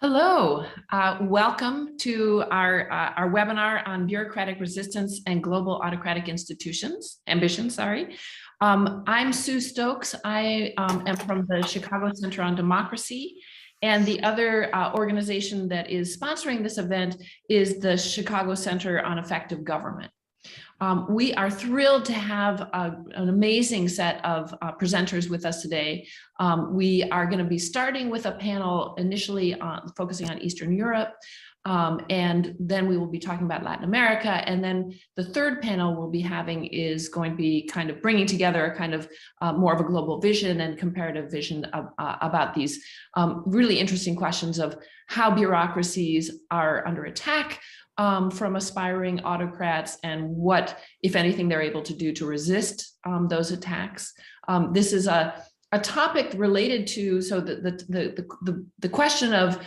Hello, welcome to our webinar on bureaucratic resistance and global autocratic ambitions. I'm Sue Stokes. I am from the Chicago Center on Democracy, and the other organization that is sponsoring this event is the Chicago Center on Effective Government. We are thrilled to have an amazing set of presenters with us today. We are going to be starting with a panel initially focusing on Eastern Europe, and then we will be talking about Latin America. And then the third panel we'll be having is going to be kind of bringing together a kind of more of a global vision and comparative vision about these really interesting questions of how bureaucracies are under attack from aspiring autocrats, and what, if anything, they're able to do to resist those attacks. This is a topic related to the question of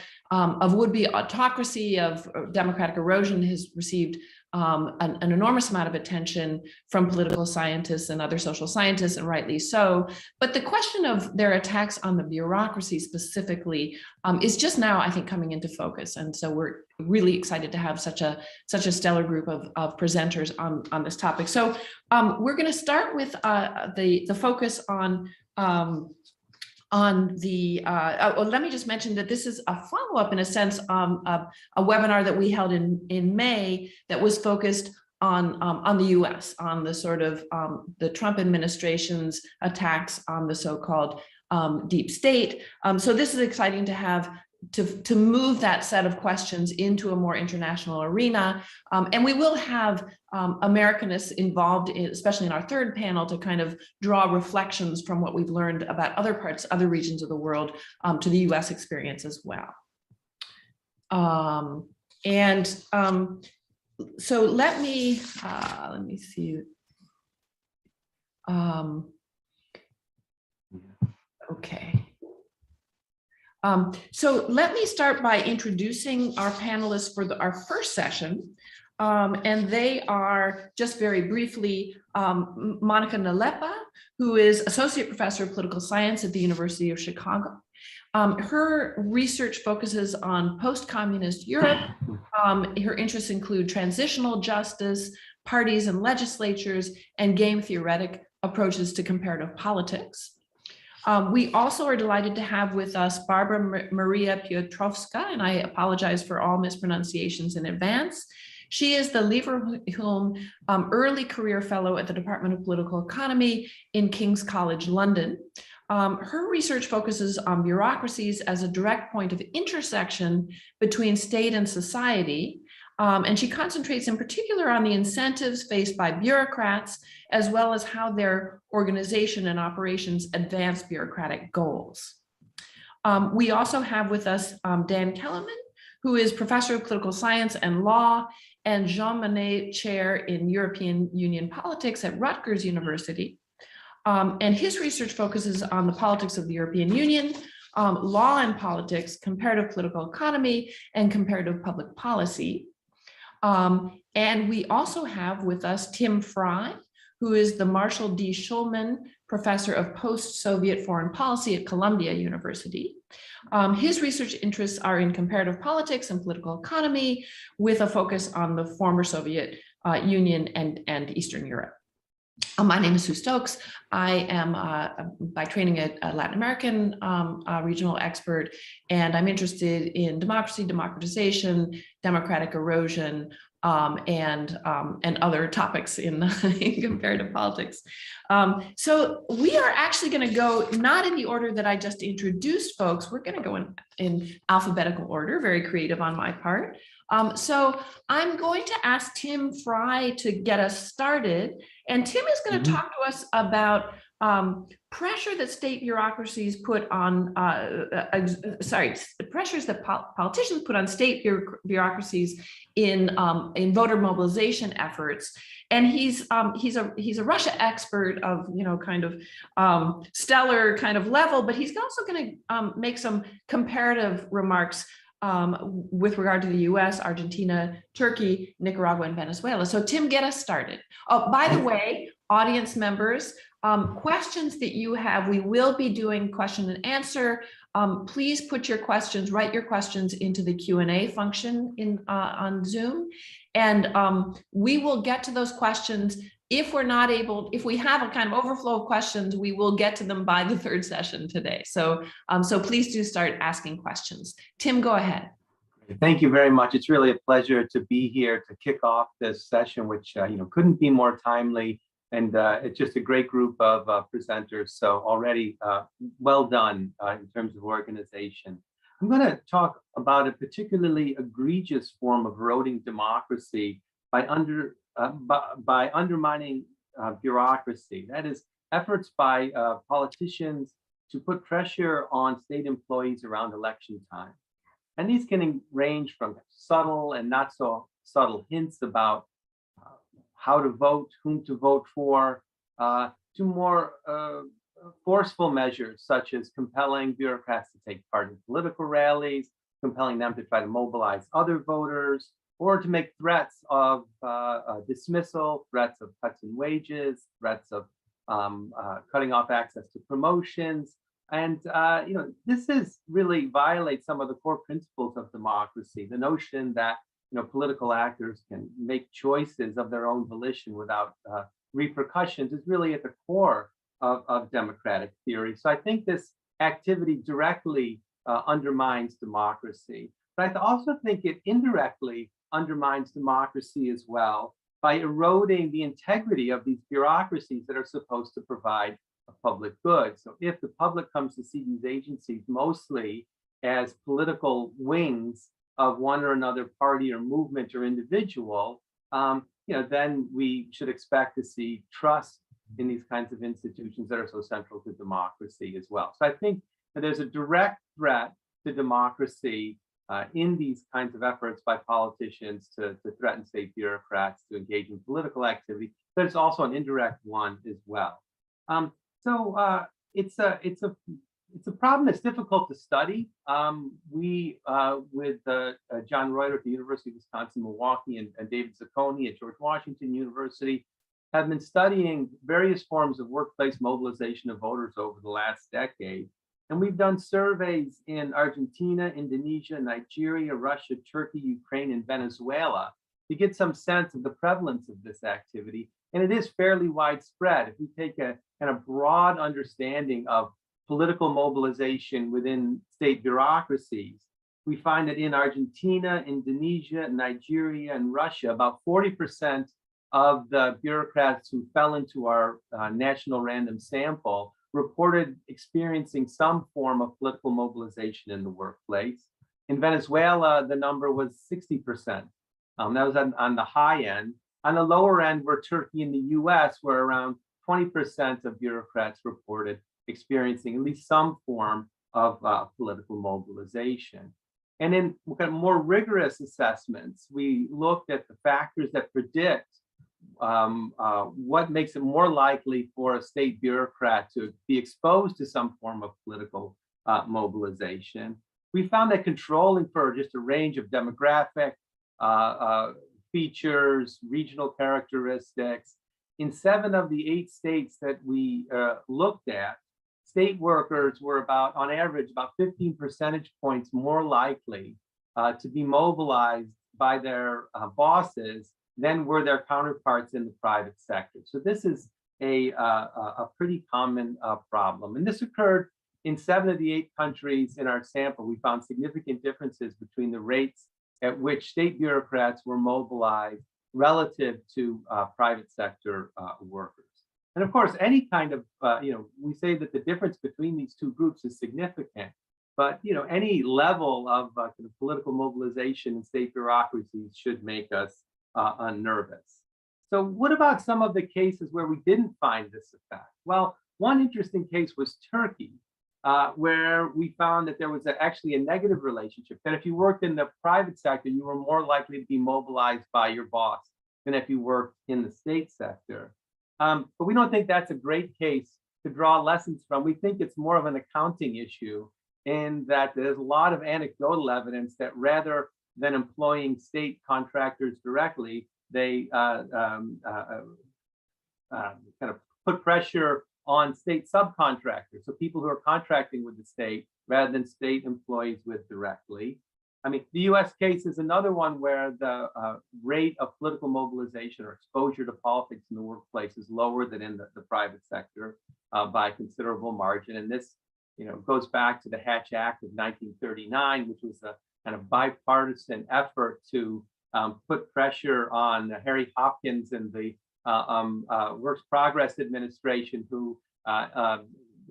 would-be autocracy, of democratic erosion, has received an enormous amount of attention from political scientists and other social scientists, and rightly so. But the question of their attacks on the bureaucracy specifically is just now, I think, coming into focus. And so we're really excited to have such a stellar group of presenters on this topic. So we're going to start with the focus on let me just mention that this is a follow-up, in a sense, a webinar that we held in May that was focused on the U.S., on the sort of the Trump administration's attacks on the so-called deep state. So this is exciting to have to move that set of questions into a more international arena. And we will have Americanists involved, especially in our third panel, to kind of draw reflections from what we've learned about other regions of the world to the US experience as well. So let me see. Okay. So let me start by introducing our panelists for our first session. And they are, just very briefly, Monika Nalepa, who is Associate Professor of Political Science at the University of Chicago. Her research focuses on post-communist Europe. Her interests include transitional justice, parties and legislatures, and game theoretic approaches to comparative politics. We also are delighted to have with us Barbara Maria Piotrowska, and I apologize for all mispronunciations in advance. She is the Leverhulme Early Career Fellow at the Department of Political Economy in King's College London. Her research focuses on bureaucracies as a direct point of intersection between state and society. And she concentrates in particular on the incentives faced by bureaucrats, as well as how their organization and operations advance bureaucratic goals. We also have with us Dan Kelemen, who is Professor of Political Science and Law and Jean Monnet Chair in European Union Politics at Rutgers University. And his research focuses on the politics of the European Union, law and politics, comparative political economy, and comparative public policy. And we also have with us Tim Frye, who is the Marshall D. Schulman Professor of Post-Soviet Foreign Policy at Columbia University. His research interests are in comparative politics and political economy, with a focus on the former Soviet Union and Eastern Europe. My name is Sue Stokes. I am by training a Latin American regional expert, and I'm interested in democracy, democratization, democratic erosion, and other topics in comparative politics. So we are actually going to go not in the order that I just introduced folks. We're going to go in alphabetical order, very creative on my part. So I'm going to ask Tim Frye to get us started. And Tim is going to talk to us about pressure that state bureaucracies put on, pressures that politicians put on state bureaucracies in voter mobilization efforts. And he's a Russia expert of kind of stellar kind of level, but he's also going to make some comparative remarks with regard to the US, Argentina, Turkey, Nicaragua, and Venezuela. So Tim, get us started. Oh, by the way, audience members, Questions that you have, we will be doing question and answer. Please put your questions, write your questions into the Q&A function on Zoom. And we will get to those questions. If we're not able, if we have a kind of overflow of questions, we will get to them by the third session today. So, so please do start asking questions. Tim, go ahead. Thank you very much. It's really a pleasure to be here to kick off this session, which couldn't be more timely. And it's just a great group of presenters. So already well done in terms of organization. I'm going to talk about a particularly egregious form of eroding democracy by undermining bureaucracy. That is, efforts by politicians to put pressure on state employees around election time. And these can range from subtle and not so subtle hints about how to vote, whom to vote for, to more forceful measures, such as compelling bureaucrats to take part in political rallies, compelling them to try to mobilize other voters, or to make threats of dismissal, threats of cuts in wages, threats of cutting off access to promotions. And this is really violates some of the core principles of democracy. The notion that political actors can make choices of their own volition without repercussions is really at the core of democratic theory. So I think this activity directly undermines democracy. But I also think it indirectly undermines democracy as well by eroding the integrity of these bureaucracies that are supposed to provide a public good. So if the public comes to see these agencies mostly as political wings of one or another party or movement or individual, then we should expect to see trust in these kinds of institutions that are so central to democracy as well. So I think that there's a direct threat to democracy in these kinds of efforts by politicians to threaten state bureaucrats to engage in political activity, but it's also an indirect one as well. It's a problem that's difficult to study. We, with John Reuter at the University of Wisconsin-Milwaukee and David Zacconi at George Washington University, have been studying various forms of workplace mobilization of voters over the last decade. And we've done surveys in Argentina, Indonesia, Nigeria, Russia, Turkey, Ukraine, and Venezuela to get some sense of the prevalence of this activity. And it is fairly widespread. If we take a kind of broad understanding of political mobilization within state bureaucracies, we find that in Argentina, Indonesia, Nigeria, and Russia, about 40% of the bureaucrats who fell into our national random sample reported experiencing some form of political mobilization in the workplace. In Venezuela, the number was 60%. That was on the high end. On the lower end were Turkey and the US, where around 20% of bureaucrats reported experiencing at least some form of political mobilization. And in more rigorous assessments, we looked at the factors that predict what makes it more likely for a state bureaucrat to be exposed to some form of political mobilization. We found that controlling for just a range of demographic features, regional characteristics, in 7 of the 8 states that we looked at, state workers were about, on average, about 15 percentage points more likely to be mobilized by their bosses than were their counterparts in the private sector. So this is a pretty common problem. And this occurred in 7 of the 8 countries in our sample. We found significant differences between the rates at which state bureaucrats were mobilized relative to private sector workers. And of course, any kind of, we say that the difference between these two groups is significant, but any level of political mobilization in state bureaucracies should make us unnervous. So what about some of the cases where we didn't find this effect? Well, one interesting case was Turkey, where we found that there was actually a negative relationship, that if you worked in the private sector, you were more likely to be mobilized by your boss than if you worked in the state sector. But we don't think that's a great case to draw lessons from. We think it's more of an accounting issue, in that there's a lot of anecdotal evidence that rather than employing state contractors directly, they kind of put pressure on state subcontractors, so people who are contracting with the state rather than state employees with directly. I mean, the US case is another one where the rate of political mobilization or exposure to politics in the workplace is lower than in the private sector by a considerable margin. And this, goes back to the Hatch Act of 1939, which was a kind of bipartisan effort to put pressure on Harry Hopkins and the Works Progress Administration, who the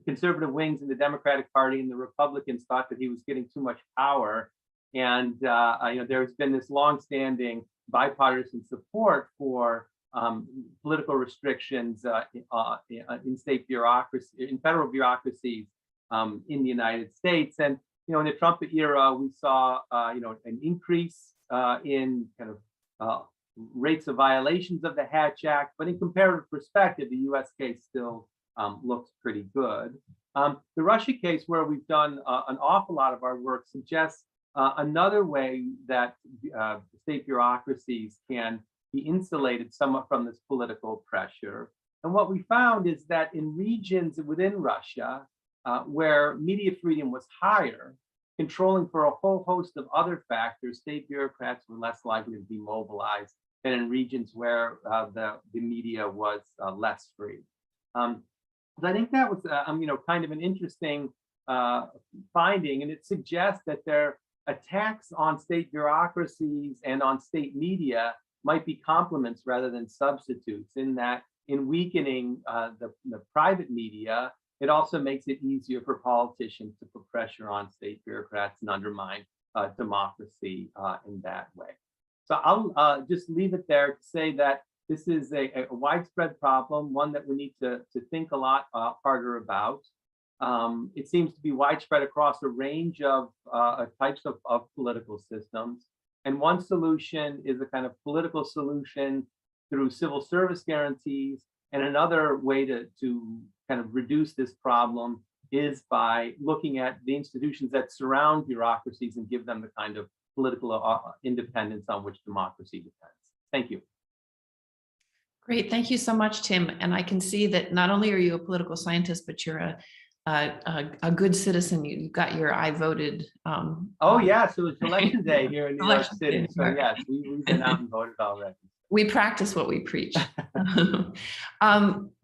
conservative wings in the Democratic Party and the Republicans thought that he was getting too much power. And there's been this longstanding bipartisan support for political restrictions in state bureaucracy, in federal bureaucracies in the United States. And in the Trump era, we saw an increase in kind of rates of violations of the Hatch Act, but in comparative perspective, the U.S. case still looks pretty good. The Russia case, where we've done an awful lot of our work, suggests another way that state bureaucracies can be insulated somewhat from this political pressure. And what we found is that in regions within Russia where media freedom was higher, controlling for a whole host of other factors, state bureaucrats were less likely to be mobilized than in regions where the media was less free. So I think that was kind of an interesting finding, and it suggests that their attacks on state bureaucracies and on state media might be complements rather than substitutes, in that in weakening the private media, it also makes it easier for politicians to put pressure on state bureaucrats and undermine democracy in that way. So I'll just leave it there to say that this is a widespread problem, one that we need to think a lot harder about. It seems to be widespread across a range of types of political systems. And one solution is a kind of political solution through civil service guarantees. And another way to kind of reduce this problem is by looking at the institutions that surround bureaucracies and give them the kind of political independence on which democracy depends. Thank you. Great, thank you so much, Tim. And I can see that not only are you a political scientist, but you're a good citizen. You got your I voted. Oh yeah, so it's election day here in New York City. So yes, we've been out and voted already. We practice what we preach.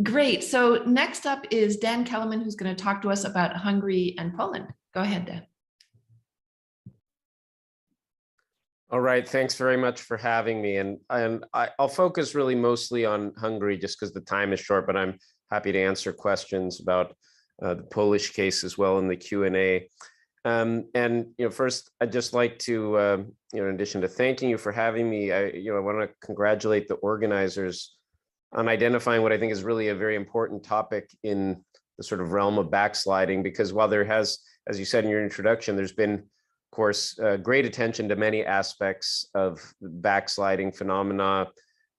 Great. So next up is Dan Kelemen, who's going to talk to us about Hungary and Poland. Go ahead, Dan. All right, thanks very much for having me. And I'll focus really mostly on Hungary just because the time is short, but I'm happy to answer questions about the Polish case as well in the Q&A. And first, I'd just like to, in addition to thanking you for having me, I want to congratulate the organizers on identifying what I think is really a very important topic in the sort of realm of backsliding, because while there has, as you said in your introduction, there's been, of course, great attention to many aspects of backsliding phenomena,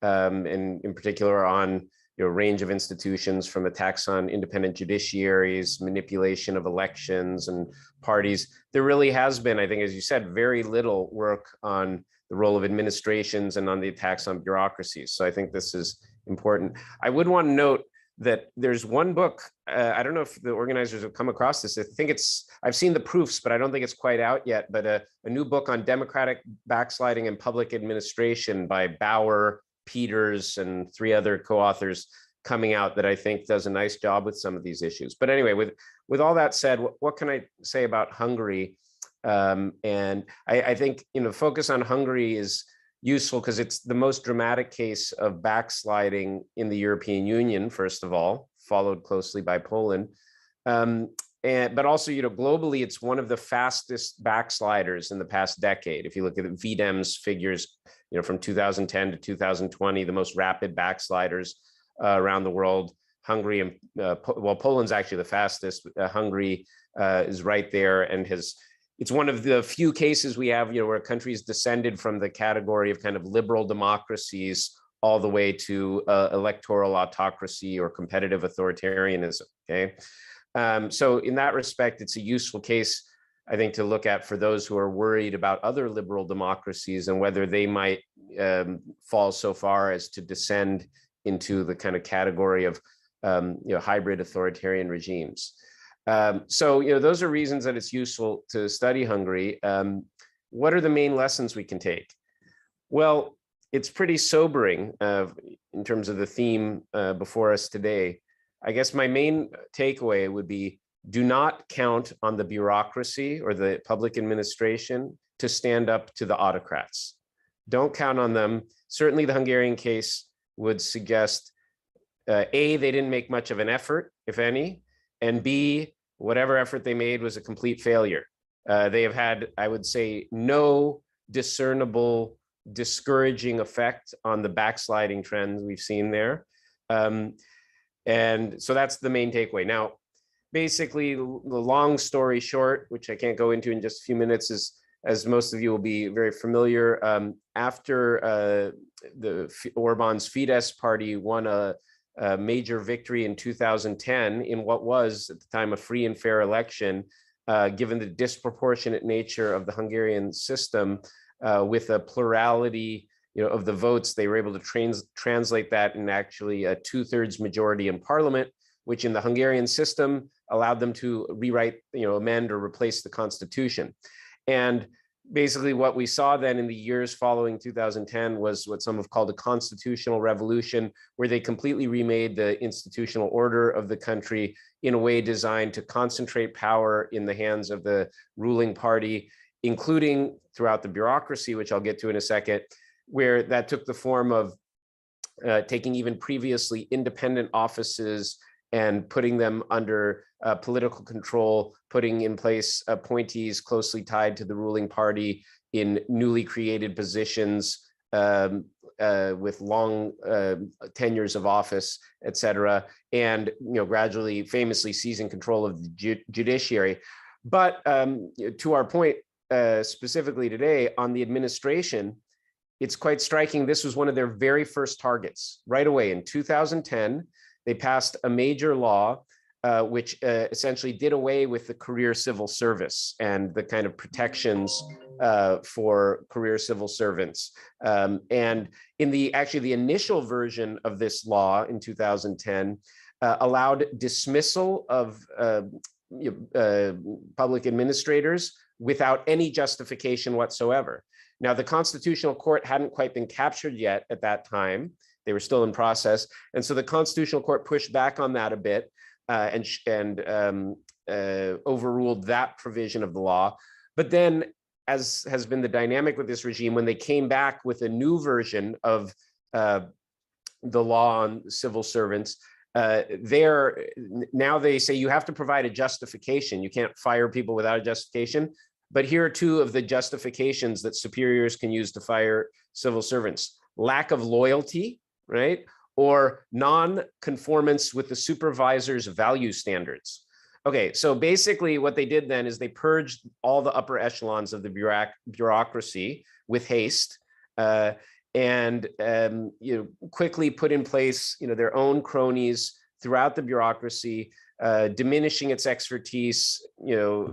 and in particular on range of institutions, from attacks on independent judiciaries, manipulation of elections and parties. There really has been, I think, as you said, very little work on the role of administrations and on the attacks on bureaucracies. So I think this is important. I would want to note that there's one book, I don't know if the organizers have come across this. I think I've seen the proofs, but I don't think it's quite out yet, but a new book on democratic backsliding and public administration by Bauer, Peters, and 3 other co-authors coming out that I think does a nice job with some of these issues. But anyway, with all that said, what can I say about Hungary? And I think focus on Hungary is useful because it's the most dramatic case of backsliding in the European Union, first of all, followed closely by Poland. But also, globally, it's one of the fastest backsliders in the past decade. If you look at the VDEM's figures, from 2010 to 2020, the most rapid backsliders around the world, Hungary and Poland's actually the fastest. Hungary is right there and it's one of the few cases we have, where a country is descended from the category of kind of liberal democracies all the way to electoral autocracy or competitive authoritarianism. Okay. So in that respect, it's a useful case, I think, to look at for those who are worried about other liberal democracies and whether they might fall so far as to descend into the kind of category of hybrid authoritarian regimes. So those are reasons that it's useful to study Hungary. What are the main lessons we can take? Well, it's pretty sobering in terms of the theme before us today. I guess my main takeaway would be, do not count on the bureaucracy or the public administration to stand up to the autocrats. Don't count on them. Certainly the Hungarian case would suggest, A, they didn't make much of an effort, if any, and B, whatever effort they made was a complete failure. They have had, I would say, no discernible discouraging effect on the backsliding trends we've seen there. And so that's the main takeaway. Now, basically, the long story short, which I can't go into in just a few minutes, is, as most of you will be very familiar, after Orban's Fidesz party won a major victory in 2010 in what was at the time a free and fair election, given the disproportionate nature of the Hungarian system, with a plurality of the votes, they were able to translate that in actually a 2/3 majority in parliament, which in the Hungarian system allowed them to rewrite, amend or replace the constitution. And basically what we saw then in the years following 2010 was what some have called a constitutional revolution, where they completely remade the institutional order of the country in a way designed to concentrate power in the hands of the ruling party, including throughout the bureaucracy, which I'll get to in a second, where that took the form of taking even previously independent offices and putting them under political control, putting in place appointees closely tied to the ruling party in newly created positions with long tenures of office, et cetera, and gradually, famously seizing control of the judiciary. But to our point, specifically today on the administration, it's quite striking. This was one of their very first targets. Right away in 2010, they passed a major law which essentially did away with the career civil service and the kind of protections for career civil servants. And in the initial version of this law in 2010 allowed dismissal of public administrators without any justification whatsoever. Now, the Constitutional Court hadn't quite been captured yet at that time. They were still in process. And so the Constitutional Court pushed back on that a bit and overruled that provision of the law. But then, as has been the dynamic with this regime, when they came back with a new version of the law on civil servants, now they say you have to provide a justification. You can't fire people without a justification. But here are two of the justifications that superiors can use to fire civil servants: lack of loyalty, right? Or non-conformance with the supervisor's value standards. Okay, so basically what they did then is they purged all the upper echelons of the bureaucracy with haste, and quickly put in place their own cronies throughout the bureaucracy, diminishing its expertise,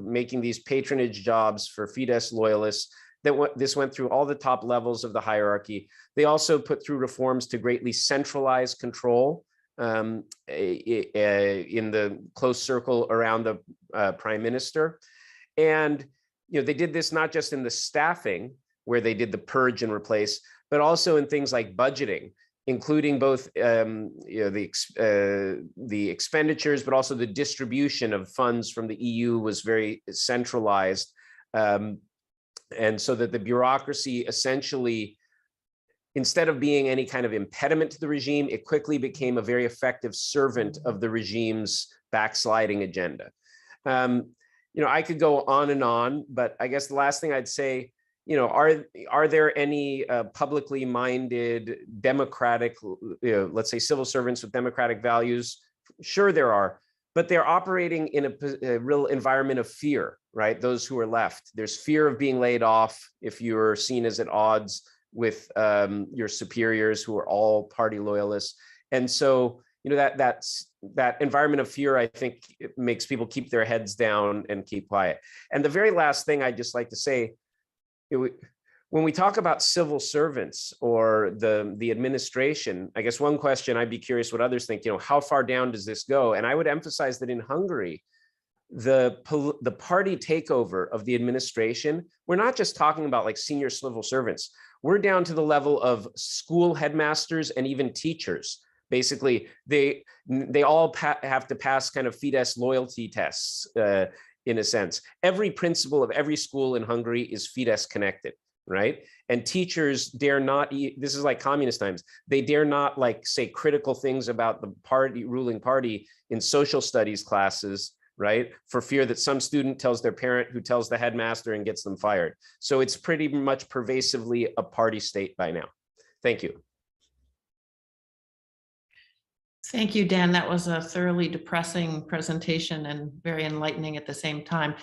making these patronage jobs for Fidesz loyalists. This went through all the top levels of the hierarchy. They also put through reforms to greatly centralize control in the close circle around the prime minister. And they did this not just in the staffing, where they did the purge and replace, but also in things like budgeting, including both the expenditures, but also the distribution of funds from the EU was very centralized. And so that the bureaucracy essentially, instead of being any kind of impediment to the regime, it quickly became a very effective servant of the regime's backsliding agenda. I could go on and on, but I guess the last thing I'd say, are there any publicly minded democratic, let's say civil servants with democratic values? Sure there are, but they're operating in a real environment of fear, right? Those who are left. There's fear of being laid off if you're seen as at odds with your superiors who are all party loyalists. And so, that environment of fear, I think, it makes people keep their heads down and keep quiet. And the very last thing I'd just like to say, when we talk about civil servants or the administration, I guess one question I'd be curious what others think, how far down does this go? And I would emphasize that in Hungary, the party takeover of the administration, we're not just talking about like senior civil servants. We're down to the level of school headmasters and even teachers. Basically, they all have to pass kind of Fidesz loyalty tests in a sense. Every principal of every school in Hungary is Fidesz connected, right? And teachers dare not, this is like communist times, they dare not like say critical things about the ruling party in social studies classes, right? For fear that some student tells their parent who tells the headmaster and gets them fired. So it's pretty much pervasively a party state by now. Thank you. Thank you, Dan. That was a thoroughly depressing presentation and very enlightening at the same time.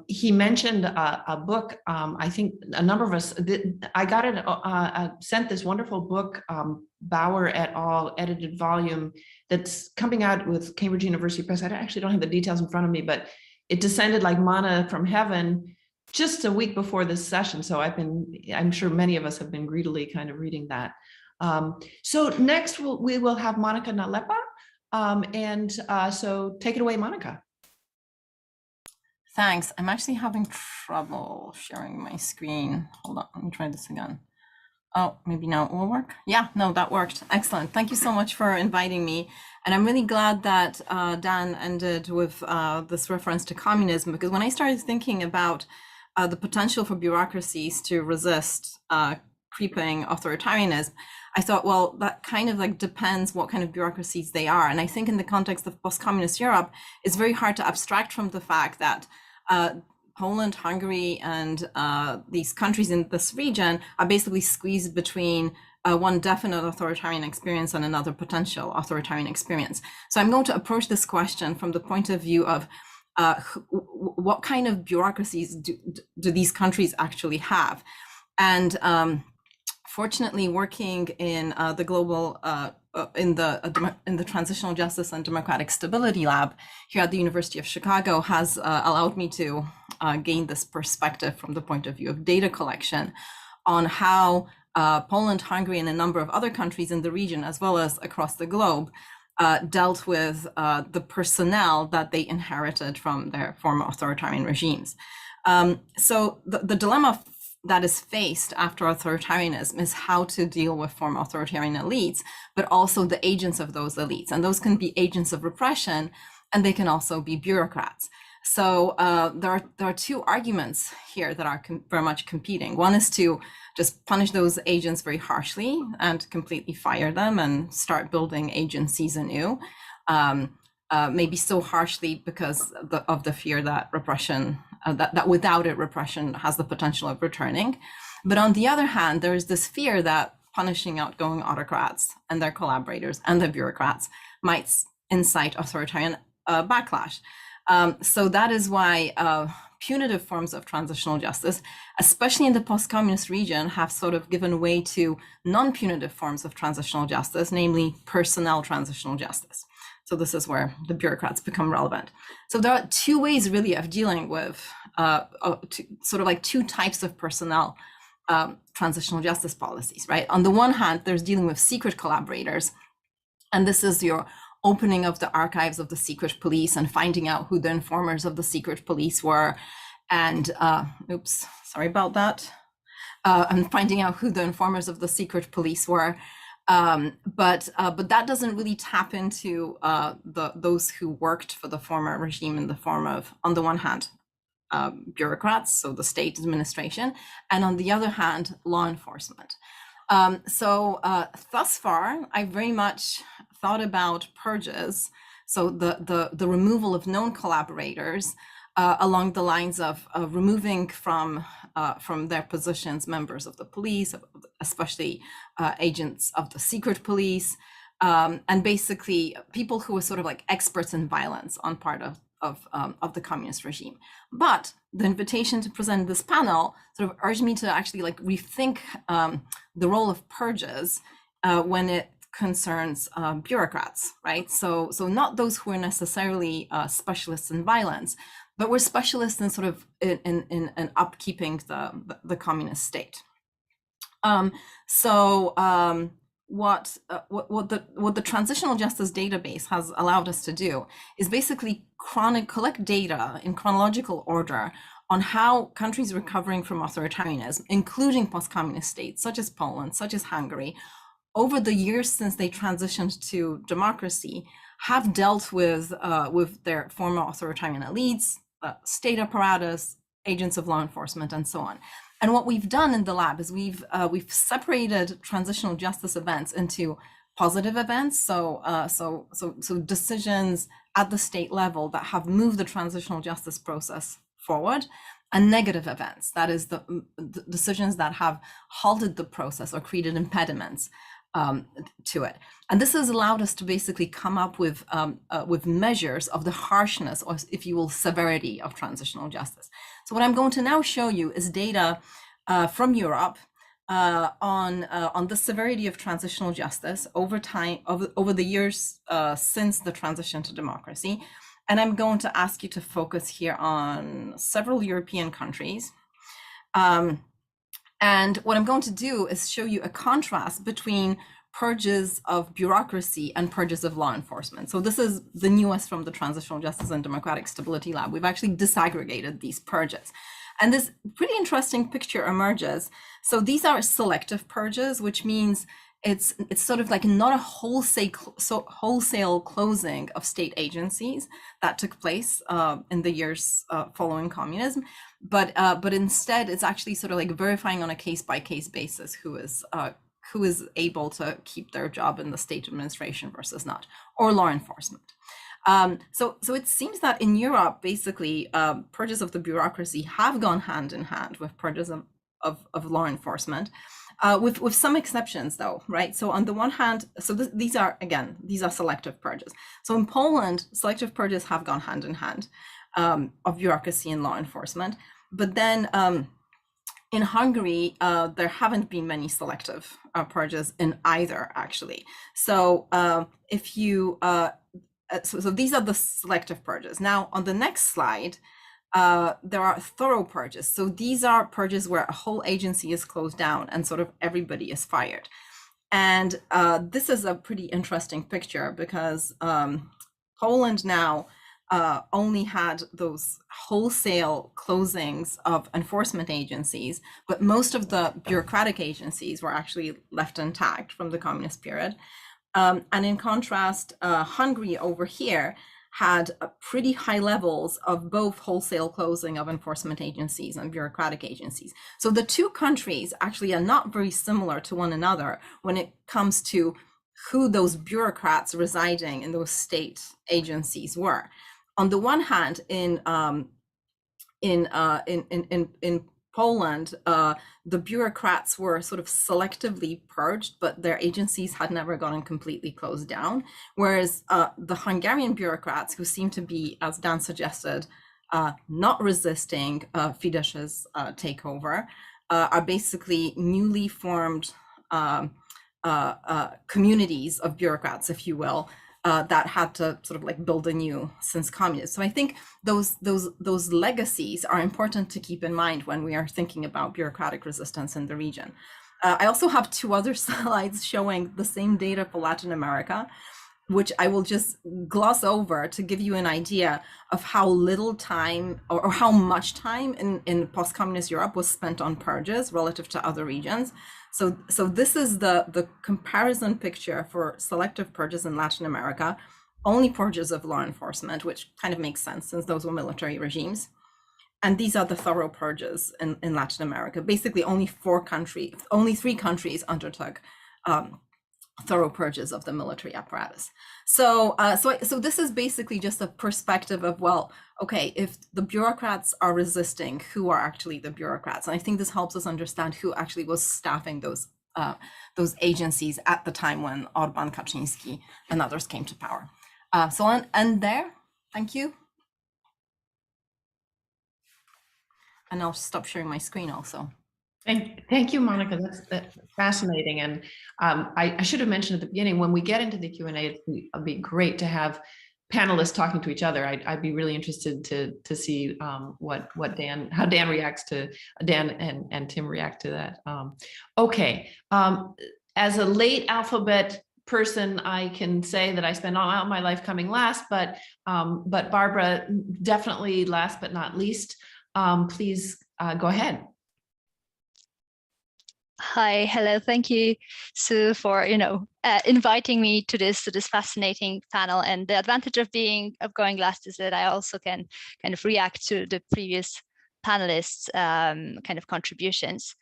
He mentioned a book. I think a number of us, I got sent this wonderful book, Bauer et al. Edited volume that's coming out with Cambridge University Press. I actually don't have the details in front of me, but it descended like manna from heaven just a week before this session. So I'm sure many of us have been greedily kind of reading that. So next we will have Monika Nalepa. So take it away, Monika. Thanks. I'm actually having trouble sharing my screen. Hold on, let me try this again. Oh, maybe now it will work. Yeah, no, that worked. Excellent. Thank you so much for inviting me. And I'm really glad that Dan ended with this reference to communism, because when I started thinking about the potential for bureaucracies to resist creeping authoritarianism, I thought, well, that kind of like depends what kind of bureaucracies they are. And I think in the context of post-communist Europe, it's very hard to abstract from the fact that Poland, Hungary, and these countries in this region are basically squeezed between one definite authoritarian experience and another potential authoritarian experience. So I'm going to approach this question from the point of view of what kind of bureaucracies do these countries actually have? And fortunately, working in the global, in the Transitional Justice and Democratic Stability Lab here at the University of Chicago has allowed me to gain this perspective from the point of view of data collection on how Poland, Hungary, and a number of other countries in the region, as well as across the globe, dealt with the personnel that they inherited from their former authoritarian regimes. So the dilemma that is faced after authoritarianism is how to deal with former authoritarian elites, but also the agents of those elites. And those can be agents of repression, and they can also be bureaucrats. So there are two arguments here that are very much competing. One is to just punish those agents very harshly and completely fire them and start building agencies anew, maybe so harshly because of the fear that repression, that without it, repression has the potential of returning. But on the other hand, there is this fear that punishing outgoing autocrats and their collaborators and the bureaucrats might incite authoritarian backlash. So that is why punitive forms of transitional justice, especially in the post-communist region, have sort of given way to non-punitive forms of transitional justice, namely personnel transitional justice. So this is where the bureaucrats become relevant. So there are two ways really of dealing with sort of like two types of personnel transitional justice policies, right? On the one hand, there's dealing with secret collaborators. And this is your opening of the archives of the secret police and finding out who the informers of the secret police were. And oops, sorry about that. And finding out who the informers of the secret police were. But that doesn't really tap into those who worked for the former regime in the form of, on the one hand, bureaucrats, so the state administration, and on the other hand, law enforcement. So thus far, I very much thought about purges, so the removal of known collaborators along the lines of removing from their positions members of the police, especially agents of the secret police, and basically people who were sort of like experts in violence on part of the communist regime. But the invitation to present this panel sort of urged me to actually like rethink the role of purges when it concerns bureaucrats, right? So not those who are necessarily specialists in violence, but we're specialists in sort of in upkeeping the communist state. What the transitional justice database has allowed us to do is basically collect data in chronological order on how countries recovering from authoritarianism, including post-communist states such as Poland, such as Hungary, over the years since they transitioned to democracy, have dealt with their former authoritarian elites, state apparatus, agents of law enforcement, and so on. And what we've done in the lab is we've separated transitional justice events into positive events, so decisions at the state level that have moved the transitional justice process forward, and negative events, that is the decisions that have halted the process or created impediments to it. And this has allowed us to basically come up with measures of the harshness, or if you will, severity of transitional justice. So what I'm going to now show you is data from Europe on the severity of transitional justice over time, over the years since the transition to democracy. And I'm going to ask you to focus here on several European countries. And what I'm going to do is show you a contrast between purges of bureaucracy and purges of law enforcement. So this is the newest from the Transitional Justice and Democratic Stability Lab. We've actually disaggregated these purges. And this pretty interesting picture emerges. So these are selective purges, which means it's sort of like not a wholesale closing of state agencies that took place in the years following communism, but instead it's actually sort of like verifying on a case-by-case basis who is able to keep their job in the state administration versus not, or law enforcement. So it seems that in Europe, basically, purges of the bureaucracy have gone hand in hand with purges of law enforcement. With some exceptions though, right? So on the one hand, these are selective purges. So in Poland, selective purges have gone hand in hand of bureaucracy and law enforcement. But then in Hungary, there haven't been many selective purges in either, actually. So so these are the selective purges. Now on the next slide, there are thorough purges. So these are purges where a whole agency is closed down and sort of everybody is fired. And this is a pretty interesting picture because Poland now only had those wholesale closings of enforcement agencies, but most of the bureaucratic agencies were actually left intact from the communist period. And in contrast, Hungary over here had pretty high levels of both wholesale closing of enforcement agencies and bureaucratic agencies. So the two countries actually are not very similar to one another when it comes to who those bureaucrats residing in those state agencies were. On the one hand, in Poland, the bureaucrats were sort of selectively purged, but their agencies had never gotten completely closed down. Whereas the Hungarian bureaucrats, who seem to be, as Dan suggested, not resisting Fidesz's takeover, are basically newly formed communities of bureaucrats, if you will, that had to sort of like build anew since communism. So I think those legacies are important to keep in mind when we are thinking about bureaucratic resistance in the region. I also have two other slides showing the same data for Latin America, which I will just gloss over to give you an idea of how little time or how much time in post-communist Europe was spent on purges relative to other regions. So this is the comparison picture for selective purges in Latin America, only purges of law enforcement, which kind of makes sense since those were military regimes. And these are the thorough purges in Latin America. Basically, only three countries undertook thorough purges of the military apparatus. So this is basically just a perspective of, well, okay, if the bureaucrats are resisting, who are actually the bureaucrats? And I think this helps us understand who actually was staffing those agencies at the time when Orban, Kaczynski, and others came to power. So I'll end there. Thank you. And I'll stop sharing my screen also. Thank you, Monika. That's fascinating. And I should have mentioned at the beginning, when we get into the Q&A, it'd be great to have panelists talking to each other. I'd be really interested to see how Dan reacts to Dan and Tim react to that. Okay, as a late alphabet person, I can say that I spent all my life coming last, but Barbara, definitely last but not least. Please go ahead. Hi, hello, thank you, Sue, for inviting me to this fascinating panel. And the advantage of going last is that I also can kind of react to the previous panelists' kind of contributions.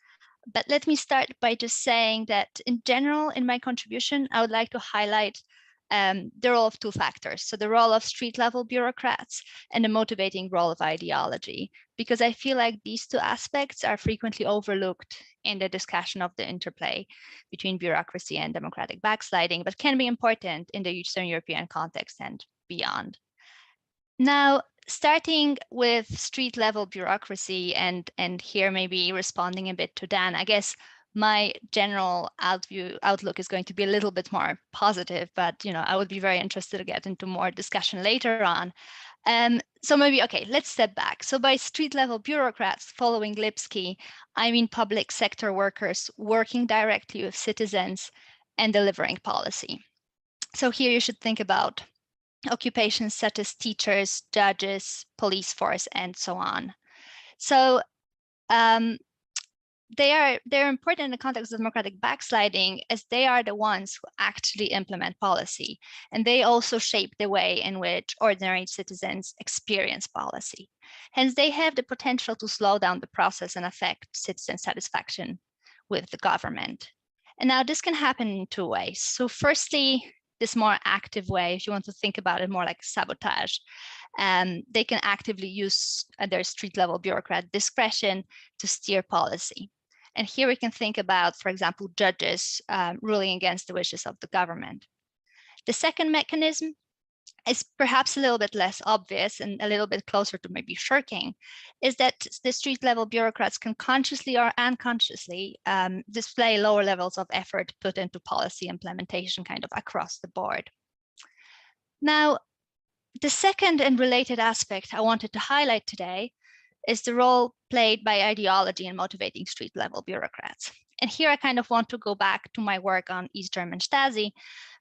But let me start by just saying that in general, in my contribution, I would like to highlight the role of two factors. So the role of street level bureaucrats and the motivating role of ideology, because I feel like these two aspects are frequently overlooked in the discussion of the interplay between bureaucracy and democratic backsliding, but can be important in the Eastern European context and beyond. Now, starting with street level bureaucracy, and here maybe responding a bit to Dan, I guess my general outlook is going to be a little bit more positive, but I would be very interested to get into more discussion later on. So maybe, okay, let's step back. So by street level bureaucrats, following Lipsky, I mean public sector workers working directly with citizens and delivering policy. So here you should think about occupations such as teachers, judges, police force, and so on. So they're important in the context of democratic backsliding, as they are the ones who actually implement policy, and they also shape the way in which ordinary citizens experience policy. Hence, they have the potential to slow down the process and affect citizen satisfaction with the government. And now this can happen in two ways. So firstly, this more active way, if you want to think about it more like sabotage, they can actively use their street level bureaucrat discretion to steer policy. And here we can think about, for example, judges ruling against the wishes of the government. The second mechanism is perhaps a little bit less obvious and a little bit closer to maybe shirking, is that the street level bureaucrats can consciously or unconsciously display lower levels of effort put into policy implementation kind of across the board. Now, the second and related aspect I wanted to highlight today is the role played by ideology in motivating street level bureaucrats. And here I kind of want to go back to my work on East German Stasi,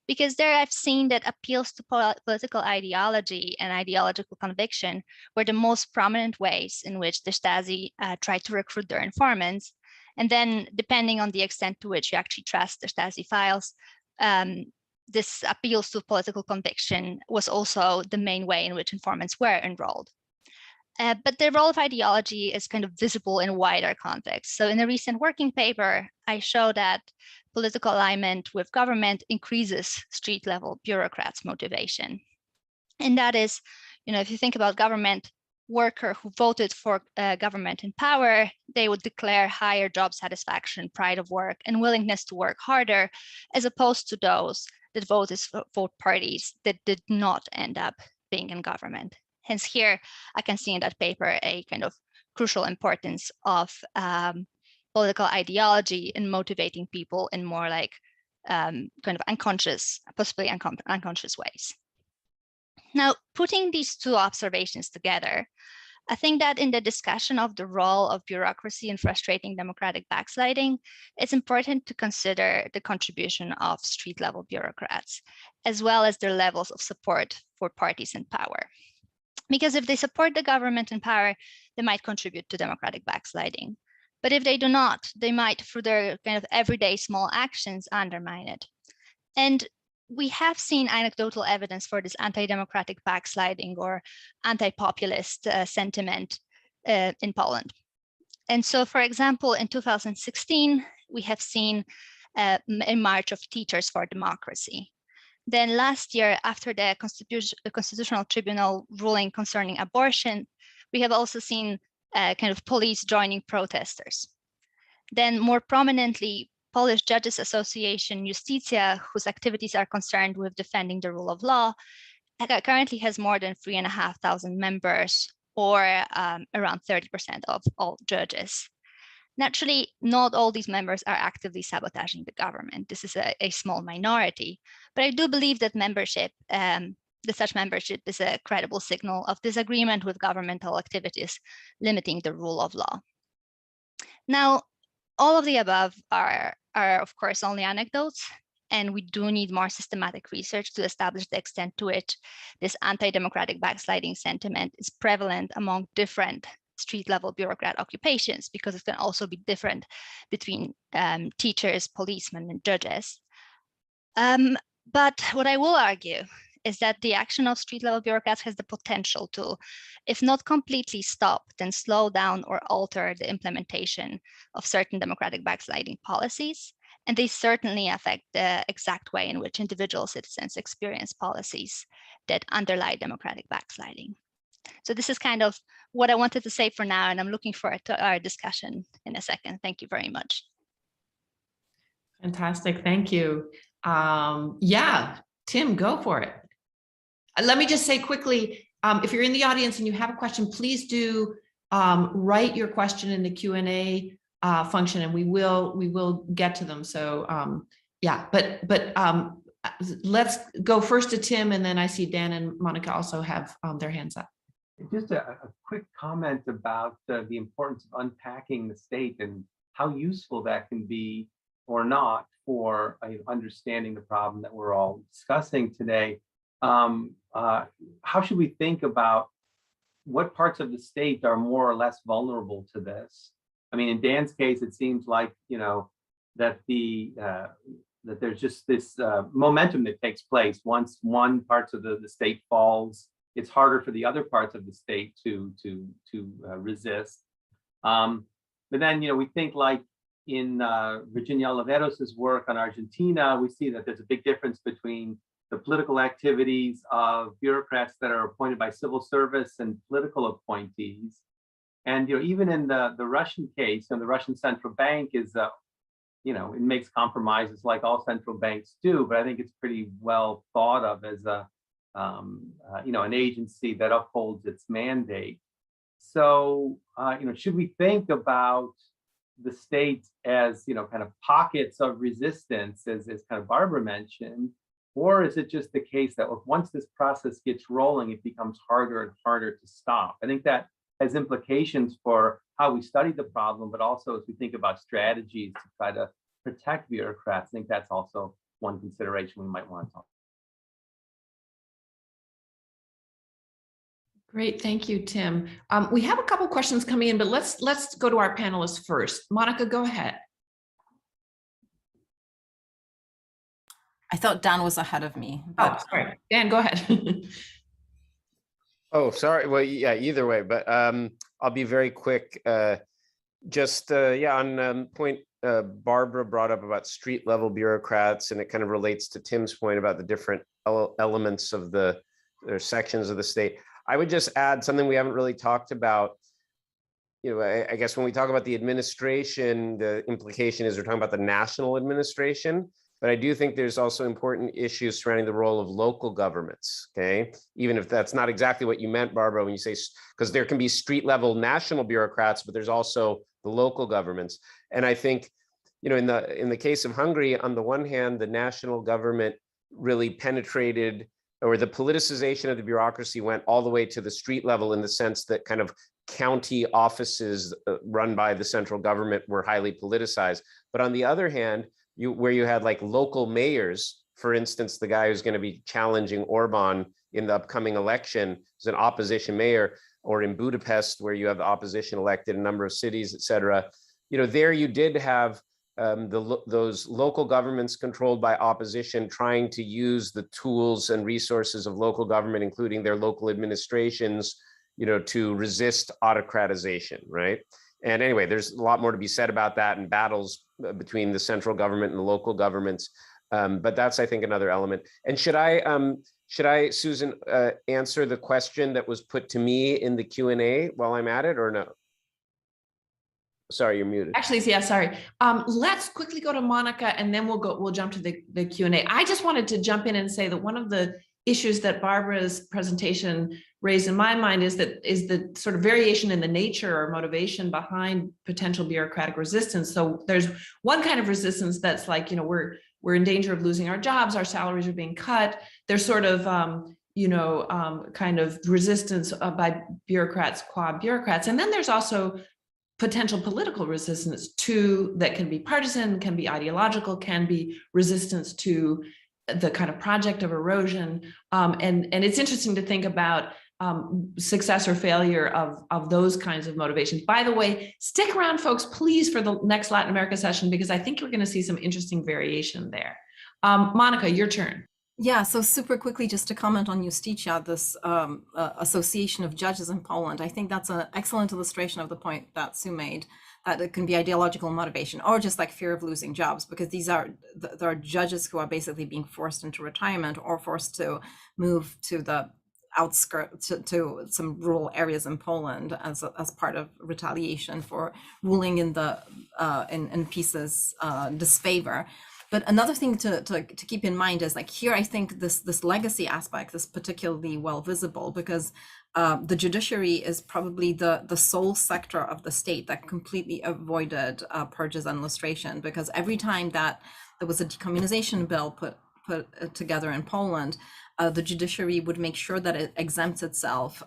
because there I've seen that appeals to political ideology and ideological conviction were the most prominent ways in which the Stasi tried to recruit their informants. And then depending on the extent to which you actually trust the Stasi files, this appeals to political conviction was also the main way in which informants were enrolled. But the role of ideology is kind of visible in wider context. So in a recent working paper, I show that political alignment with government increases street level bureaucrats' motivation. And that is, if you think about government worker who voted for government in power, they would declare higher job satisfaction, pride of work, and willingness to work harder, as opposed to those that voted for parties that did not end up being in government. Hence here, I can see in that paper a kind of crucial importance of political ideology in motivating people in more like kind of unconscious, possibly unconscious ways. Now, putting these two observations together, I think that in the discussion of the role of bureaucracy in frustrating democratic backsliding, it's important to consider the contribution of street level bureaucrats, as well as their levels of support for parties in power. Because if they support the government in power, they might contribute to democratic backsliding. But if they do not, they might, through their kind of everyday small actions, undermine it. And we have seen anecdotal evidence for this anti-democratic backsliding or anti-populist sentiment in Poland. And so, for example, in 2016, we have seen a march of Teachers for Democracy. Then last year, after the Constitutional Tribunal ruling concerning abortion, we have also seen kind of police joining protesters. Then more prominently, Polish Judges Association Justitia, whose activities are concerned with defending the rule of law, currently has more than 3,500 members, or around 30% of all judges. Naturally, not all these members are actively sabotaging the government. This is a small minority, but I do believe that membership such membership is a credible signal of disagreement with governmental activities limiting the rule of law. Now, all of the above are of course only anecdotes, and we do need more systematic research to establish the extent to which this anti-democratic backsliding sentiment is prevalent among different street-level bureaucrat occupations, because it can also be different between teachers, policemen, and judges. But what I will argue is that the action of street-level bureaucrats has the potential to, if not completely stop, then slow down or alter the implementation of certain democratic backsliding policies. And they certainly affect the exact way in which individual citizens experience policies that underlie democratic backsliding. So this is kind of what I wanted to say for now, and I'm looking forward to our discussion in a second. Thank you very much. Fantastic, thank you. Yeah, Tim, go for it. Let me just say quickly, if you're in the audience and you have a question, please do write your question in the Q&A function, and we will get to them. So yeah, but let's go first to Tim, and then I see Dan and Monika also have their hands up. Just a quick comment about the importance of unpacking the state and how useful that can be or not for understanding the problem that we're all discussing today. How should we think about what parts of the state are more or less vulnerable to this? I mean, in Dan's case, it seems like, that that there's just this momentum that takes place. Once one part of the state falls, it's harder for the other parts of the state to resist. But then, we think like in Virginia Oliveros's work on Argentina, we see that there's a big difference between the political activities of bureaucrats that are appointed by civil service and political appointees. And even in the Russian case, the Russian central bank is, it makes compromises like all central banks do, but I think it's pretty well thought of as an agency that upholds its mandate. So, should we think about the state as, kind of pockets of resistance, as kind of Barbara mentioned, or is it just the case that once this process gets rolling, it becomes harder and harder to stop? I think that has implications for how we study the problem, but also as we think about strategies to try to protect bureaucrats. I think that's also one consideration we might want to talk. Great, thank you, Tim. We have a couple questions coming in, but let's go to our panelists first. Monika, go ahead. I thought Dan was ahead of me. Oh, sorry. Dan, go ahead. Oh, sorry. Well, yeah, either way, but I'll be very quick. On point Barbara brought up about street level bureaucrats, and it kind of relates to Tim's point about the different elements of the sections of the state. I would just add something we haven't really talked about. I guess when we talk about the administration, the implication is we're talking about the national administration. But I do think there's also important issues surrounding the role of local governments, okay? Even if that's not exactly what you meant, Barbara, when you say, because there can be street level national bureaucrats, but there's also the local governments. And I think, in the case of Hungary, on the one hand, the national government really penetrated, or the politicization of the bureaucracy went all the way to the street level, in the sense that kind of county offices run by the central government were highly politicized. But on the other hand, where you had like local mayors, for instance, the guy who's going to be challenging Orban in the upcoming election is an opposition mayor, or in Budapest, where you have the opposition elected in a number of cities, et cetera. There you did have those local governments controlled by opposition trying to use the tools and resources of local government, including their local administrations, to resist autocratization, right? And anyway, there's a lot more to be said about that, and battles between the central government and the local governments. But that's, I think, another element. And should I, Susan, answer the question that was put to me in the Q&A while I'm at it, or no? Sorry, you're muted. Actually, yeah, sorry. Let's quickly go to Monika, and then we'll jump to the Q&A. I just wanted to jump in and say that one of the issues that Barbara's presentation raised in my mind is the sort of variation in the nature or motivation behind potential bureaucratic resistance. So there's one kind of resistance that's like, we're in danger of losing our jobs, our salaries are being cut. There's sort of kind of resistance by bureaucrats, qua bureaucrats. And then there's also potential political resistance that can be partisan, can be ideological, can be resistance to the kind of project of erosion. And it's interesting to think about success or failure of those kinds of motivations. By the way, stick around, folks, please, for the next Latin America session, because I think we're going to see some interesting variation there. Monika, your turn. Yeah, so super quickly, just to comment on Justicia, this association of judges in Poland, I think that's an excellent illustration of the point that Sue made, that it can be ideological motivation or just like fear of losing jobs, because there are judges who are basically being forced into retirement or forced to move to the outskirts, to some rural areas in Poland as part of retaliation for ruling in PiS's disfavor. But another thing to keep in mind is, like, here, I think this legacy aspect is particularly well visible, because the judiciary is probably the sole sector of the state that completely avoided purges and lustration, because every time that there was a decommunization bill put together in Poland, the judiciary would make sure that it exempts itself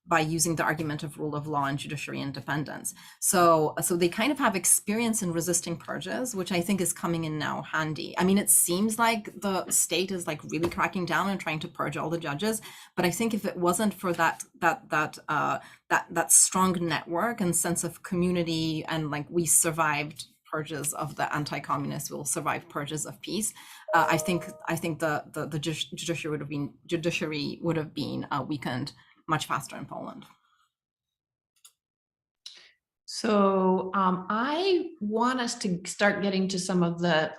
by using the argument of rule of law and judiciary independence. So they kind of have experience in resisting purges, which I think is coming in now handy. I mean, it seems like the state is like really cracking down and trying to purge all the judges, but I think if it wasn't for that strong network and sense of community, and like, we survived purges of the anti-communists, will survive purges of peace, I think the judiciary would have been weakened much faster in Poland. So I want us to start getting to some of the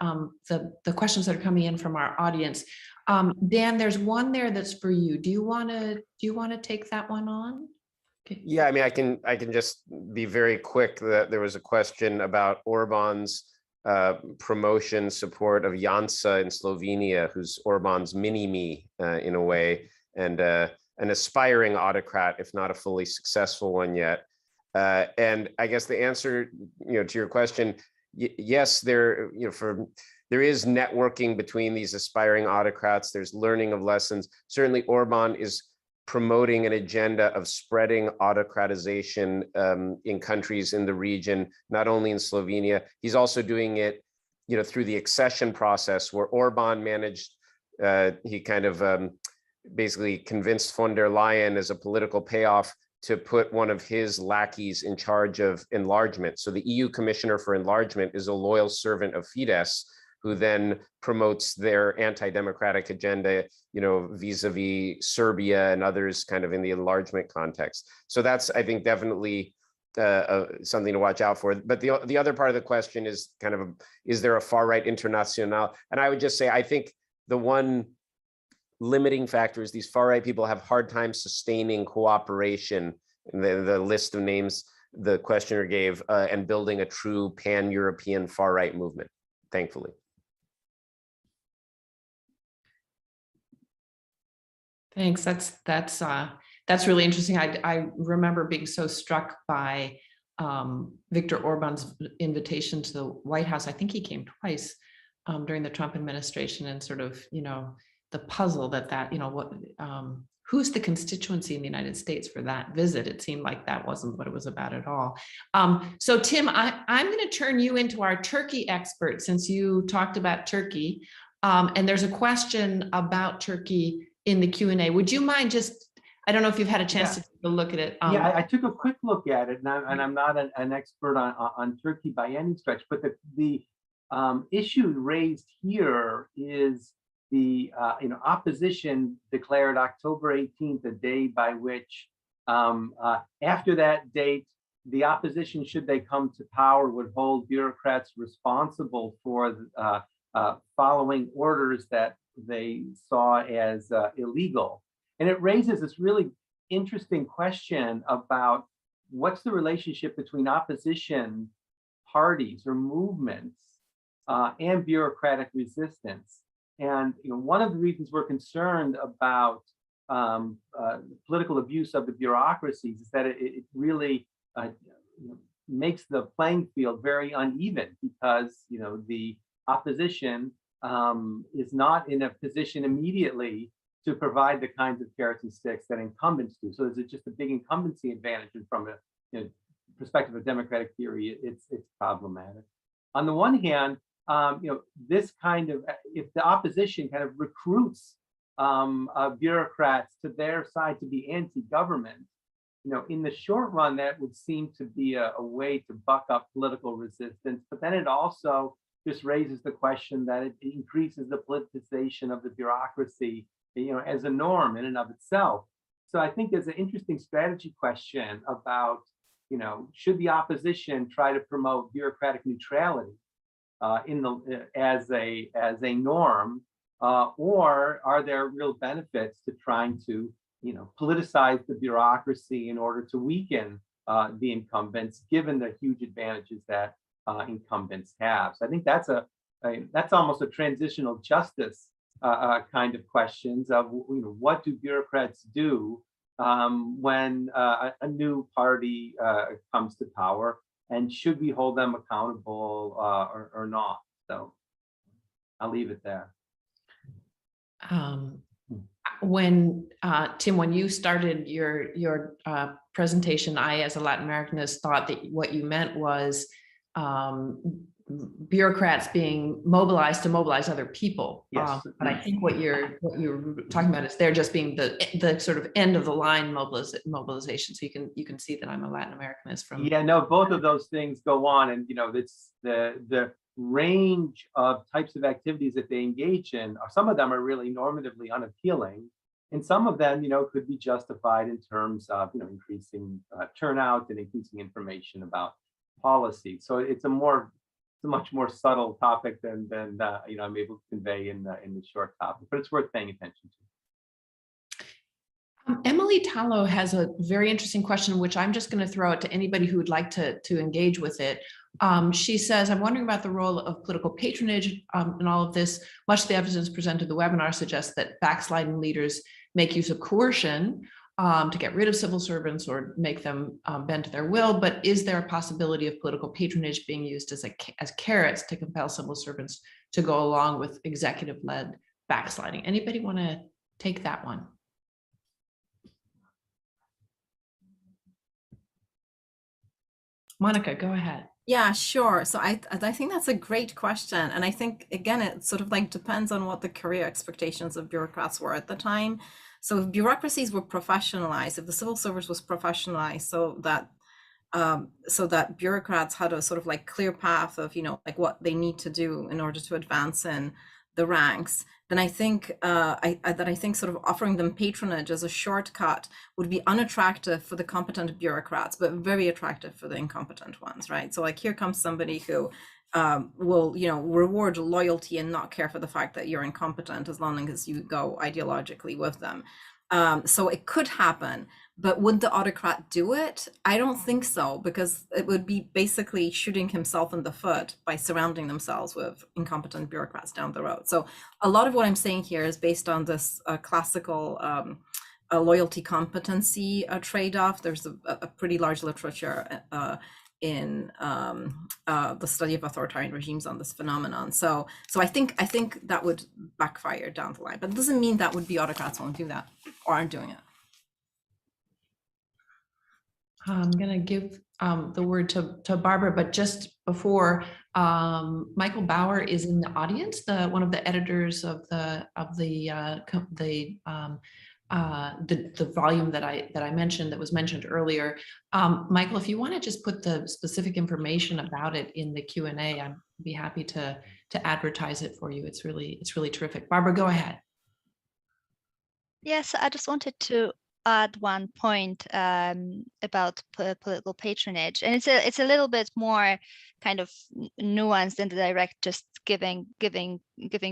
questions that are coming in from our audience. Dan, there's one there that's for you. Do you want to take that one on? Okay. Yeah, I mean, I can just be very quick. That there was a question about Orban's promotion support of Janša in Slovenia, who's Orban's mini-me in a way, and an aspiring autocrat, if not a fully successful one yet. And I guess the answer, to your question, yes, there is networking between these aspiring autocrats. There's learning of lessons. Certainly, Orban is promoting an agenda of spreading autocratization in countries in the region, not only in Slovenia. He's also doing it, through the accession process, where Orban managed. He kind of basically convinced von der Leyen as a political payoff to put one of his lackeys in charge of enlargement. So the EU Commissioner for Enlargement is a loyal servant of Fidesz, who then promotes their anti-democratic agenda, vis-a-vis Serbia and others kind of in the enlargement context. So that's, I think, definitely something to watch out for. But the other part of the question is kind of, is there a far-right international? And I would just say, I think the one limiting factor is these far-right people have hard time sustaining cooperation, in the list of names the questioner gave, and building a true pan-European far-right movement, thankfully. Thanks. That's really interesting. I remember being so struck by Viktor Orban's invitation to the White House. I think he came twice during the Trump administration, and sort of, the puzzle that who's the constituency in the United States for that visit? It seemed like that wasn't what it was about at all. So Tim, I'm going to turn you into our Turkey expert, since you talked about Turkey, and there's a question about Turkey in the Q&A. Would you mind I don't know if you've had a chance to take a look at it. Yeah, I took a quick look at it, and I'm not an expert on Turkey by any stretch, but the issue raised here is the opposition declared October 18th a day by which, after that date, the opposition, should they come to power, would hold bureaucrats responsible for following orders that they saw as illegal. And it raises this really interesting question about what's the relationship between opposition parties or movements and bureaucratic resistance. And one of the reasons we're concerned about political abuse of the bureaucracies is that it really makes the playing field very uneven, because the opposition is not in a position immediately to provide the kinds of carrots and sticks that incumbents do. So there's just a big incumbency advantage, and from a perspective of democratic theory, it's problematic. On the one hand, this kind of, if the opposition kind of recruits bureaucrats to their side to be anti-government, in the short run, that would seem to be a way to buck up political resistance. But then it also just raises the question that it increases the politicization of the bureaucracy, as a norm in and of itself. So I think there's an interesting strategy question about, should the opposition try to promote bureaucratic neutrality as a norm, or are there real benefits to trying to politicize the bureaucracy in order to weaken the incumbents, given the huge advantages that incumbents have? So I think that's almost a transitional justice kind of questions of what do bureaucrats do when a new party comes to power, and should we hold them accountable or not? So I'll leave it there. When Tim, when you started your presentation, I, as a Latin Americanist, thought that what you meant was bureaucrats being mobilized to mobilize other people. Yes. But I think what you're talking about is they're just being the sort of end of the line mobilization. So you can see that I'm a Latin Americanist from. Yeah, no, both of those things go on, and it's the range of types of activities that they engage in. Some of them are really normatively unappealing, and some of them could be justified in terms of increasing turnout and increasing information about policy. So it's a much more subtle topic than I'm able to convey in the short topic, but it's worth paying attention to. Emily Tallow has a very interesting question, which I'm just going to throw out to anybody who would like to engage with it. She says, I'm wondering about the role of political patronage in all of this. Much of the evidence presented in the webinar suggests that backsliding leaders make use of coercion to get rid of civil servants or make them bend to their will. But is there a possibility of political patronage being used as carrots to compel civil servants to go along with executive-led backsliding? Anybody want to take that one? Monika, go ahead. Yeah, sure. So I think that's a great question. And I think, again, it sort of like depends on what the career expectations of bureaucrats were at the time. So if bureaucracies were professionalized, if the civil service was professionalized so that bureaucrats had a sort of like clear path of, like what they need to do in order to advance in the ranks, then I think I think sort of offering them patronage as a shortcut would be unattractive for the competent bureaucrats, but very attractive for the incompetent ones, right? So like, here comes somebody who will reward loyalty and not care for the fact that you're incompetent as long as you go ideologically with them. So it could happen, but would the autocrat do it? I don't think so, because it would be basically shooting himself in the foot by surrounding themselves with incompetent bureaucrats down the road. So a lot of what I'm saying here is based on this classical loyalty competency trade-off. There's a pretty large literature in the study of authoritarian regimes on this phenomenon. So I think that would backfire down the line, but it doesn't mean that would-be autocrats won't do that or aren't doing it. I'm going to give the word to Barbara, but just before, Michael Bauer is in the audience, one of the editors of the volume that I mentioned, that was mentioned earlier. Michael, if you want to just put the specific information about it in the Q&A, I'd be happy to advertise it for you. It's really terrific. Barbara, go ahead. Yes, I just wanted to add one point about political patronage, and it's a little bit more kind of nuanced than the direct just giving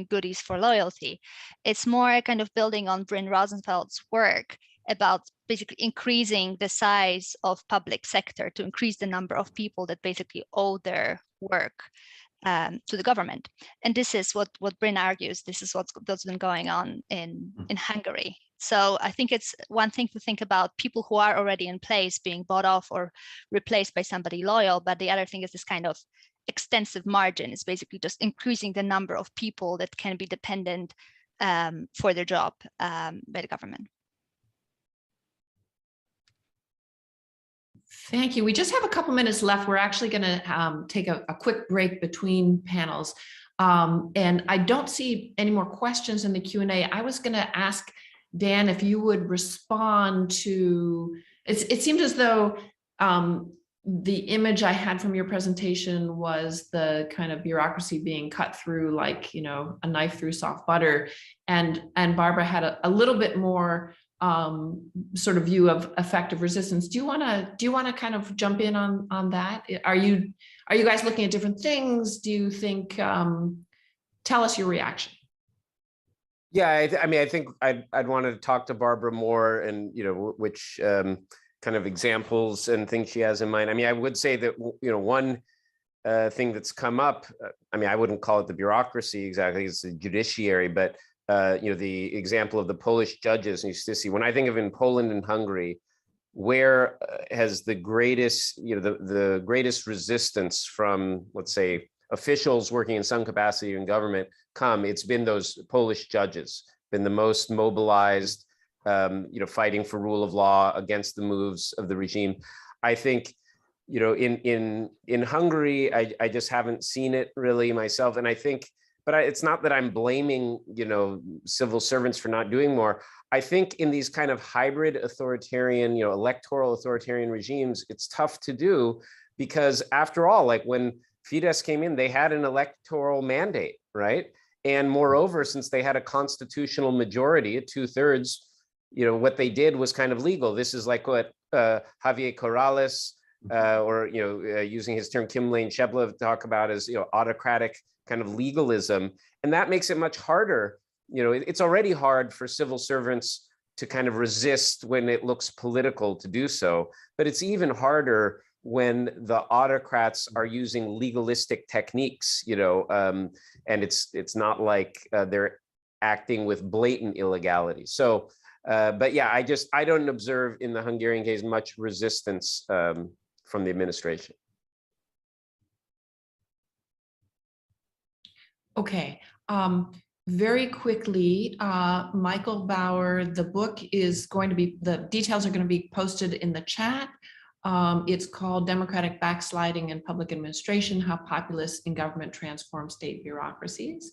goodies for loyalty. It's more kind of building on Bryn Rosenfeld's work about basically increasing the size of public sector to increase the number of people that basically owe their work to the government. And this is what Bryn argues. This is what's been going on in Hungary. So I think it's one thing to think about people who are already in place being bought off or replaced by somebody loyal, but the other thing is this kind of extensive margin. It's basically just increasing the number of people that can be dependent for their job by the government. Thank you. We just have a couple minutes left. We're actually going to take a quick break between panels. And I don't see any more questions in the Q&A. I was going to ask Dan if you would respond to, it seemed as though the image I had from your presentation was the kind of bureaucracy being cut through like, you know, a knife through soft butter. And Barbara had a little bit more sort of view of effective resistance. Do you want to kind of jump in on that? Are you guys looking at different things? Do you think, tell us your reaction. Yeah, I mean, I think I'd want to talk to Barbara more, and you know, which kind of examples and things she has in mind. I mean, I would say that, you know, one thing that's come up, I mean, I wouldn't call it the bureaucracy exactly, it's the judiciary, but you know, the example of the Polish judges and justice. When I think of in Poland and Hungary, where has the greatest, you know, the greatest resistance from, let's say, officials working in some capacity in government come, it's been those Polish judges, been the most mobilized, you know, fighting for rule of law against the moves of the regime. I think, you know, in Hungary, I just haven't seen it really myself. And I think, but it's not that I'm blaming, you know, civil servants for not doing more. I think in these kind of hybrid authoritarian, you know, electoral authoritarian regimes, it's tough to do because after all, like when Fidesz came in, they had an electoral mandate, right? And moreover, since they had a constitutional majority at 2/3, you know, what they did was kind of legal. This is like what Javier Corrales, or, you know, using his term, Kim Lane Sheblev talk about as, you know, autocratic kind of legalism. And that makes it much harder. You know, it's already hard for civil servants to kind of resist when it looks political to do so, but it's even harder when the autocrats are using legalistic techniques, you know, and it's not like they're acting with blatant illegality. So, but yeah, I don't observe in the Hungarian case much resistance from the administration. Okay. Very quickly, Michael Bauer, the book is going to be, the details are going to be posted in the chat. It's called Democratic Backsliding in Public Administration, How Populists in Government Transform State Bureaucracies.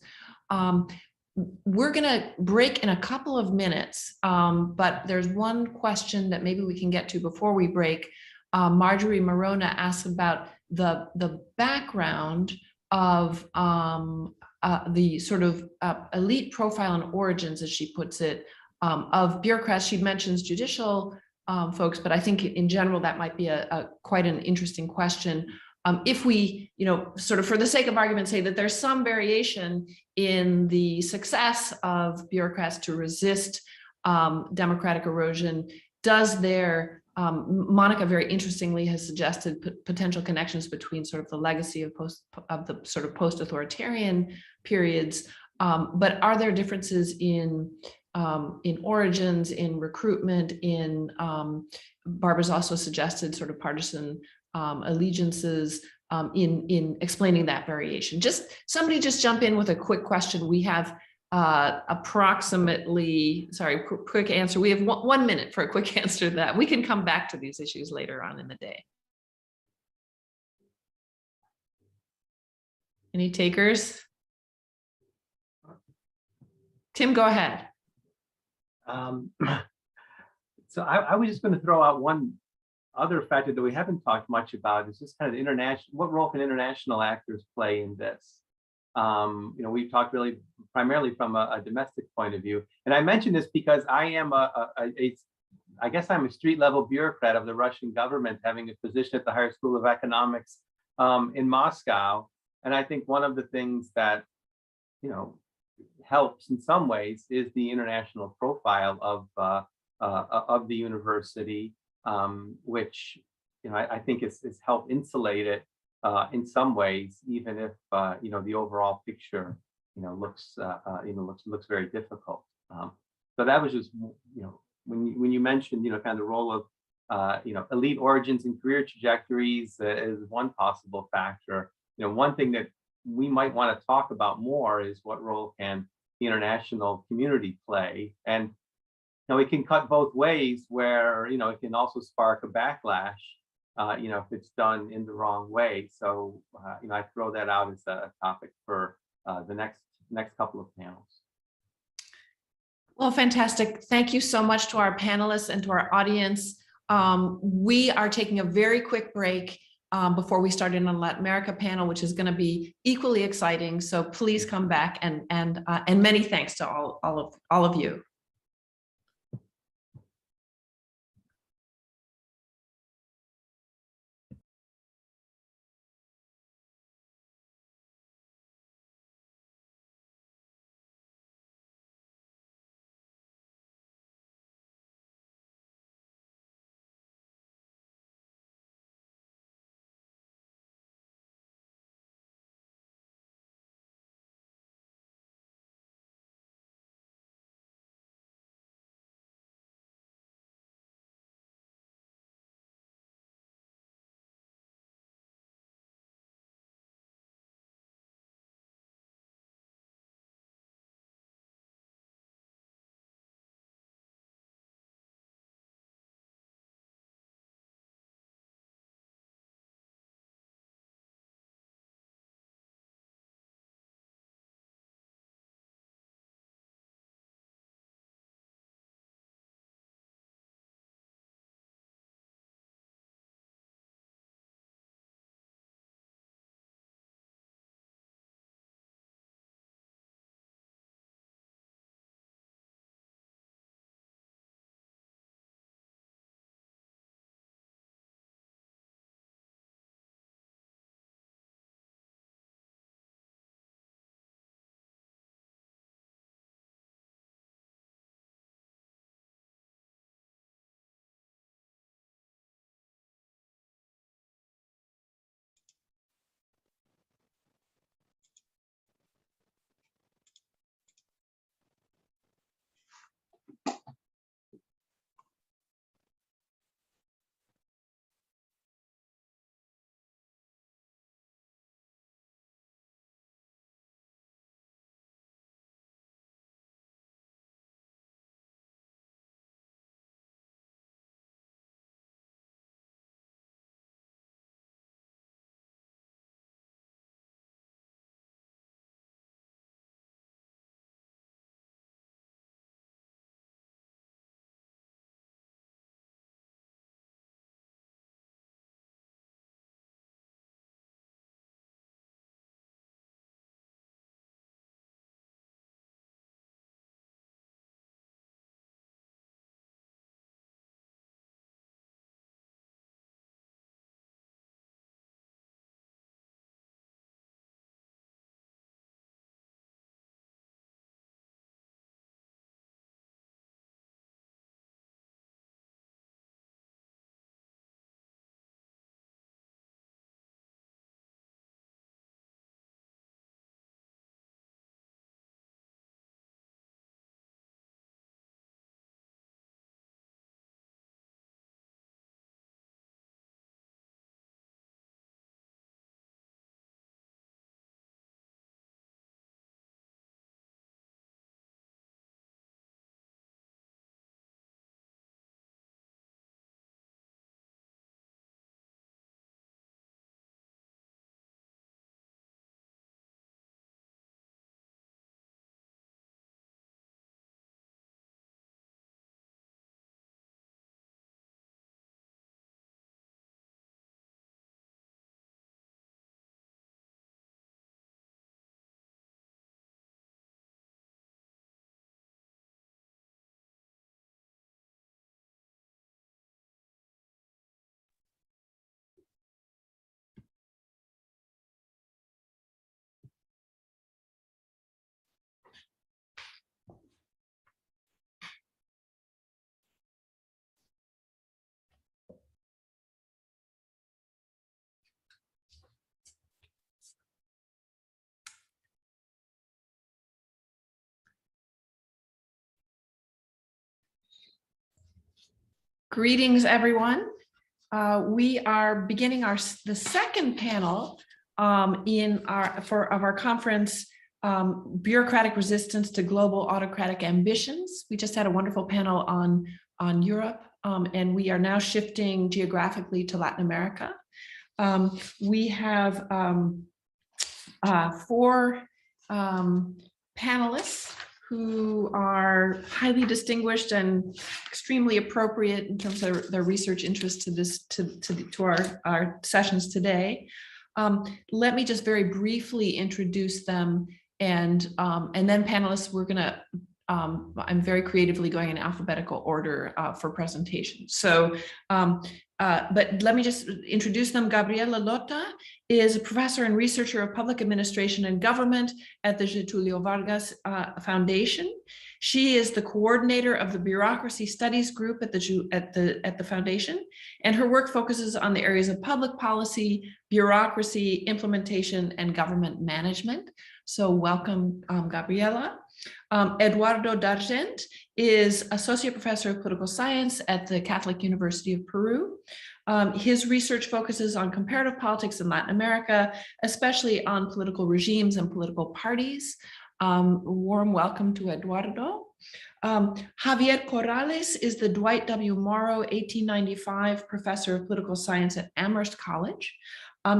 We're going to break in a couple of minutes, but there's one question that maybe we can get to before we break. Marjorie Morona asked about the background of the sort of elite profile and origins, as she puts it, of bureaucrats. She mentions judicial folks, but I think in general that might be quite an interesting question. If we, you know, sort of for the sake of argument, say that there's some variation in the success of bureaucrats to resist democratic erosion, does there, Monika very interestingly has suggested potential connections between sort of the legacy of the sort of post-authoritarian periods, but are there differences in origins, in recruitment, in Barbara's also suggested sort of partisan allegiances, in explaining that variation. Somebody just jump in with a quick question. We have approximately, sorry, quick answer. We have 1 minute for a quick answer to that. We can come back to these issues later on in the day. Any takers? Tim, go ahead. So I was just going to throw out one other factor that we haven't talked much about, is just kind of international, what role can international actors play in this? You know, we've talked really primarily from a domestic point of view. And I mention this because I am I guess I'm a street level bureaucrat of the Russian government, having a position at the Higher School of Economics in Moscow. And I think one of the things that, you know, helps in some ways is the international profile of the university, which, you know, I think is helped insulate it in some ways, even if you know, the overall picture, you know, looks looks very difficult. So that was just, you know, when you mentioned, you know, kind of the role of you know, elite origins and career trajectories is one possible factor. You know, one thing that we might want to talk about more is what role can the international community play. And it can cut both ways, where it can also spark a backlash, if it's done in the wrong way. So I throw that out as a topic for the next couple of panels. Well, fantastic. Thank you so much to our panelists and to our audience. We are taking a very quick break before we start in on Latin America panel, which is going to be equally exciting. So please come back, and many thanks to all of you. Greetings, everyone. We are beginning the second panel of our conference bureaucratic resistance to global autocratic ambitions. We just had a wonderful panel on Europe, and we are now shifting geographically to Latin America. We have 4 panelists who are highly distinguished and extremely appropriate in terms of their research interest to our sessions today. Let me just very briefly introduce them, and then panelists, we're gonna, I'm very creatively going in alphabetical order for presentation. So, but let me just introduce them. Gabriela Lotta is a professor and researcher of public administration and government at the Getulio Vargas Foundation. She is the coordinator of the Bureaucracy Studies Group at the foundation, and her work focuses on the areas of public policy, bureaucracy, implementation, and government management. So welcome, Gabriela. Eduardo D'Argent is associate professor of political science at the Catholic University of Peru. His research focuses on comparative politics in Latin America, especially on political regimes and political parties. Warm welcome to Eduardo. Javier Corrales is the Dwight W. Morrow 1895 professor of political science at Amherst College.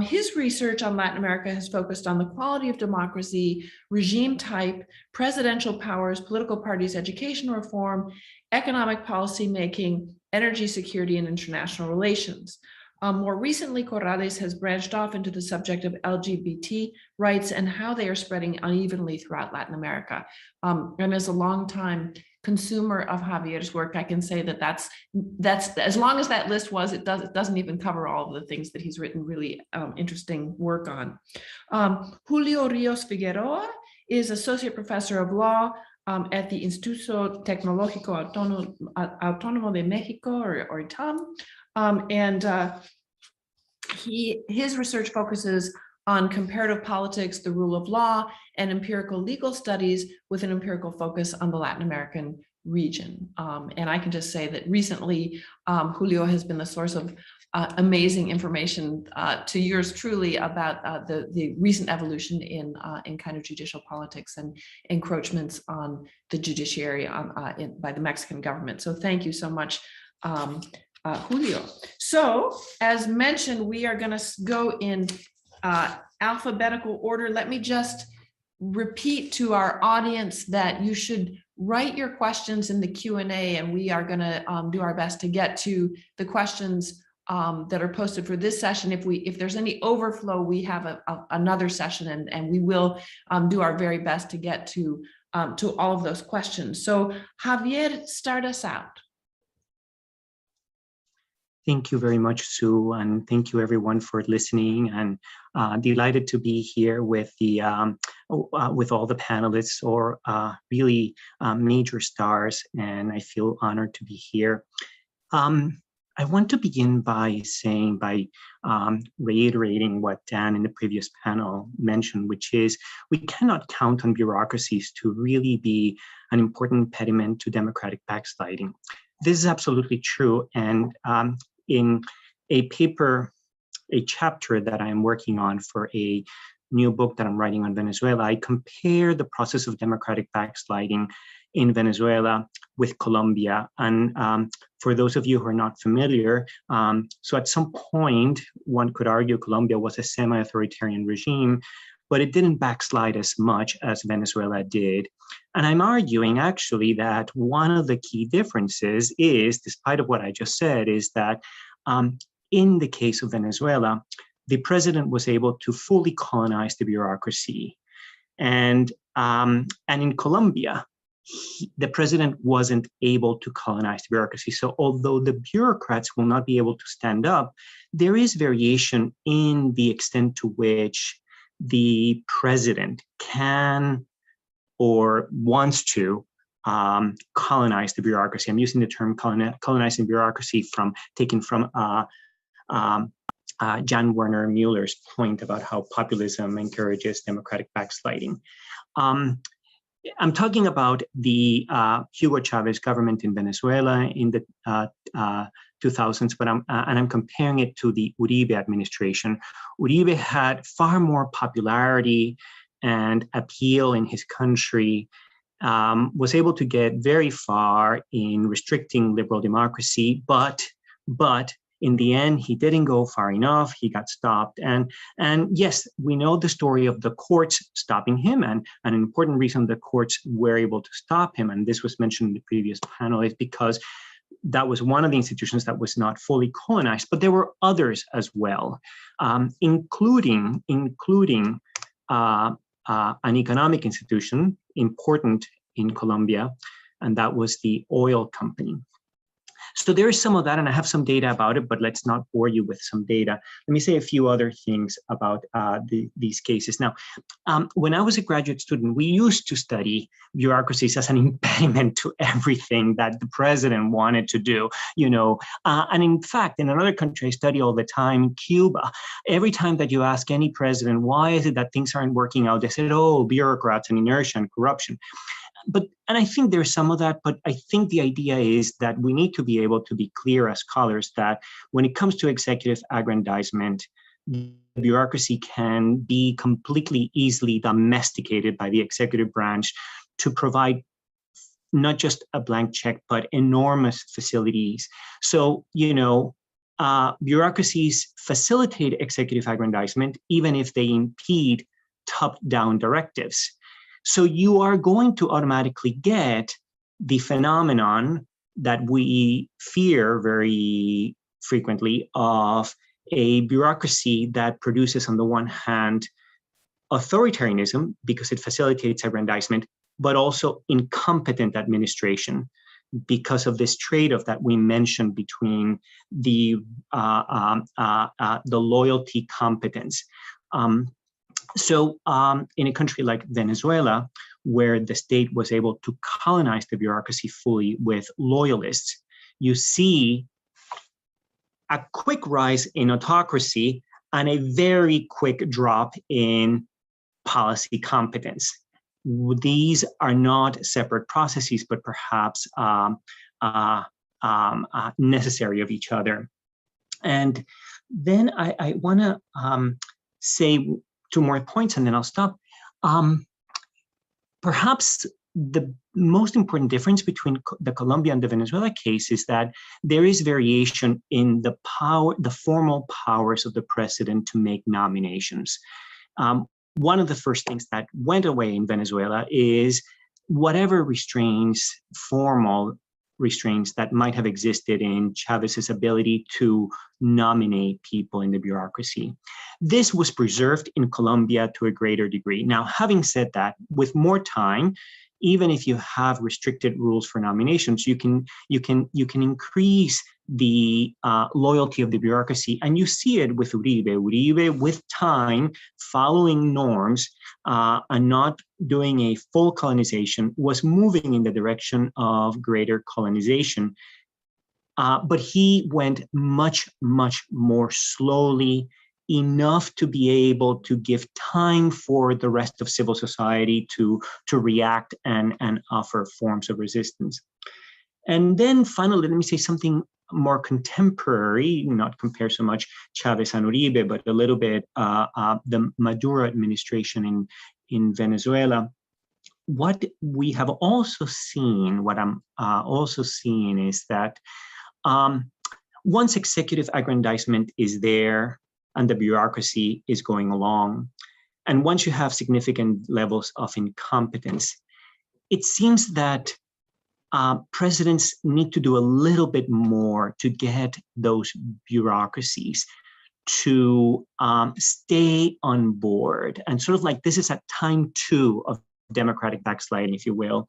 His research on Latin America has focused on the quality of democracy, regime type, presidential powers, political parties, education reform, economic policy making, energy security, and international relations. More recently, Corrales has branched off into the subject of LGBT rights and how they are spreading unevenly throughout Latin America. And as a longtime consumer of Javier's work, I can say that that's as long as that list was, it doesn't even cover all of the things that he's written really interesting work on. Julio Rios Figueroa is associate professor of law at the Instituto Tecnológico Autónomo de México, or ITAM, and his research focuses on comparative politics, the rule of law, and empirical legal studies with an empirical focus on the Latin American region. And I can just say that recently, Julio has been the source of amazing information to yours truly about the recent evolution in kind of judicial politics and encroachments on the judiciary by the Mexican government. So thank you so much, Julio. So as mentioned, we are going to go in alphabetical order. Let me just repeat to our audience that you should write your questions in the Q&A, and we are going to do our best to get to the questions that are posted for this session. If there's any overflow, we have another session, and we will do our very best to get to all of those questions. So Javier, start us out. Thank you very much, Sue, and thank you everyone for listening. And delighted to be here with all the panelists, or really major stars, and I feel honored to be here. I want to begin by reiterating what Dan in the previous panel mentioned, which is we cannot count on bureaucracies to really be an important impediment to democratic backsliding. This is absolutely true, and in a chapter that I'm working on for a new book that I'm writing on Venezuela, I compare the process of democratic backsliding in Venezuela with Colombia. And for those of you who are not familiar, so at some point, one could argue Colombia was a semi-authoritarian regime, but it didn't backslide as much as Venezuela did. And I'm arguing actually that one of the key differences is, despite of what I just said, is that in the case of Venezuela, the president was able to fully colonize the bureaucracy. And in Colombia, the president wasn't able to colonize the bureaucracy. So although the bureaucrats will not be able to stand up, there is variation in the extent to which the president can or wants to colonize the bureaucracy. I'm using the term colonizing bureaucracy taken from Jan Werner Mueller's point about how populism encourages democratic backsliding. I'm talking about the Hugo Chavez government in Venezuela in the 2000s, but I'm comparing it to the Uribe administration. Uribe had far more popularity and appeal in his country, was able to get very far in restricting liberal democracy, but in the end, he didn't go far enough. He got stopped. And yes, we know the story of the courts stopping him. And an important reason the courts were able to stop him, and this was mentioned in the previous panel, is because that was one of the institutions that was not fully colonized, but there were others as well, including an economic institution important in Colombia, and that was the oil company. So there is some of that, and I have some data about it, but let's not bore you with some data. Let me say a few other things about these cases. Now, when I was a graduate student, we used to study bureaucracies as an impediment to everything that the president wanted to do, and in fact, in another country I study all the time, Cuba, every time that you ask any president, why is it that things aren't working out, they said, oh, bureaucrats and inertia and corruption. And I think there's some of that, but I think the idea is that we need to be able to be clear as scholars that when it comes to executive aggrandizement, the bureaucracy can be completely easily domesticated by the executive branch to provide not just a blank check, but enormous facilities. So, bureaucracies facilitate executive aggrandizement, even if they impede top-down directives. So you are going to automatically get the phenomenon that we fear very frequently of a bureaucracy that produces, on the one hand, authoritarianism because it facilitates aggrandizement, but also incompetent administration because of this trade-off that we mentioned between the loyalty competence. So in a country like Venezuela, where the state was able to colonize the bureaucracy fully with loyalists, you see a quick rise in autocracy and a very quick drop in policy competence. These are not separate processes, but perhaps necessary of each other. And then I want to say 2 more points and then I'll stop. Perhaps the most important difference between the Colombia and the Venezuela case is that there is variation in the formal powers of the president to make nominations. One of the first things that went away in Venezuela is whatever formal restraints that might have existed in Chavez's ability to nominate people in the bureaucracy. This was preserved in Colombia to a greater degree. Now, having said that, with more time, even if you have restricted rules for nominations, you can increase the loyalty of the bureaucracy, and you see it with Uribe. Uribe, with time, following norms and not doing a full colonization, was moving in the direction of greater colonization. But he went much, much more slowly, enough to be able to give time for the rest of civil society to react and offer forms of resistance. And then finally, let me say something more contemporary, not compare so much Chavez and Uribe, but a little bit the Maduro administration in Venezuela. What we have also seen, what I'm also seeing is that once executive aggrandizement is there and the bureaucracy is going along, and once you have significant levels of incompetence, it seems that presidents need to do a little bit more to get those bureaucracies to stay on board. And sort of like this is at time 2 of democratic backsliding, if you will.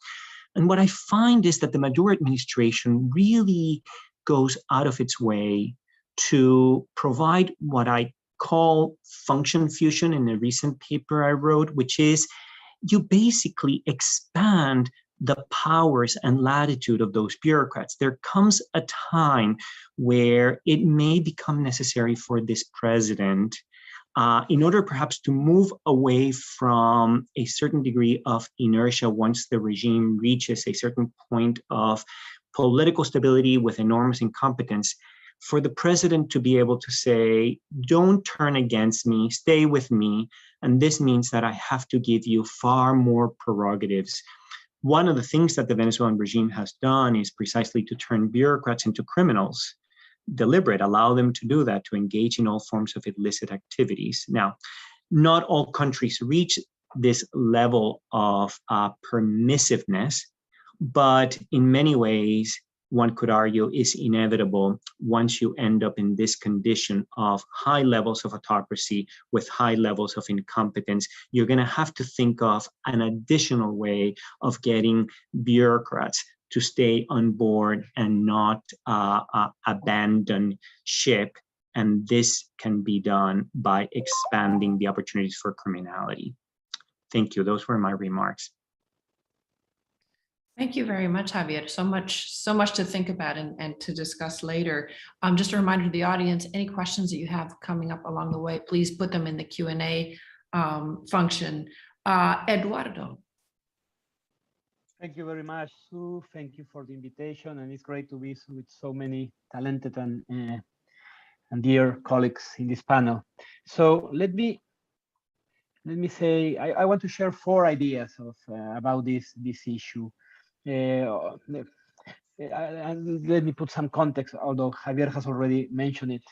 And what I find is that the Maduro administration really goes out of its way to provide what I call function fusion in a recent paper I wrote, which is you basically expand the powers and latitude of those bureaucrats. There comes a time where it may become necessary for this president, in order perhaps to move away from a certain degree of inertia once the regime reaches a certain point of political stability with enormous incompetence, for the president to be able to say, don't turn against me, stay with me. And this means that I have to give you far more prerogatives. One of the things that the Venezuelan regime has done is precisely to turn bureaucrats into criminals, deliberate, allow them to do that, to engage in all forms of illicit activities. Now, not all countries reach this level of permissiveness, but in many ways, one could argue is inevitable once you end up in this condition of high levels of autocracy with high levels of incompetence. You're going to have to think of an additional way of getting bureaucrats to stay on board and not abandon ship. And this can be done by expanding the opportunities for criminality. Thank you. Those were my remarks. Thank you very much, Javier. So much to think about and to discuss later. Just a reminder to the audience, any questions that you have coming up along the way, please put them in the Q&A function. Eduardo. Thank you very much, Sue. Thank you for the invitation. And it's great to be with so many talented and dear colleagues in this panel. So let me say, I want to share 4 ideas about this issue. And let me put some context, although Javier has already mentioned it.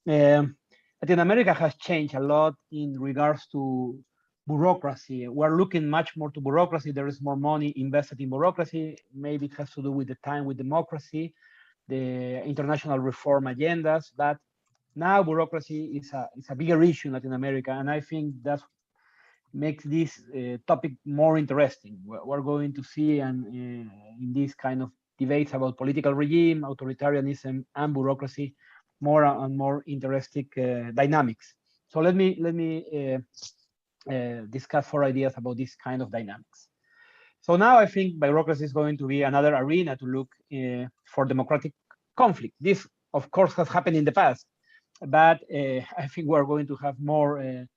Latin America has changed a lot in regards to bureaucracy. We're looking much more to bureaucracy. There is more money invested in bureaucracy. Maybe it has to do with the time with democracy, the international reform agendas, but now bureaucracy is a bigger issue in Latin America, and I think that's makes this topic more interesting. We're going to see in this kind of debates about political regime, authoritarianism, and bureaucracy, more and more interesting dynamics. So let me discuss 4 ideas about this kind of dynamics. So now I think bureaucracy is going to be another arena to look for democratic conflict. This, of course, has happened in the past, but I think we're going to have more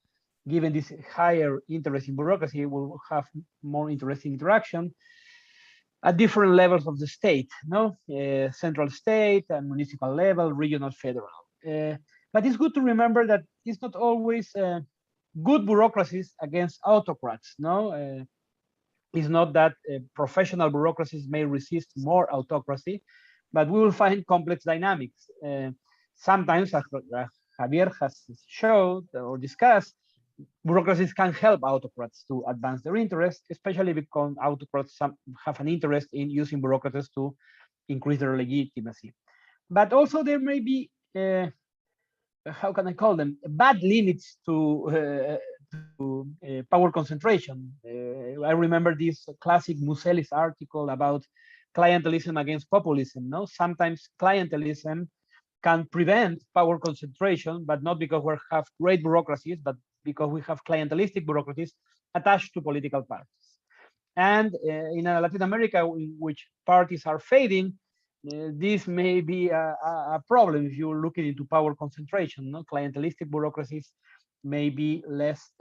given this higher interest in bureaucracy, we'll have more interesting interaction at different levels of the state, central state and municipal level, regional, federal. But it's good to remember that it's not always good bureaucracies against autocrats. It's not that professional bureaucracies may resist more autocracy, but we will find complex dynamics. Sometimes, as Javier has showed or discussed, bureaucracies can help autocrats to advance their interests, especially because autocrats have an interest in using bureaucracies to increase their legitimacy. But also there may be, how can I call them, bad limits to power concentration. I remember this classic Muselis article about clientelism against populism. Sometimes clientelism can prevent power concentration, but not because we have great bureaucracies, but because we have clientelistic bureaucracies attached to political parties. And in Latin America, in which parties are fading, this may be a problem if you're looking into power concentration. Clientelistic bureaucracies may be less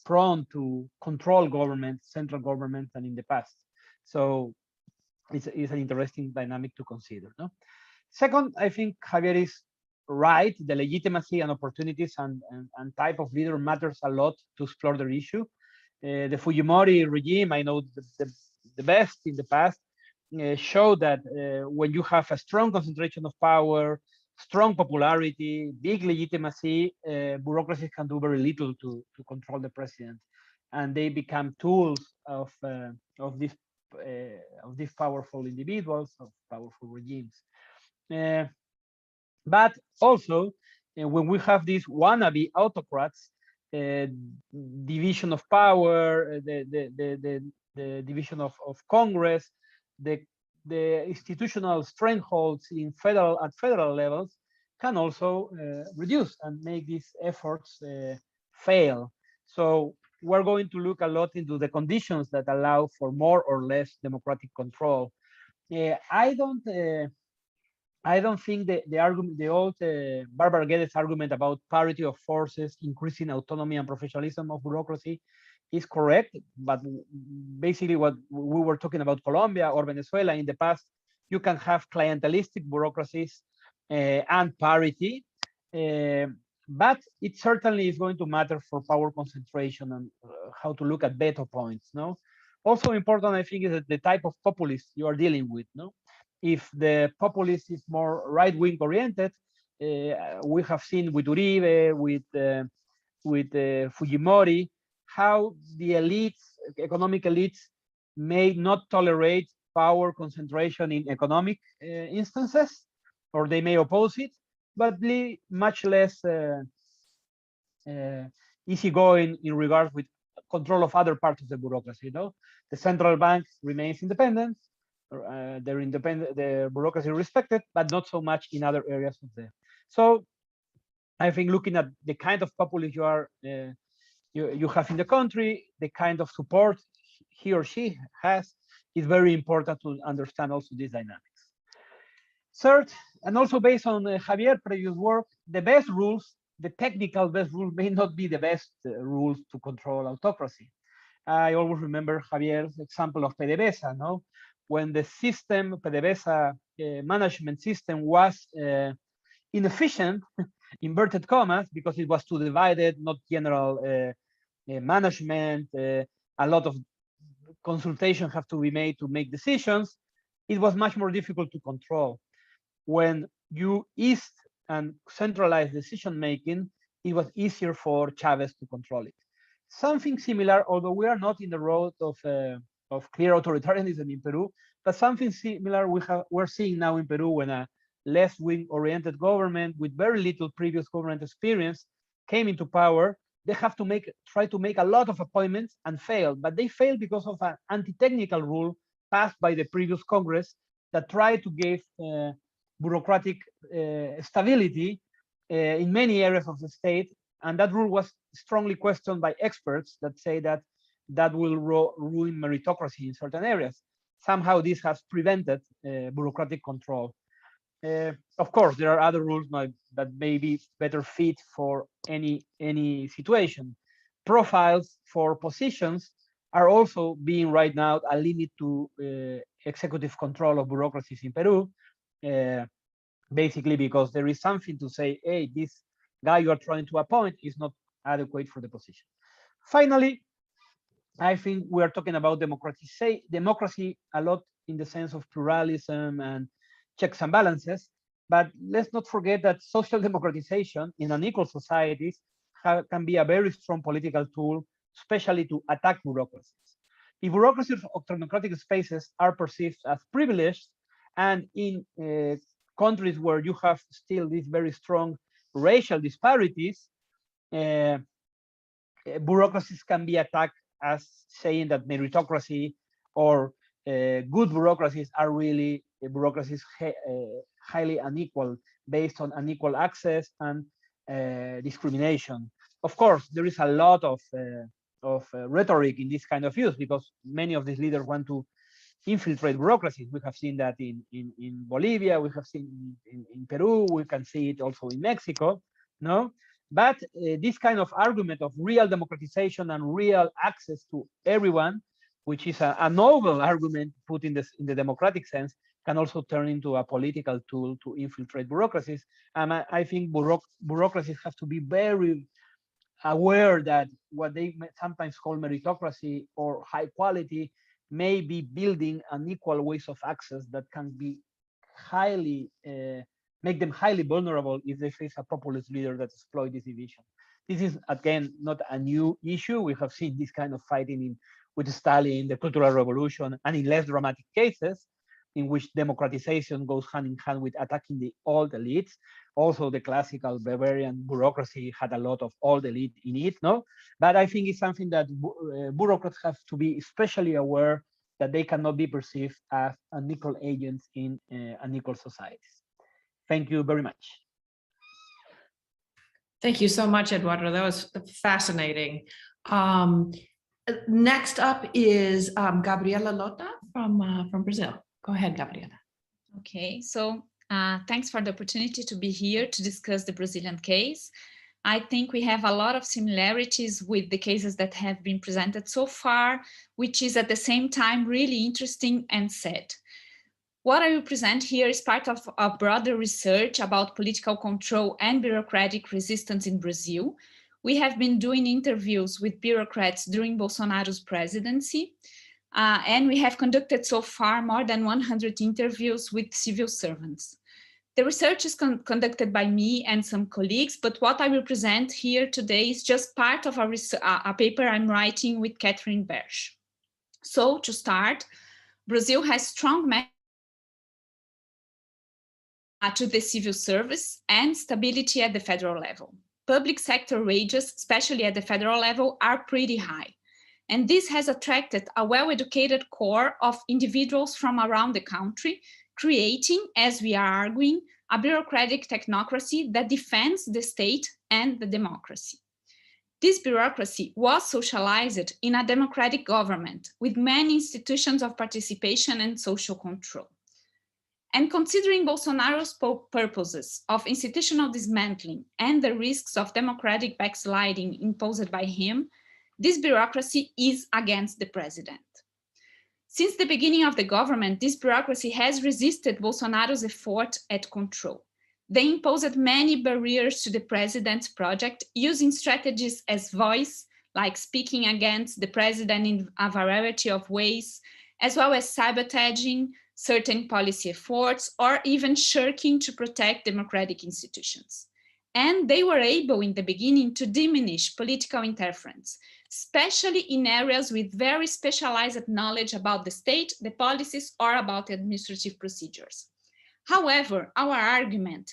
prone to control government, central government, than in the past. So it's an interesting dynamic to consider. Second, I think Javier is right. The legitimacy and opportunities and type of leader matters a lot to explore the issue. The Fujimori regime, I know the best in the past, showed that when you have a strong concentration of power, strong popularity, big legitimacy, bureaucracies can do very little to control the president, and they become tools of these powerful individuals, of powerful regimes. But also, when we have these wannabe autocrats, division of power, the division of Congress, the institutional strongholds at federal levels can also reduce and make these efforts fail. So we're going to look a lot into the conditions that allow for more or less democratic control. I don't think the argument, the old Barbara Geddes argument about parity of forces, increasing autonomy and professionalism of bureaucracy is correct. But basically what we were talking about Colombia or Venezuela in the past, you can have clientelistic bureaucracies and parity. But it certainly is going to matter for power concentration and how to look at veto points. No, also important, I think, is that the type of populist you are dealing with. No, if the populist is more right-wing oriented, we have seen with Uribe, with Fujimori, how the elites, economic elites, may not tolerate power concentration in economic instances, or they may oppose it, but be much less easygoing in regards with control of other parts of the bureaucracy. You know, the central bank remains independent, the bureaucracy respected, but not so much in other areas of the. So, I think looking at the kind of populist you are, you have in the country, the kind of support he or she has, is very important to understand also these dynamics. Third, and also based on Javier's previous work, the best rules, the technical best rules, may not be the best rules to control autocracy. I always remember Javier's example of PDVSA, no? When the system, PDVSA management system, was inefficient, inverted commas, because it was too divided, not general management, a lot of consultation have to be made to make decisions, it was much more difficult to control. When you eased and centralized decision making, it was easier for Chavez to control it. Something similar, although we are not in the road of clear authoritarianism in Peru, but something similar we're seeing now in Peru, when a left-wing oriented government with very little previous government experience came into power. They have to try to make a lot of appointments and fail, but they failed because of an anti-technical rule passed by the previous Congress that tried to give bureaucratic stability in many areas of the state, and that rule was strongly questioned by experts that say that that will ruin meritocracy in certain areas. Somehow this has prevented bureaucratic control. Of course, there are other rules that may be better fit for any situation. Profiles for positions are also being right now a limit to executive control of bureaucracies in Peru, basically because there is something to say, hey, this guy you are trying to appoint is not adequate for the position. Finally, I think we are talking about democracy a lot in the sense of pluralism and checks and balances, but let's not forget that social democratization in unequal societies can be a very strong political tool, especially to attack bureaucracies. If bureaucracies of democratic spaces are perceived as privileged, and in countries where you have still these very strong racial disparities, bureaucracies can be attacked as saying that meritocracy or good bureaucracies are really bureaucracies highly unequal, based on unequal access and discrimination. Of course, there is a lot of rhetoric in this kind of views, because many of these leaders want to infiltrate bureaucracies. We have seen that in Bolivia, we have seen in Peru, we can see it also in Mexico, no? But this kind of argument of real democratization and real access to everyone, which is a noble argument put in the democratic sense, can also turn into a political tool to infiltrate bureaucracies. And I think bureaucracies have to be very aware that what they sometimes call meritocracy or high quality may be building unequal ways of access that can be highly make them highly vulnerable if they face a populist leader that exploits this division. This is, again, not a new issue. We have seen this kind of fighting with Stalin, the Cultural Revolution, and in less dramatic cases, in which democratization goes hand in hand with attacking the old elites. Also, the classical Bavarian bureaucracy had a lot of old elite in it, no? But I think it's something that bureaucrats have to be especially aware that they cannot be perceived as unequal agents in unequal societies. Thank you very much. Thank you so much, Eduardo. That was fascinating. Next up is Gabriela Lotta from Brazil. Go ahead, Gabriela. Okay, so thanks for the opportunity to be here to discuss the Brazilian case. I think we have a lot of similarities with the cases that have been presented so far, which is at the same time really interesting and sad. What I will present here is part of a broader research about political control and bureaucratic resistance in Brazil. We have been doing interviews with bureaucrats during Bolsonaro's presidency, and we have conducted so far more than 100 interviews with civil servants. The research is conducted by me and some colleagues, but what I will present here today is just part of a paper I'm writing with Catherine Bersch. So to start, Brazil has strong to the civil service and stability at the federal level. Public sector wages, especially at the federal level, are pretty high. And this has attracted a well-educated core of individuals from around the country, creating, as we are arguing, a bureaucratic technocracy that defends the state and the democracy. This bureaucracy was socialized in a democratic government with many institutions of participation and social control. And considering Bolsonaro's purposes of institutional dismantling and the risks of democratic backsliding imposed by him, this bureaucracy is against the president. Since the beginning of the government, this bureaucracy has resisted Bolsonaro's effort at control. They imposed many barriers to the president's project using strategies as voice, like speaking against the president in a variety of ways, as well as sabotaging certain policy efforts or even shirking to protect democratic institutions. And they were able in the beginning to diminish political interference, especially in areas with very specialized knowledge about the state, the policies, or about administrative procedures. However, our argument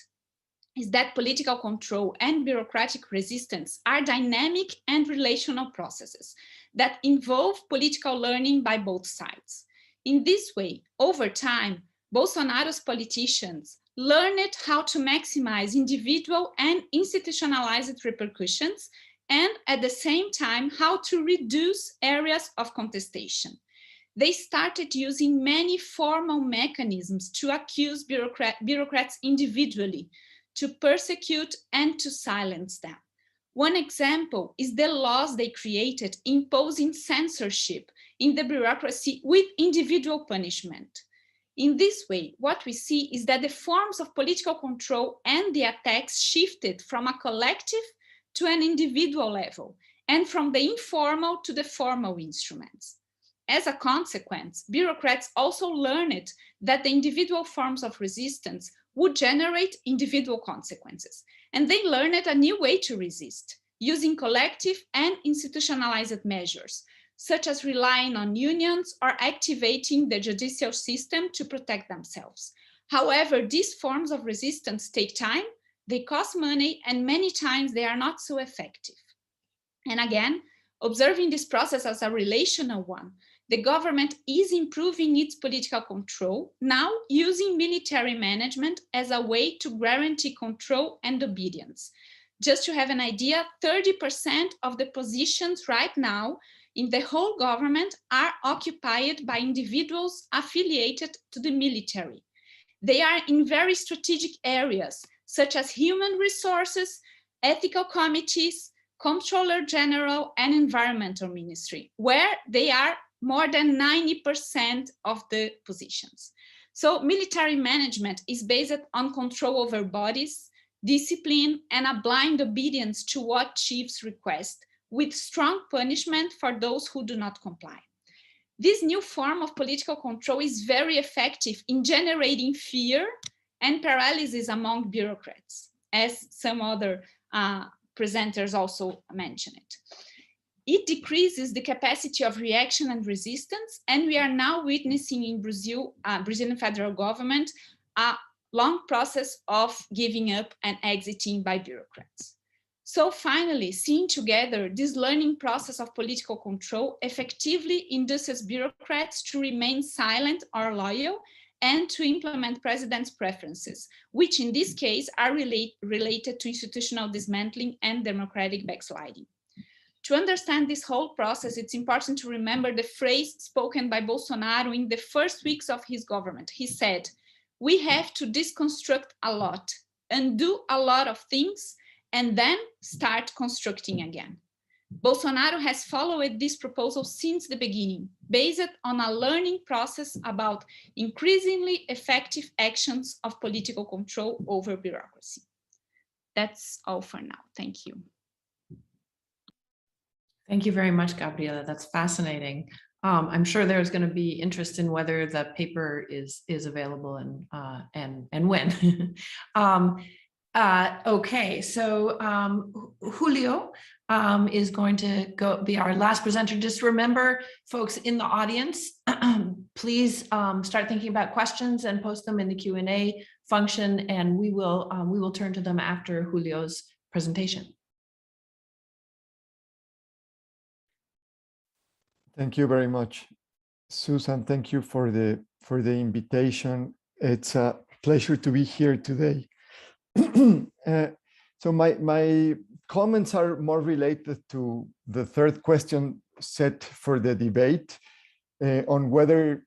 is that political control and bureaucratic resistance are dynamic and relational processes that involve political learning by both sides. In this way, over time, Bolsonaro's politicians learned how to maximize individual and institutionalized repercussions, and at the same time, how to reduce areas of contestation. They started using many formal mechanisms to accuse bureaucrats individually, to persecute and to silence them. One example is the laws they created imposing censorship in the bureaucracy with individual punishment. In this way, what we see is that the forms of political control and the attacks shifted from a collective to an individual level, and from the informal to the formal instruments. As a consequence, bureaucrats also learned that the individual forms of resistance would generate individual consequences, and they learned a new way to resist, using collective and institutionalized measures, such as relying on unions or activating the judicial system to protect themselves. However, these forms of resistance take time, they cost money, and many times they are not so effective. And again, observing this process as a relational one, the government is improving its political control, now using military management as a way to guarantee control and obedience. Just to have an idea, 30% of the positions right now in the whole government are occupied by individuals affiliated to the military. They are in very strategic areas, such as human resources, ethical committees, Comptroller General, and Environmental Ministry, where they are more than 90% of the positions. So military management is based on control over bodies, discipline, and a blind obedience to what chiefs request, with strong punishment for those who do not comply. This new form of political control is very effective in generating fear and paralysis among bureaucrats, as some other presenters also mentioned it. It decreases the capacity of reaction and resistance, and we are now witnessing in Brazil, Brazilian federal government, a long process of giving up and exiting by bureaucrats. So finally, seeing together this learning process of political control effectively induces bureaucrats to remain silent or loyal and to implement president's preferences, which in this case are related to institutional dismantling and democratic backsliding. To understand this whole process, it's important to remember the phrase spoken by Bolsonaro in the first weeks of his government. He said, "We have to deconstruct a lot, undo a lot of things, and then start constructing again." Bolsonaro has followed this proposal since the beginning, based on a learning process about increasingly effective actions of political control over bureaucracy. That's all for now. Thank you. Thank you very much, Gabriela. That's fascinating. I'm sure there's going to be interest in whether the paper is available and when. Okay, so Julio is going to be our last presenter. Just remember, folks in the audience, please start thinking about questions and post them in the Q&A function, and we will turn to them after Julio's presentation. Thank you very much, Susan. Thank you for the invitation. It's a pleasure to be here today. So my comments are more related to the third question set for the debate on whether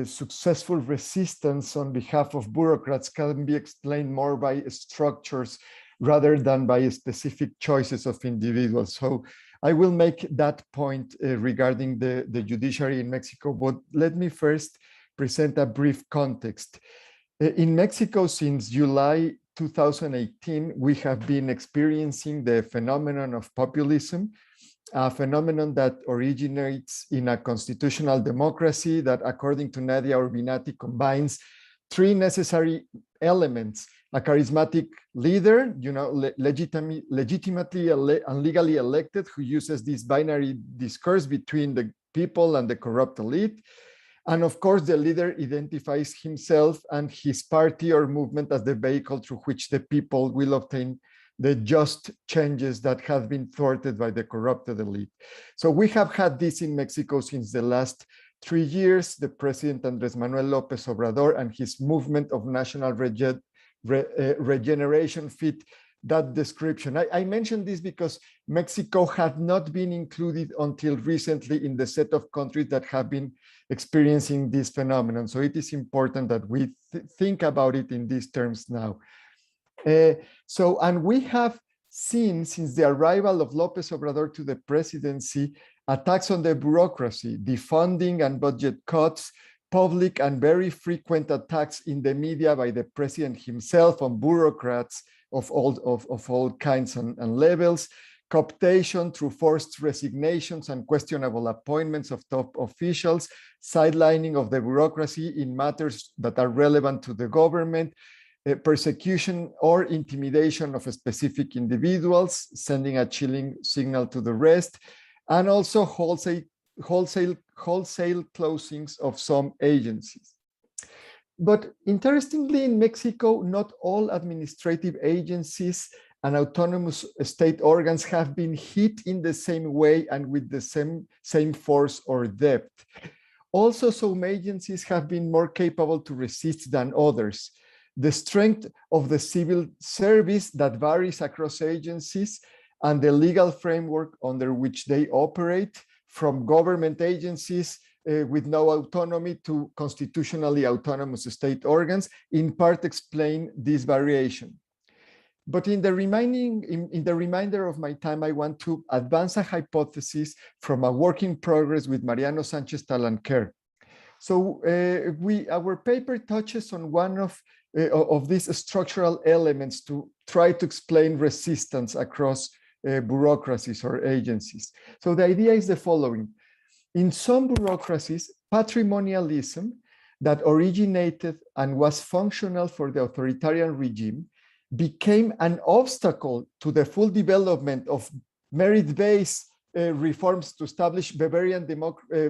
successful resistance on behalf of bureaucrats can be explained more by structures rather than by specific choices of individuals. So I will make that point regarding the judiciary in Mexico, but let me first present a brief context. In Mexico, since July 2018, we have been experiencing the phenomenon of populism, a phenomenon that originates in a constitutional democracy that, according to Nadia Urbinati, combines three necessary elements: a charismatic leader, legitimately and legally elected, who uses this binary discourse between the people and the corrupt elite. And of course, the leader identifies himself and his party or movement as the vehicle through which the people will obtain the just changes that have been thwarted by the corrupted elite. So we have had this in Mexico since the last 3 years. The President Andrés Manuel López Obrador and his movement of national regeneration fit that description. I mentioned this because Mexico had not been included until recently in the set of countries that have been experiencing this phenomenon. So it is important that we think about it in these terms now. And we have seen, since the arrival of López Obrador to the presidency, attacks on the bureaucracy, defunding and budget cuts, public and very frequent attacks in the media by the president himself on bureaucrats of all kinds and levels, cooptation through forced resignations and questionable appointments of top officials, sidelining of the bureaucracy in matters that are relevant to the government, persecution or intimidation of specific individuals, sending a chilling signal to the rest, and also wholesale closings of some agencies. But interestingly, in Mexico, not all administrative agencies and autonomous state organs have been hit in the same way and with the same force or depth. Also, some agencies have been more capable to resist than others. The strength of the civil service that varies across agencies and the legal framework under which they operate, from government agencies with no autonomy to constitutionally autonomous state organs, in part explain this variation. But in the remainder of my time, I want to advance a hypothesis from a work in progress with Mariano Sanchez Talanquer. So our paper touches on one of these structural elements to try to explain resistance across bureaucracies or agencies. So the idea is the following. In some bureaucracies, patrimonialism that originated and was functional for the authoritarian regime became an obstacle to the full development of merit-based reforms to establish Bavarian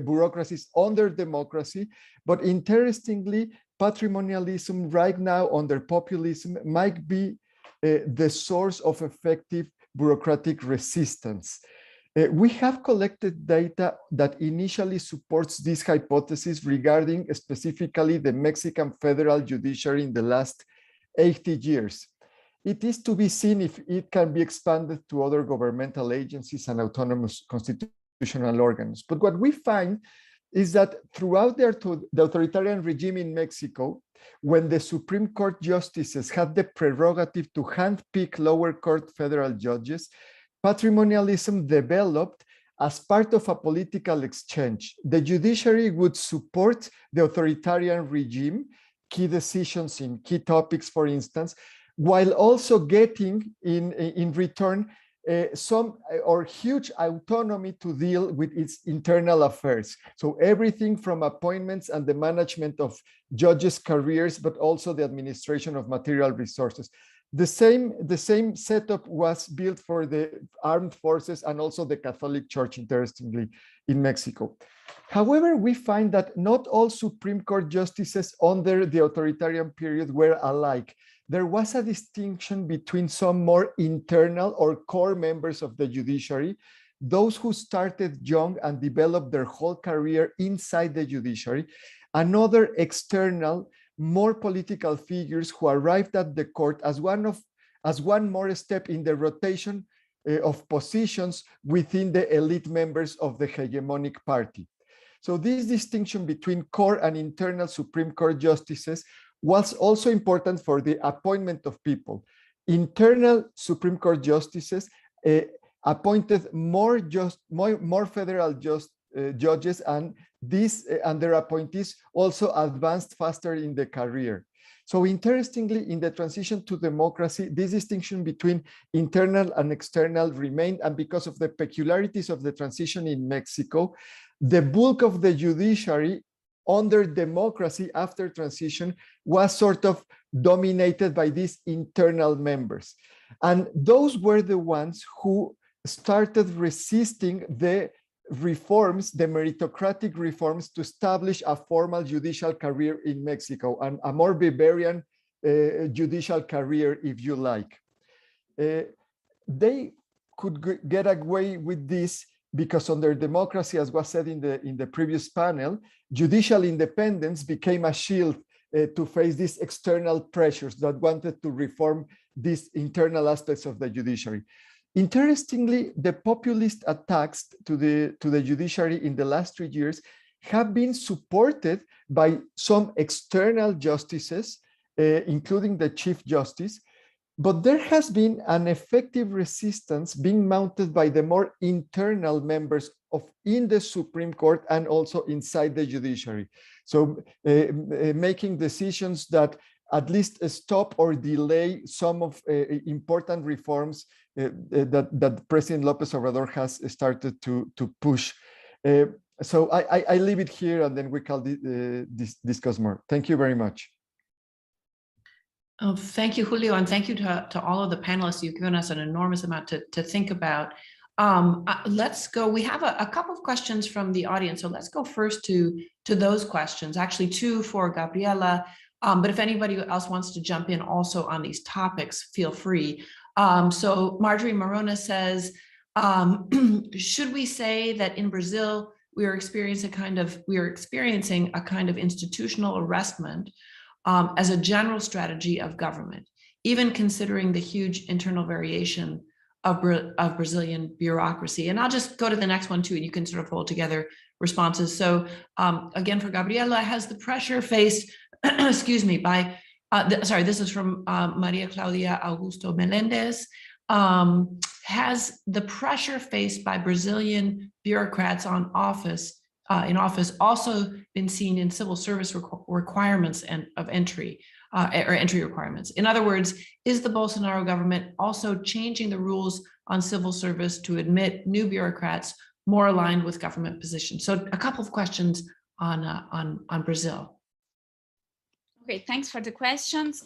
bureaucracies under democracy. But interestingly, patrimonialism right now under populism might be the source of effective bureaucratic resistance. We have collected data that initially supports this hypothesis regarding specifically the Mexican federal judiciary in the last 80 years. It is to be seen if it can be expanded to other governmental agencies and autonomous constitutional organs. But what we find is that throughout the authoritarian regime in Mexico, when the Supreme Court justices had the prerogative to handpick lower court federal judges, patrimonialism developed as part of a political exchange. The judiciary would support the authoritarian regime, key decisions in key topics, for instance, while also getting in return some or huge autonomy to deal with its internal affairs. So everything from appointments and the management of judges' careers, but also the administration of material resources. The same setup was built for the armed forces and also the Catholic Church, interestingly, in Mexico. However, we find that not all Supreme Court justices under the authoritarian period were alike. There was a distinction between some more internal or core members of the judiciary, those who started young and developed their whole career inside the judiciary, and other external, more political figures who arrived at the court as one more step in the rotation of positions within the elite members of the hegemonic party. So this distinction between core and internal Supreme Court justices was also important for the appointment of people. Internal Supreme Court justices appointed more federal judges, and their appointees also advanced faster in the career. So interestingly, in the transition to democracy, this distinction between internal and external remained, and because of the peculiarities of the transition in Mexico, the bulk of the judiciary under democracy after transition was sort of dominated by these internal members. And those were the ones who started resisting the reforms, the meritocratic reforms, to establish a formal judicial career in Mexico, and a more Bavarian judicial career, if you like. They could get away with this because under democracy, as was said in the previous panel, judicial independence became a shield to face these external pressures that wanted to reform these internal aspects of the judiciary. Interestingly, the populist attacks to the judiciary in the last 3 years have been supported by some external justices, including the Chief Justice, but there has been an effective resistance being mounted by the more internal members in the Supreme Court and also inside the judiciary. So making decisions that at least stop or delay some of important reforms that President López Obrador has started to push. So I leave it here, and then we can discuss more. Thank you very much. Oh, thank you, Julio, and thank you to all of the panelists. You've given us an enormous amount to think about. Let's go. We have a couple of questions from the audience, so let's go first to those questions. Actually, two for Gabriela, but if anybody else wants to jump in also on these topics, feel free. So Marjorie Morona says, should we say that in Brazil we are experiencing a kind of institutional arrestment as a general strategy of government, even considering the huge internal variation of Brazilian bureaucracy? And I'll just go to the next one too, and you can sort of hold together responses. So again, for Gabriela, has the pressure faced, excuse me, by, this is from Maria Claudia Augusto Melendez. Has the pressure faced by Brazilian bureaucrats in office also been seen in civil service requirements and of entry requirements? In other words, is the Bolsonaro government also changing the rules on civil service to admit new bureaucrats more aligned with government positions? So a couple of questions on Brazil. Okay, thanks for the questions.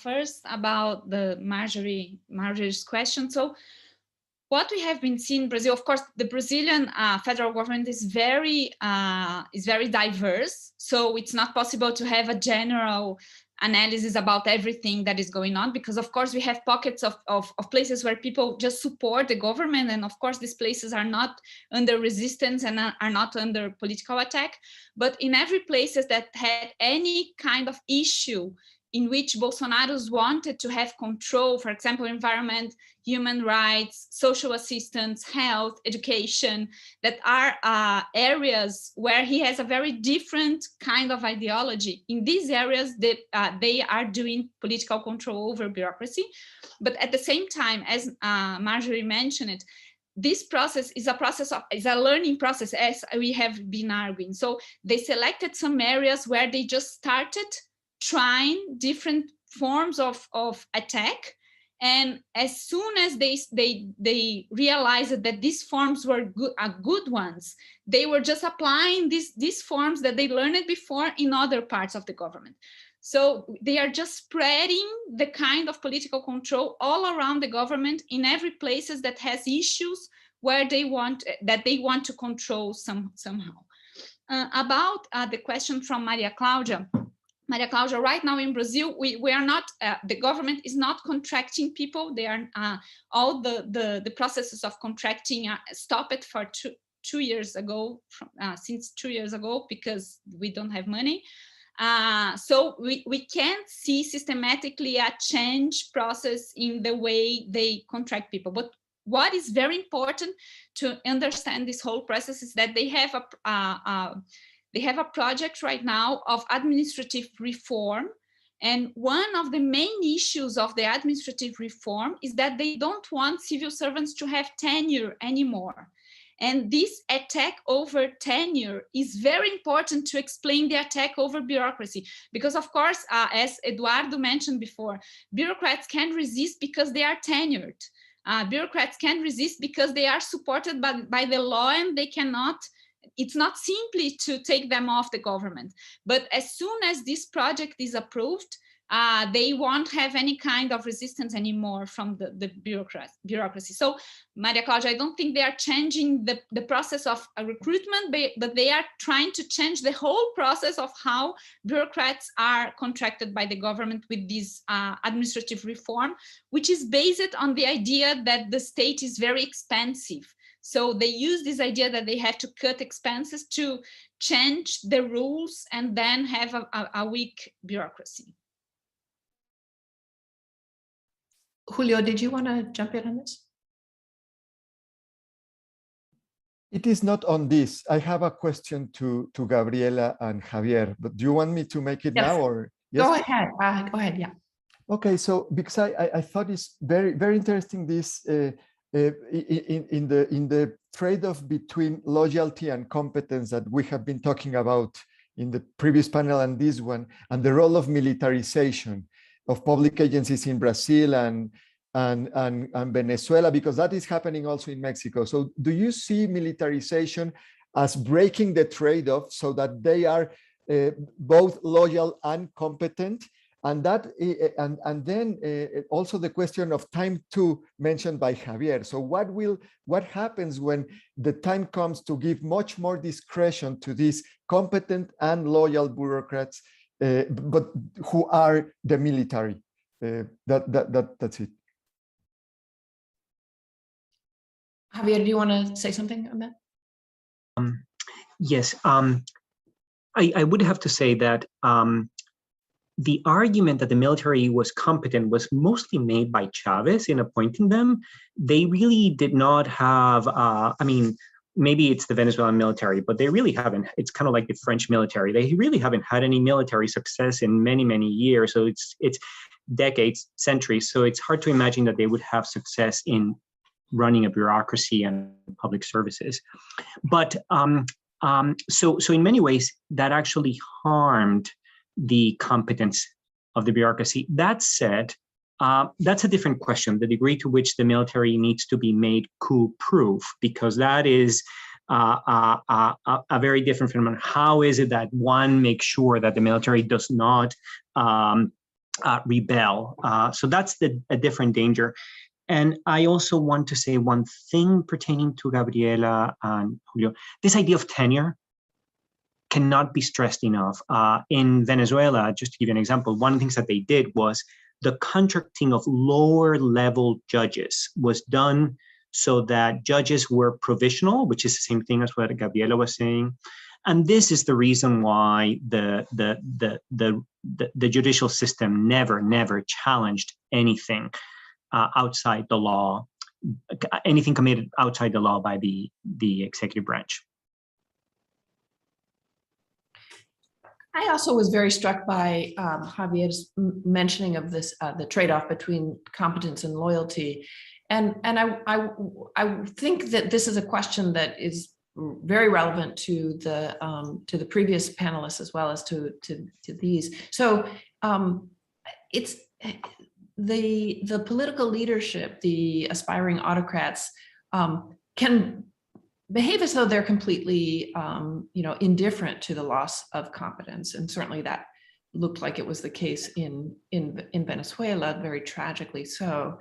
First, about the Marjorie's question. So what we have been seeing in Brazil, of course, the Brazilian federal government is very diverse. So it's not possible to have a general analysis about everything that is going on, because of course we have pockets of places where people just support the government, and of course these places are not under resistance and are not under political attack. But in every places that had any kind of issue in which Bolsonaro's wanted to have control, for example, environment, human rights, social assistance, health, education, that are areas where he has a very different kind of ideology. In these areas, they are doing political control over bureaucracy. But at the same time, as Marjorie mentioned it, this process is a learning process, as we have been arguing. So they selected some areas where they just started trying different forms of attack. And as soon as they realized that these forms were good ones, they were just applying these forms that they learned before in other parts of the government. So they are just spreading the kind of political control all around the government in every places that has issues where they want to control somehow. About the question from Maria Cláudia. Maria Cláudia, right now in Brazil, we are not, the government is not contracting people. They are all the processes of contracting stopped for two years ago, since 2 years ago, because we don't have money. So we can't see systematically a change process in the way they contract people. But what is very important to understand this whole process is that they have a project right now of administrative reform. And one of the main issues of the administrative reform is that they don't want civil servants to have tenure anymore. And this attack over tenure is very important to explain the attack over bureaucracy. Because of course, as Eduardo mentioned before, bureaucrats can resist because they are tenured. Bureaucrats can resist because they are supported by the law, and they cannot, it's not simply to take them off the government. But as soon as this project is approved, they won't have any kind of resistance anymore from the bureaucracy. So, Maria Cláudia, I don't think they are changing the process of recruitment, but they are trying to change the whole process of how bureaucrats are contracted by the government with this administrative reform, which is based on the idea that the state is very expensive. So they use this idea that they have to cut expenses to change the rules and then have a weak bureaucracy. Julio, did you want to jump in on this? It is not on this. I have a question to Gabriela and Javier, but do you want me to make it now or? Yes? Go ahead. Go ahead. Yeah. Okay, so because I thought it's very, very interesting this in the trade-off between loyalty and competence that we have been talking about in the previous panel and this one, and the role of militarization of public agencies in Brazil and Venezuela, because that is happening also in Mexico. So do you see militarization as breaking the trade-off so that they are both loyal and competent? And that and then also the question of time to mentioned by Javier. So what happens when the time comes to give much more discretion to these competent and loyal bureaucrats, but who are the military? That's it. Javier, do you want to say something on that? Yes, I would have to say that the argument that the military was competent was mostly made by Chavez in appointing them. They really did not have, I mean, maybe it's the Venezuelan military, but they really haven't. It's kind of like the French military. They really haven't had any military success in many, many years. So it's decades, centuries. So it's hard to imagine that they would have success in running a bureaucracy and public services. But so in many ways, that actually harmed the competence of the bureaucracy. That said, that's a different question, the degree to which the military needs to be made coup-proof, because that is a very different phenomenon. How is it that one makes sure that the military does not rebel? So that's a different danger. And I also want to say one thing pertaining to Gabriela and Julio. This idea of tenure cannot be stressed enough. In Venezuela, just to give you an example, one of the things that they did was the contracting of lower level judges was done so that judges were provisional, which is the same thing as what Gabriela was saying. And this is the reason why the judicial system never challenged anything outside the law, anything committed outside the law by the executive branch. I also was very struck by Javier's mentioning of this, the trade-off between competence and loyalty. And I think that this is a question that is very relevant to the previous panelists as well as to these. So it's the political leadership, the aspiring autocrats can behave as though they're completely indifferent to the loss of competence, and certainly that looked like it was the case in Venezuela, very tragically so.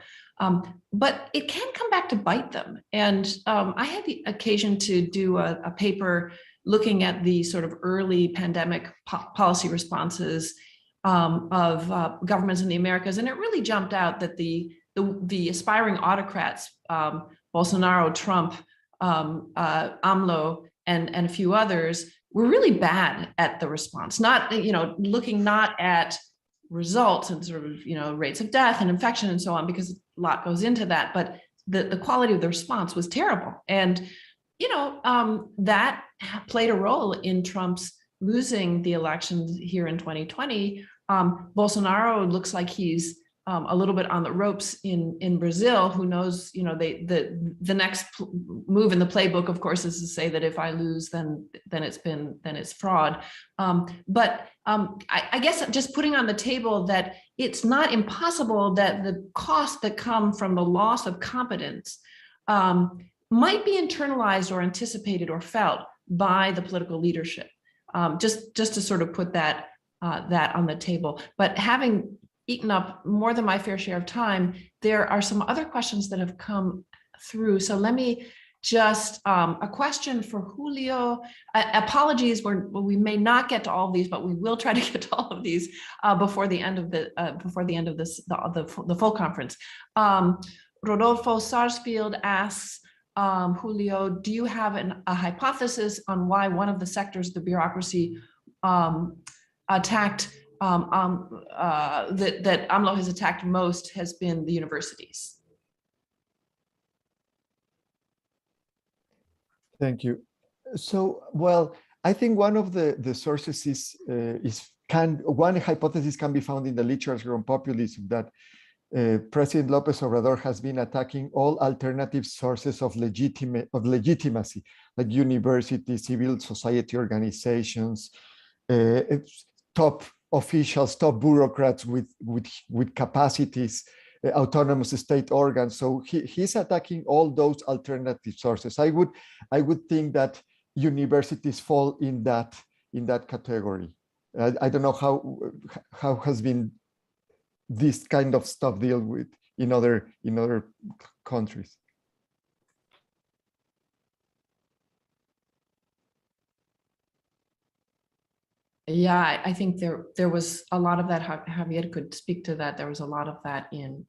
But it can come back to bite them. And I had the occasion to do a paper looking at the sort of early pandemic policy responses of governments in the Americas, and it really jumped out that the aspiring autocrats, Bolsonaro, Trump, AMLO, and a few others, were really bad at the response. Not, looking not at results and sort of, rates of death and infection and so on, because a lot goes into that, but the quality of the response was terrible. And, that played a role in Trump's losing the elections here in 2020. Bolsonaro looks like he's a little bit on the ropes in Brazil. Who knows? The next move in the playbook, of course, is to say that if I lose, then it's fraud. But I guess just putting on the table that it's not impossible that the costs that come from the loss of competence might be internalized or anticipated or felt by the political leadership. Just to sort of put that on the table. But having eaten up more than my fair share of time, there are some other questions that have come through. So let me just, a question for Julio. Apologies, we may not get to all of these, but we will try to get to all of these before the end of the full conference. Rodolfo Sarsfield asks, Julio, do you have a hypothesis on why one of the sectors of the bureaucracy attacked that AMLO has attacked most has been the universities? Thank you. So, well, I think one of the sources one hypothesis can be found in the literature on populism, that President López Obrador has been attacking all alternative sources of legitimacy, like universities, civil society organizations, top officials, top bureaucrats with capacities, autonomous state organs. So he's attacking all those alternative sources. I would think that universities fall in that category. I don't know how has been this kind of stuff dealt with in other countries. Yeah, I think there was a lot of that. Javier could speak to that. There was a lot of that in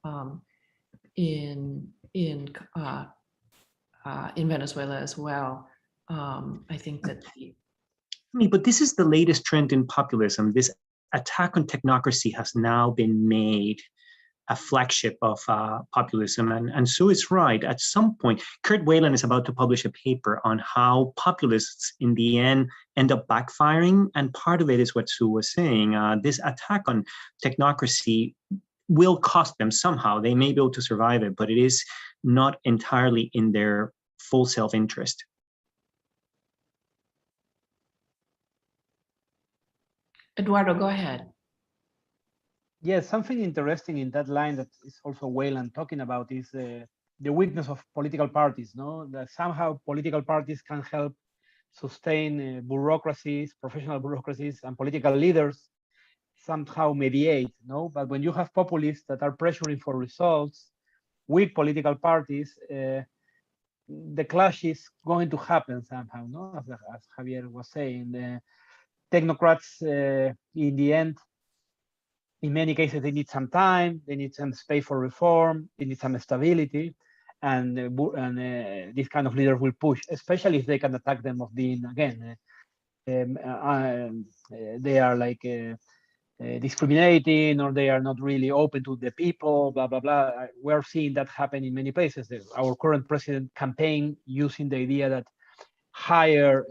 Venezuela as well. I think that. But this is the latest trend in populism. This attack on technocracy has now been made a flagship of populism. And Sue is right. At some point, Kurt Whalen is about to publish a paper on how populists in the end up backfiring. And part of it is what Sue was saying. This attack on technocracy will cost them somehow. They may be able to survive it, but it is not entirely in their full self-interest. Eduardo, go ahead. Yes, something interesting in that line that is also Whalen talking about is the weakness of political parties, no? That somehow political parties can help sustain bureaucracies, professional bureaucracies, and political leaders somehow mediate, no? But when you have populists that are pressuring for results, weak political parties, the clash is going to happen somehow, no? As Javier was saying, the technocrats in the end, in many cases, they need some time, they need some space for reform, they need some stability. this kind of leader will push, especially if they can attack them of being, again, they are like discriminating, or they are not really open to the people, blah, blah, blah. We're seeing that happen in many places. Our current president campaign using the idea that higher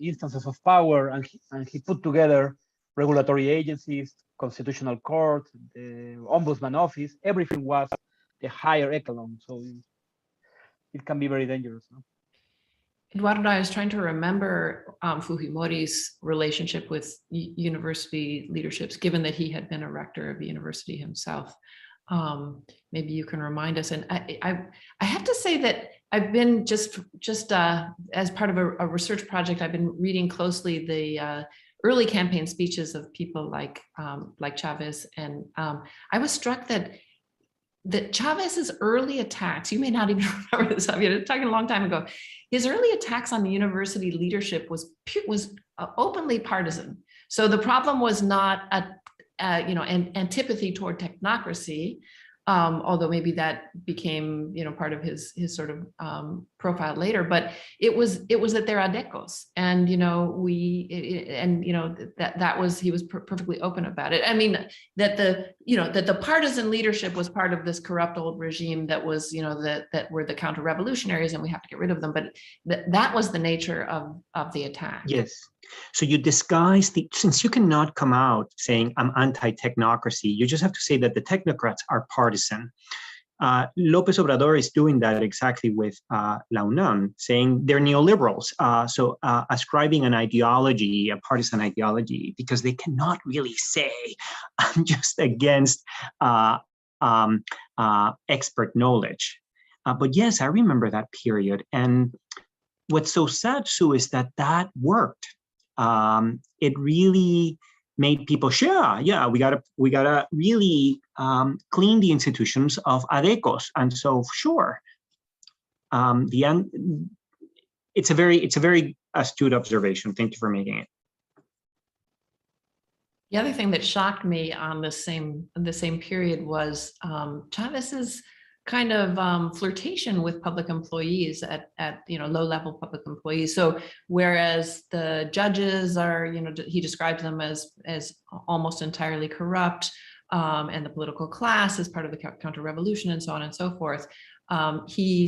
instances of power, and he put together regulatory agencies, constitutional court, the ombudsman office, everything was the higher echelon. So it can be very dangerous. No? Eduardo, I was trying to remember Fujimori's relationship with university leaderships, given that he had been a rector of a university himself. Maybe you can remind us. And I have to say that I've been just as part of a research project, I've been reading closely the early campaign speeches of people like Chavez, and I was struck that Chavez's early attacks, you may not even remember this, I'm talking a long time ago, his early attacks on the university leadership was openly partisan. So the problem was not an antipathy toward technocracy, although maybe that became part of his sort of profile later. But it was that they're adecos, and that was, he was perfectly open about it. I mean that the partisan leadership was part of this corrupt old regime that was that were the counter-revolutionaries, and we have to get rid of them. But that was the nature of the attack. Yes. So you disguise since you cannot come out saying I'm anti-technocracy, you just have to say that the technocrats are partisan. López Obrador is doing that exactly with La UNAM, saying they're neoliberals. So ascribing an ideology, a partisan ideology, because they cannot really say I'm just against expert knowledge. But yes, I remember that period. And what's so sad, Sue, is that worked. It really made people sure, yeah, we gotta really clean the institutions of adecos. And so, sure, it's a very astute observation. Thank you for making it. The other thing that shocked me on the same period was Chavez's kind of flirtation with public employees at low-level public employees. So whereas the judges are, he describes them as almost entirely corrupt, and the political class is part of the counter-revolution, and so on and so forth. He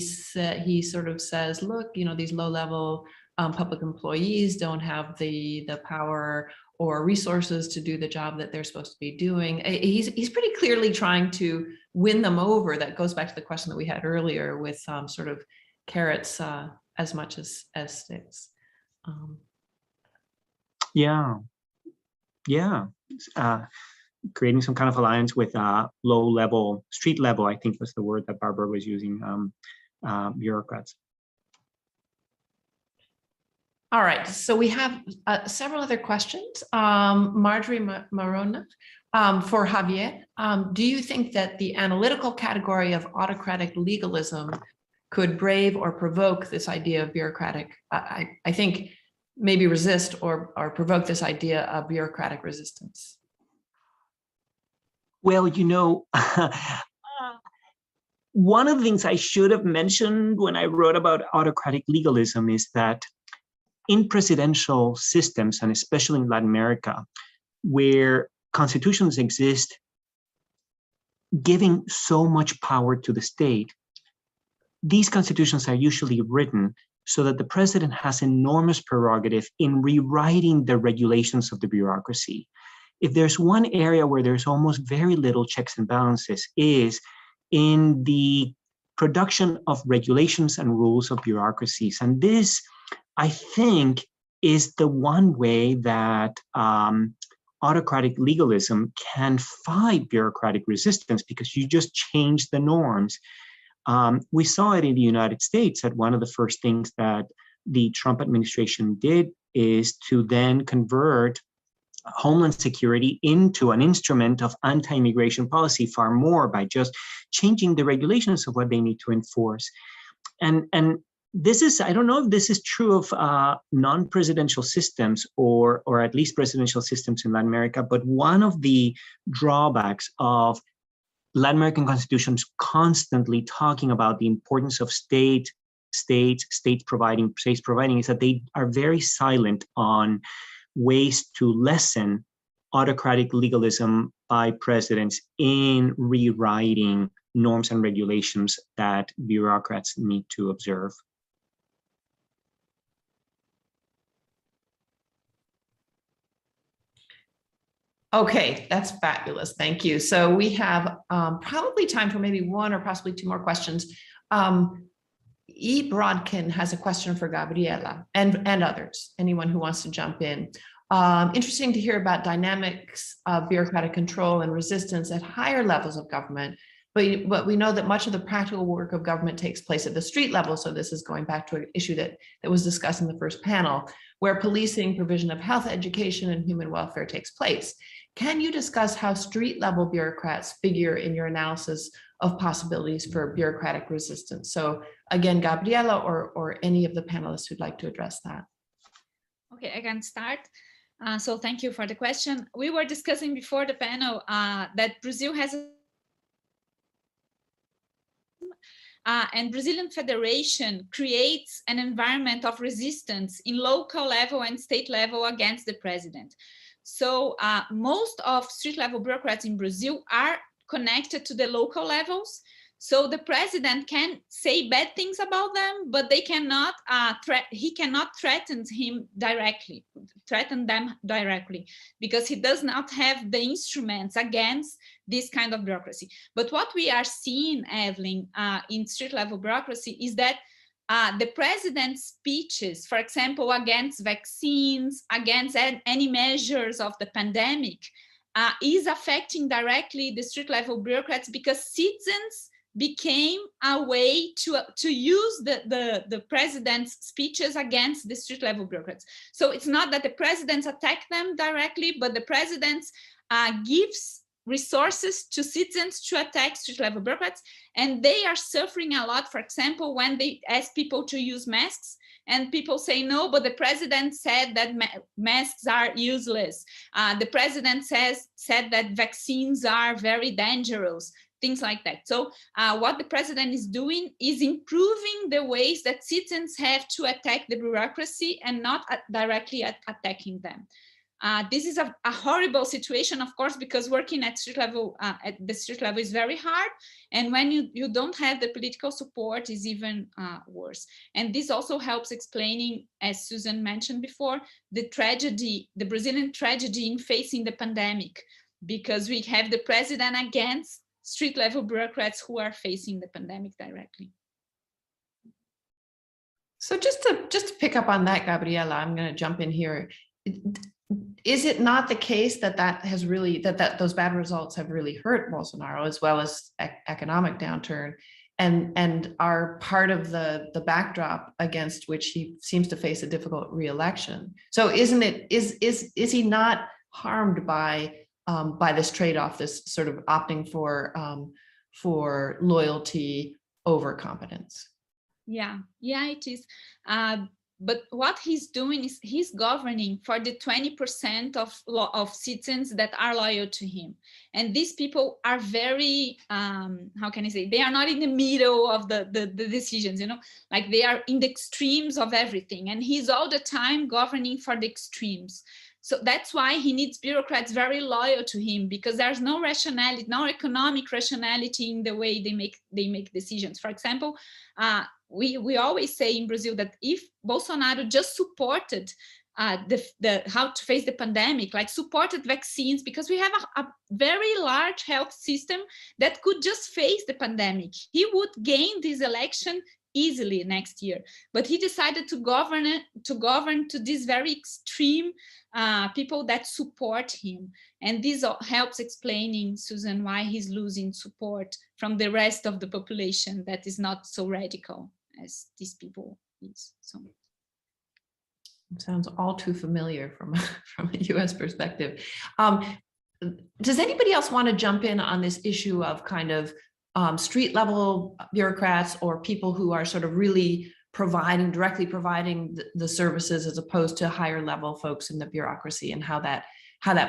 sort of says, look, these low-level public employees don't have the power or resources to do the job that they're supposed to be doing. He's pretty clearly trying to win them over. That goes back to the question that we had earlier with sort of carrots as much as sticks. Yeah. Creating some kind of alliance with low level, street level, I think was the word that Barbara was using, bureaucrats. All right, so we have several other questions. Marjorie Marona, for Javier, do you think that the analytical category of autocratic legalism could brave or provoke this idea of bureaucratic, I think maybe resist or provoke this idea of bureaucratic resistance? Well, one of the things I should have mentioned when I wrote about autocratic legalism is that in presidential systems, and especially in Latin America, where constitutions exist giving so much power to the state, these constitutions are usually written so that the president has enormous prerogative in rewriting the regulations of the bureaucracy. If there's one area where there's almost very little checks and balances, is in the production of regulations and rules of bureaucracies. And this, I think, is the one way that autocratic legalism can fight bureaucratic resistance, because you just change the norms. We saw it in the United States, that one of the first things that the Trump administration did is to then convert Homeland Security into an instrument of anti-immigration policy far more by just changing the regulations of what they need to enforce. And this is, I don't know if this is true of non-presidential systems or at least presidential systems in Latin America, but one of the drawbacks of Latin American constitutions constantly talking about the importance of states providing, is that they are very silent on ways to lessen autocratic legalism by presidents in rewriting norms and regulations that bureaucrats need to observe. Okay, that's fabulous. Thank you. So we have probably time for maybe one or possibly two more questions. E. Brodkin has a question for Gabriela and others, anyone who wants to jump in. Interesting to hear about dynamics of bureaucratic control and resistance at higher levels of government, but we know that much of the practical work of government takes place at the street level. So this is going back to an issue that was discussed in the first panel, where policing, provision of health, education, and human welfare takes place. Can you discuss how street level bureaucrats figure in your analysis of possibilities for bureaucratic resistance? So again, Gabriela or any of the panelists who'd like to address that. Okay, I can start. So thank you for the question. We were discussing before the panel that Brazil has and Brazilian Federation creates an environment of resistance in local level and state level against the president. So most of street level bureaucrats in Brazil are connected to the local levels. So the president can say bad things about them, but they cannot, he cannot threaten them directly, because he does not have the instruments against this kind of bureaucracy. But what we are seeing, Evelyn, in street level bureaucracy is that the president's speeches, for example, against vaccines, against any measures of the pandemic, is affecting directly the street level bureaucrats, because citizens became a way to use the president's speeches against the street level bureaucrats. So it's not that the presidents attack them directly, but the president gives resources to citizens to attack street level bureaucrats, and they are suffering a lot. For example, when they ask people to use masks and people say no, but the president said that masks are useless. The president said that vaccines are very dangerous, things like that. So what the president is doing is improving the ways that citizens have to attack the bureaucracy and not directly attacking them. This is a horrible situation, of course, because working at the street level is very hard. And when you don't have the political support, is even worse. And this also helps explaining, as Susan mentioned before, the Brazilian tragedy in facing the pandemic, because we have the president against street level bureaucrats who are facing the pandemic directly. So just to pick up on that, Gabriela, I'm going to jump in here. Is it not the case that has really that those bad results have really hurt Bolsonaro, as well as economic downturn, and are part of the backdrop against which he seems to face a difficult re-election? So is he not harmed by this trade-off, this sort of opting for loyalty over competence? Yeah, it is. But what he's doing is he's governing for the 20% of citizens that are loyal to him. And these people are very, how can I say, they are not in the middle of the decisions, like they are in the extremes of everything. And he's all the time governing for the extremes. So that's why he needs bureaucrats very loyal to him, because there's no rationality, no economic rationality in the way they make decisions. For example, we always say in Brazil that if Bolsonaro just supported the how to face the pandemic, like supported vaccines, because we have a very large health system that could just face the pandemic, he would gain this election easily next year. But he decided to govern to these very extreme people that support him. And this helps explaining, Susan, why he's losing support from the rest of the population that is not so radical as these people is. So it sounds all too familiar from a US perspective. Does anybody else want to jump in on this issue of kind of street level bureaucrats, or people who are sort of really directly providing the services, as opposed to higher level folks in the bureaucracy, and how that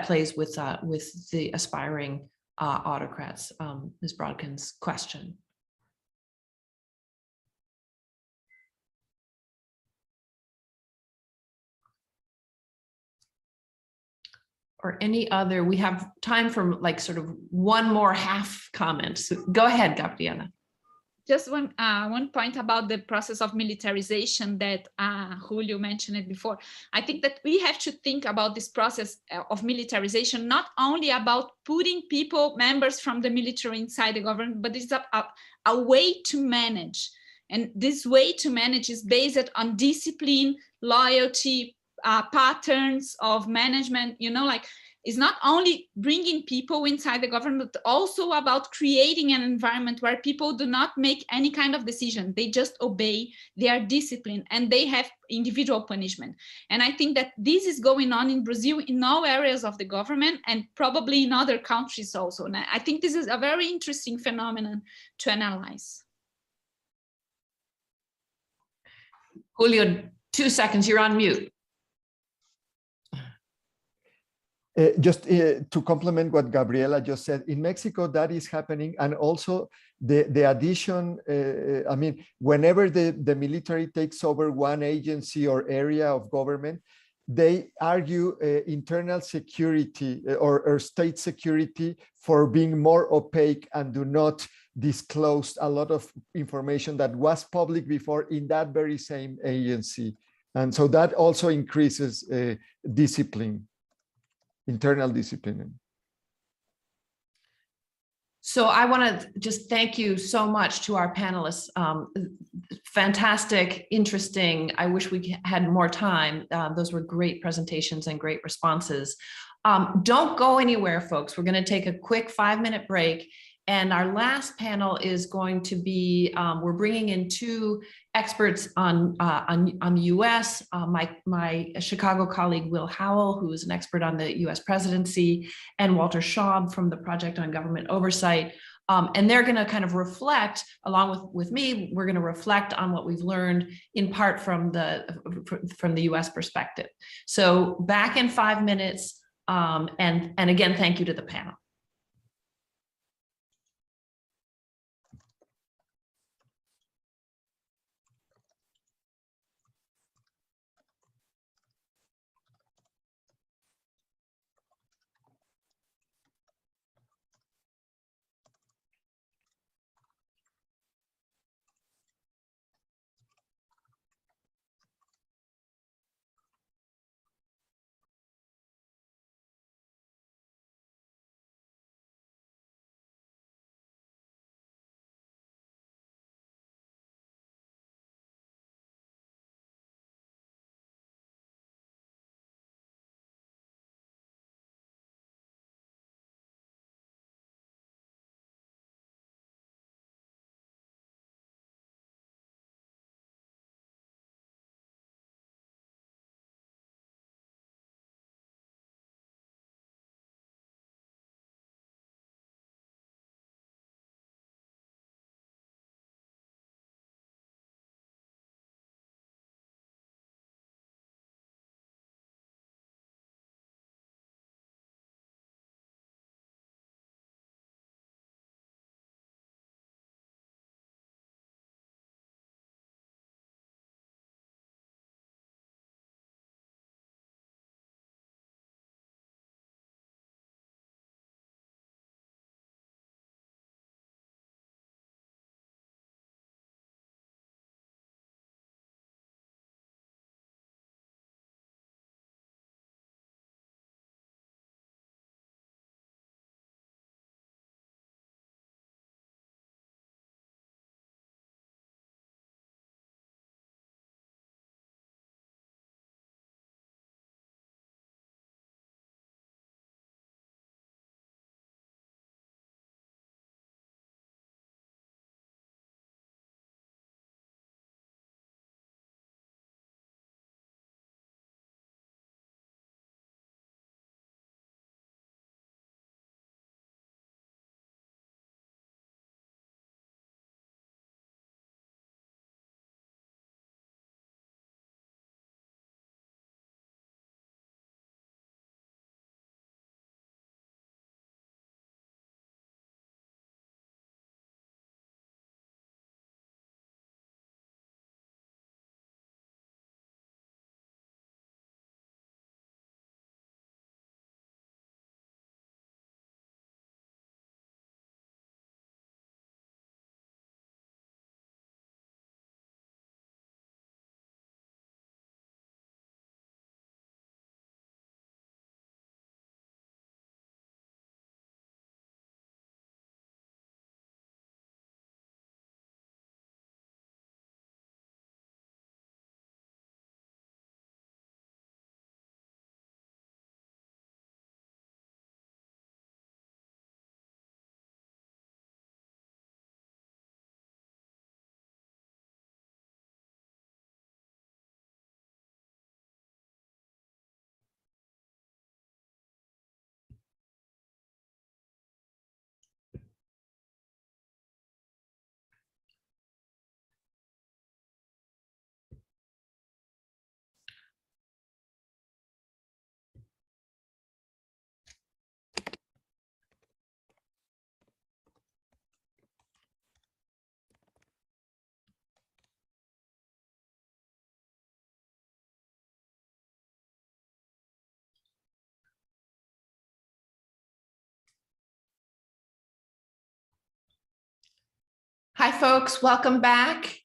plays with the aspiring autocrats, Ms. Brodkin's question. Or any other, we have time for like sort of one more half comment. So go ahead, Gabriela. Just one point about the process of militarization that Julio mentioned it before. I think that we have to think about this process of militarization, not only about putting people, members from the military inside the government, but it's a way to manage. And this way to manage is based on discipline, loyalty, patterns of management, you know, like it's not only bringing people inside the government, but also about creating an environment where people do not make any kind of decision. They just obey, they are disciplined, and they have individual punishment. And I think that this is going on in Brazil in all areas of the government and probably in other countries also. And I think this is a very interesting phenomenon to analyze. Julio, 2 seconds, you're on mute. Just to complement what Gabriela just said, in Mexico, that is happening. And also the addition, I mean, whenever the military takes over one agency or area of government, they argue internal security or state security for being more opaque and do not disclose a lot of information that was public before in that very same agency. And so that also increases discipline. Internal discipline. So I want to just thank you so much to our panelists. Fantastic, interesting. I wish we had more time. Those were great presentations and great responses. Don't go anywhere, folks. We're going to take a quick 5-minute break. And our last panel is going to be, we're bringing in 2 experts on the US, my Chicago colleague, Will Howell, who is an expert on the US presidency, and Walter Schaub from the Project on Government Oversight. And they're going to kind of reflect, along with me, we're going to reflect on what we've learned in part from the US perspective. So back in 5 minutes, and again, thank you to the panel. Hi, folks. Welcome back.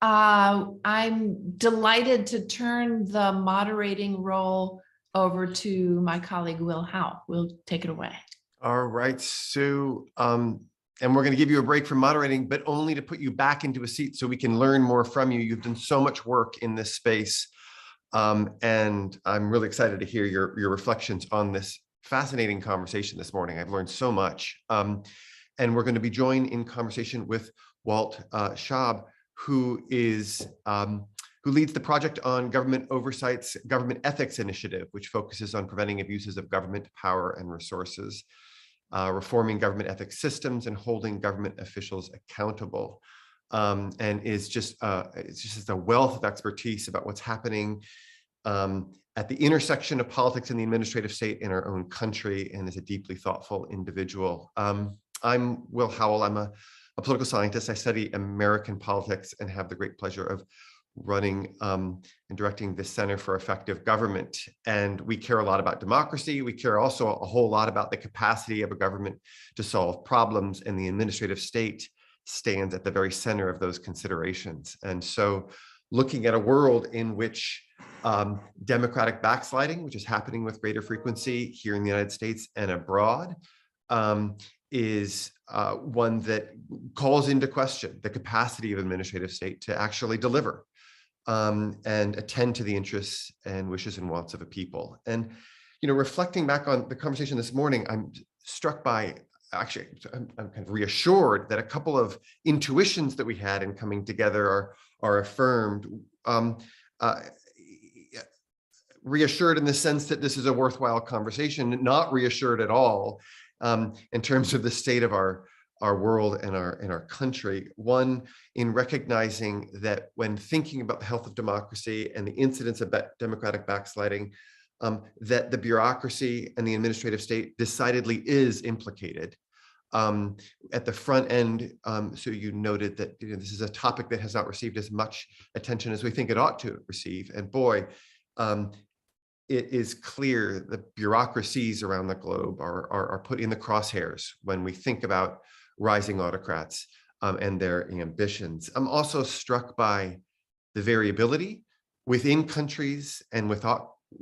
I'm delighted to turn the moderating role over to my colleague, Will Howe. Will take it away. All right, Sue. And we're going to give you a break from moderating, but only to put you back into a seat so we can learn more from you. You've done so much work in this space. And I'm really excited to hear your reflections on this fascinating conversation this morning. I've learned so much. And we're going to be joined in conversation with Walt Schaub, who leads the Project on Government Oversight's Government Ethics Initiative, which focuses on preventing abuses of government power and resources, reforming government ethics systems, and holding government officials accountable. And it's just a wealth of expertise about what's happening at the intersection of politics and the administrative state in our own country, and is a deeply thoughtful individual. I'm Will Howell. I'm a political scientist. I study American politics and have the great pleasure of running and directing the Center for Effective Government. And we care a lot about democracy. We care also a whole lot about the capacity of a government to solve problems, and the administrative state stands at the very center of those considerations. And so looking at a world in which democratic backsliding, which is happening with greater frequency here in the United States and abroad, is one that calls into question the capacity of administrative state to actually deliver and attend to the interests and wishes and wants of a people. And, you know, reflecting back on the conversation this morning, I'm struck by, actually, I'm kind of reassured that a couple of intuitions that we had in coming together are affirmed. Reassured in the sense that this is a worthwhile conversation, not reassured at all in terms of the state of our world and our country. One, in recognizing that when thinking about the health of democracy and the incidence of democratic backsliding, that the bureaucracy and the administrative state decidedly is implicated. At the front end, so you noted that this is a topic that has not received as much attention as we think it ought to receive. And boy, it is clear the bureaucracies around the globe are put in the crosshairs when we think about rising autocrats and their ambitions. I'm also struck by the variability within countries and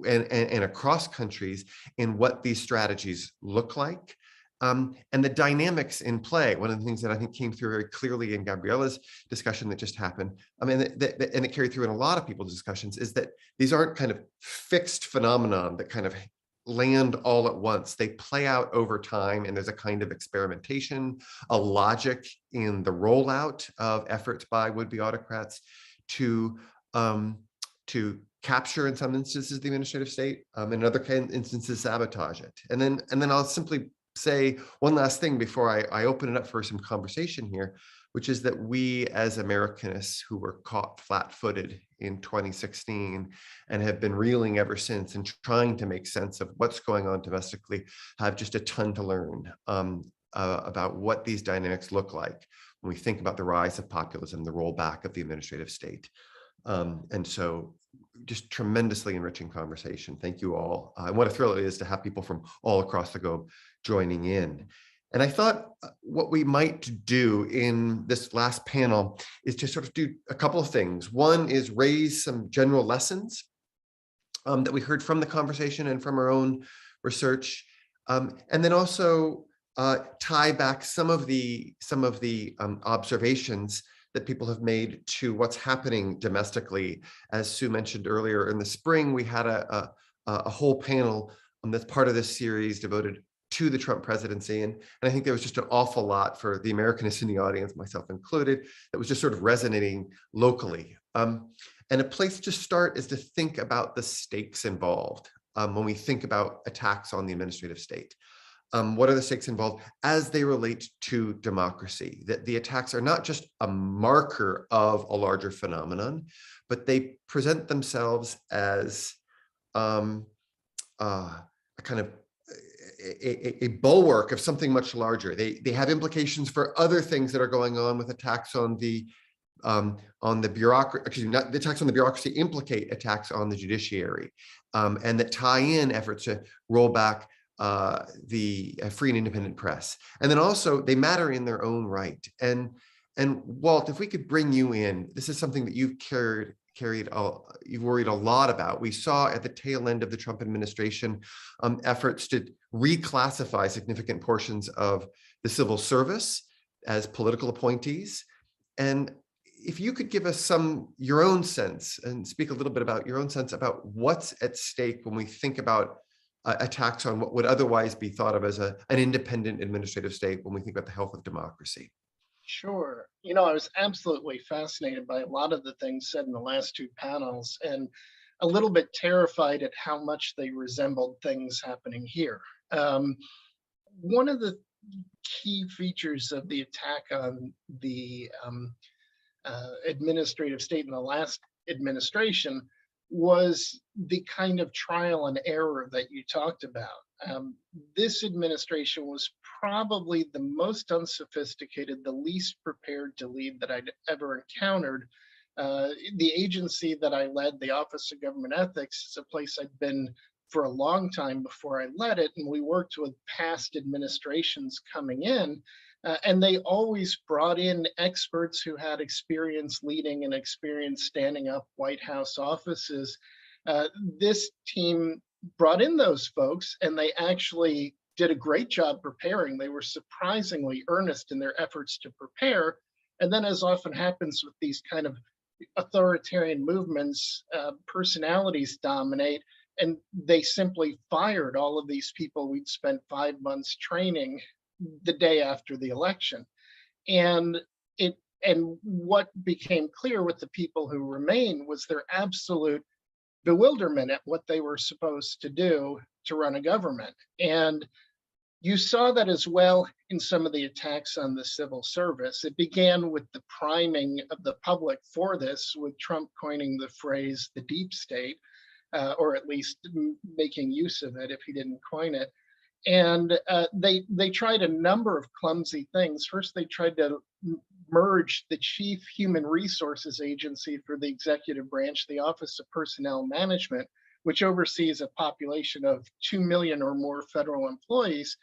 and across countries in what these strategies look like. And the dynamics in play. One of the things that I think came through very clearly in Gabriela's discussion that just happened, and it carried through in a lot of people's discussions, is that these aren't kind of fixed phenomenon that kind of land all at once. They play out over time, and there's a kind of experimentation, a logic in the rollout of efforts by would-be autocrats to capture, in some instances, the administrative state, in other instances, sabotage it. And then I'll simply say one last thing before I open it up for some conversation here, which is that we as Americanists who were caught flat-footed in 2016 and have been reeling ever since and trying to make sense of what's going on domestically have just a ton to learn about what these dynamics look like when we think about the rise of populism, the rollback of the administrative state. And so just tremendously enriching conversation. Thank you all. And what a thrill it is to have people from all across the globe joining in. And I thought what we might do in this last panel is to sort of do a couple of things. One is raise some general lessons that we heard from the conversation and from our own research, and then also tie back some of the observations that people have made to what's happening domestically. As Sue mentioned earlier, in the spring, we had a whole panel that's part of this series devoted to the Trump presidency. And I think there was just an awful lot for the Americanists in the audience, myself included, that was just sort of resonating locally. And a place to start is to think about the stakes involved when we think about attacks on the administrative state. What are the stakes involved as they relate to democracy? That the attacks are not just a marker of a larger phenomenon, but they present themselves as a kind of a bulwark of something much larger. They have implications for other things that are going on with attacks on the bureaucracy. Actually, not the attacks on the bureaucracy implicate attacks on the judiciary, and that tie in efforts to roll back the free and independent press. And then also they matter in their own right. And And Walt, if we could bring you in, this is something that you've you've worried a lot about. We saw at the tail end of the Trump administration efforts to reclassify significant portions of the civil service as political appointees. And if you could give us your own sense and speak a little bit about your own sense about what's at stake when we think about attacks on what would otherwise be thought of as an independent administrative state when we think about the health of democracy. Sure. You know, I was absolutely fascinated by a lot of the things said in the last two panels and a little bit terrified at how much they resembled things happening here. One of the key features of the attack on the administrative state in the last administration was the kind of trial and error that you talked about. This administration was probably the most unsophisticated, the least prepared to lead that I'd ever encountered. The agency that I led, the Office of Government Ethics, is a place I'd been for a long time before I led it, and we worked with past administrations coming in, and they always brought in experts who had experience leading and experience standing up White House offices. This team brought in those folks, and they actually did a great job preparing. They were surprisingly earnest in their efforts to prepare. And then, as often happens with these kind of authoritarian movements, personalities dominate, and they simply fired all of these people we'd spent 5 months training the day after the election. And what became clear with the people who remained was their absolute bewilderment at what they were supposed to do to run a government. And you saw that as well in some of the attacks on the civil service. It began with the priming of the public for this, with Trump coining the phrase the deep state, or at least making use of it if he didn't coin it. And they tried a number of clumsy things. First, they tried to merge the chief human resources agency for the executive branch, the Office of Personnel Management, which oversees a population of 2 million or more federal employees,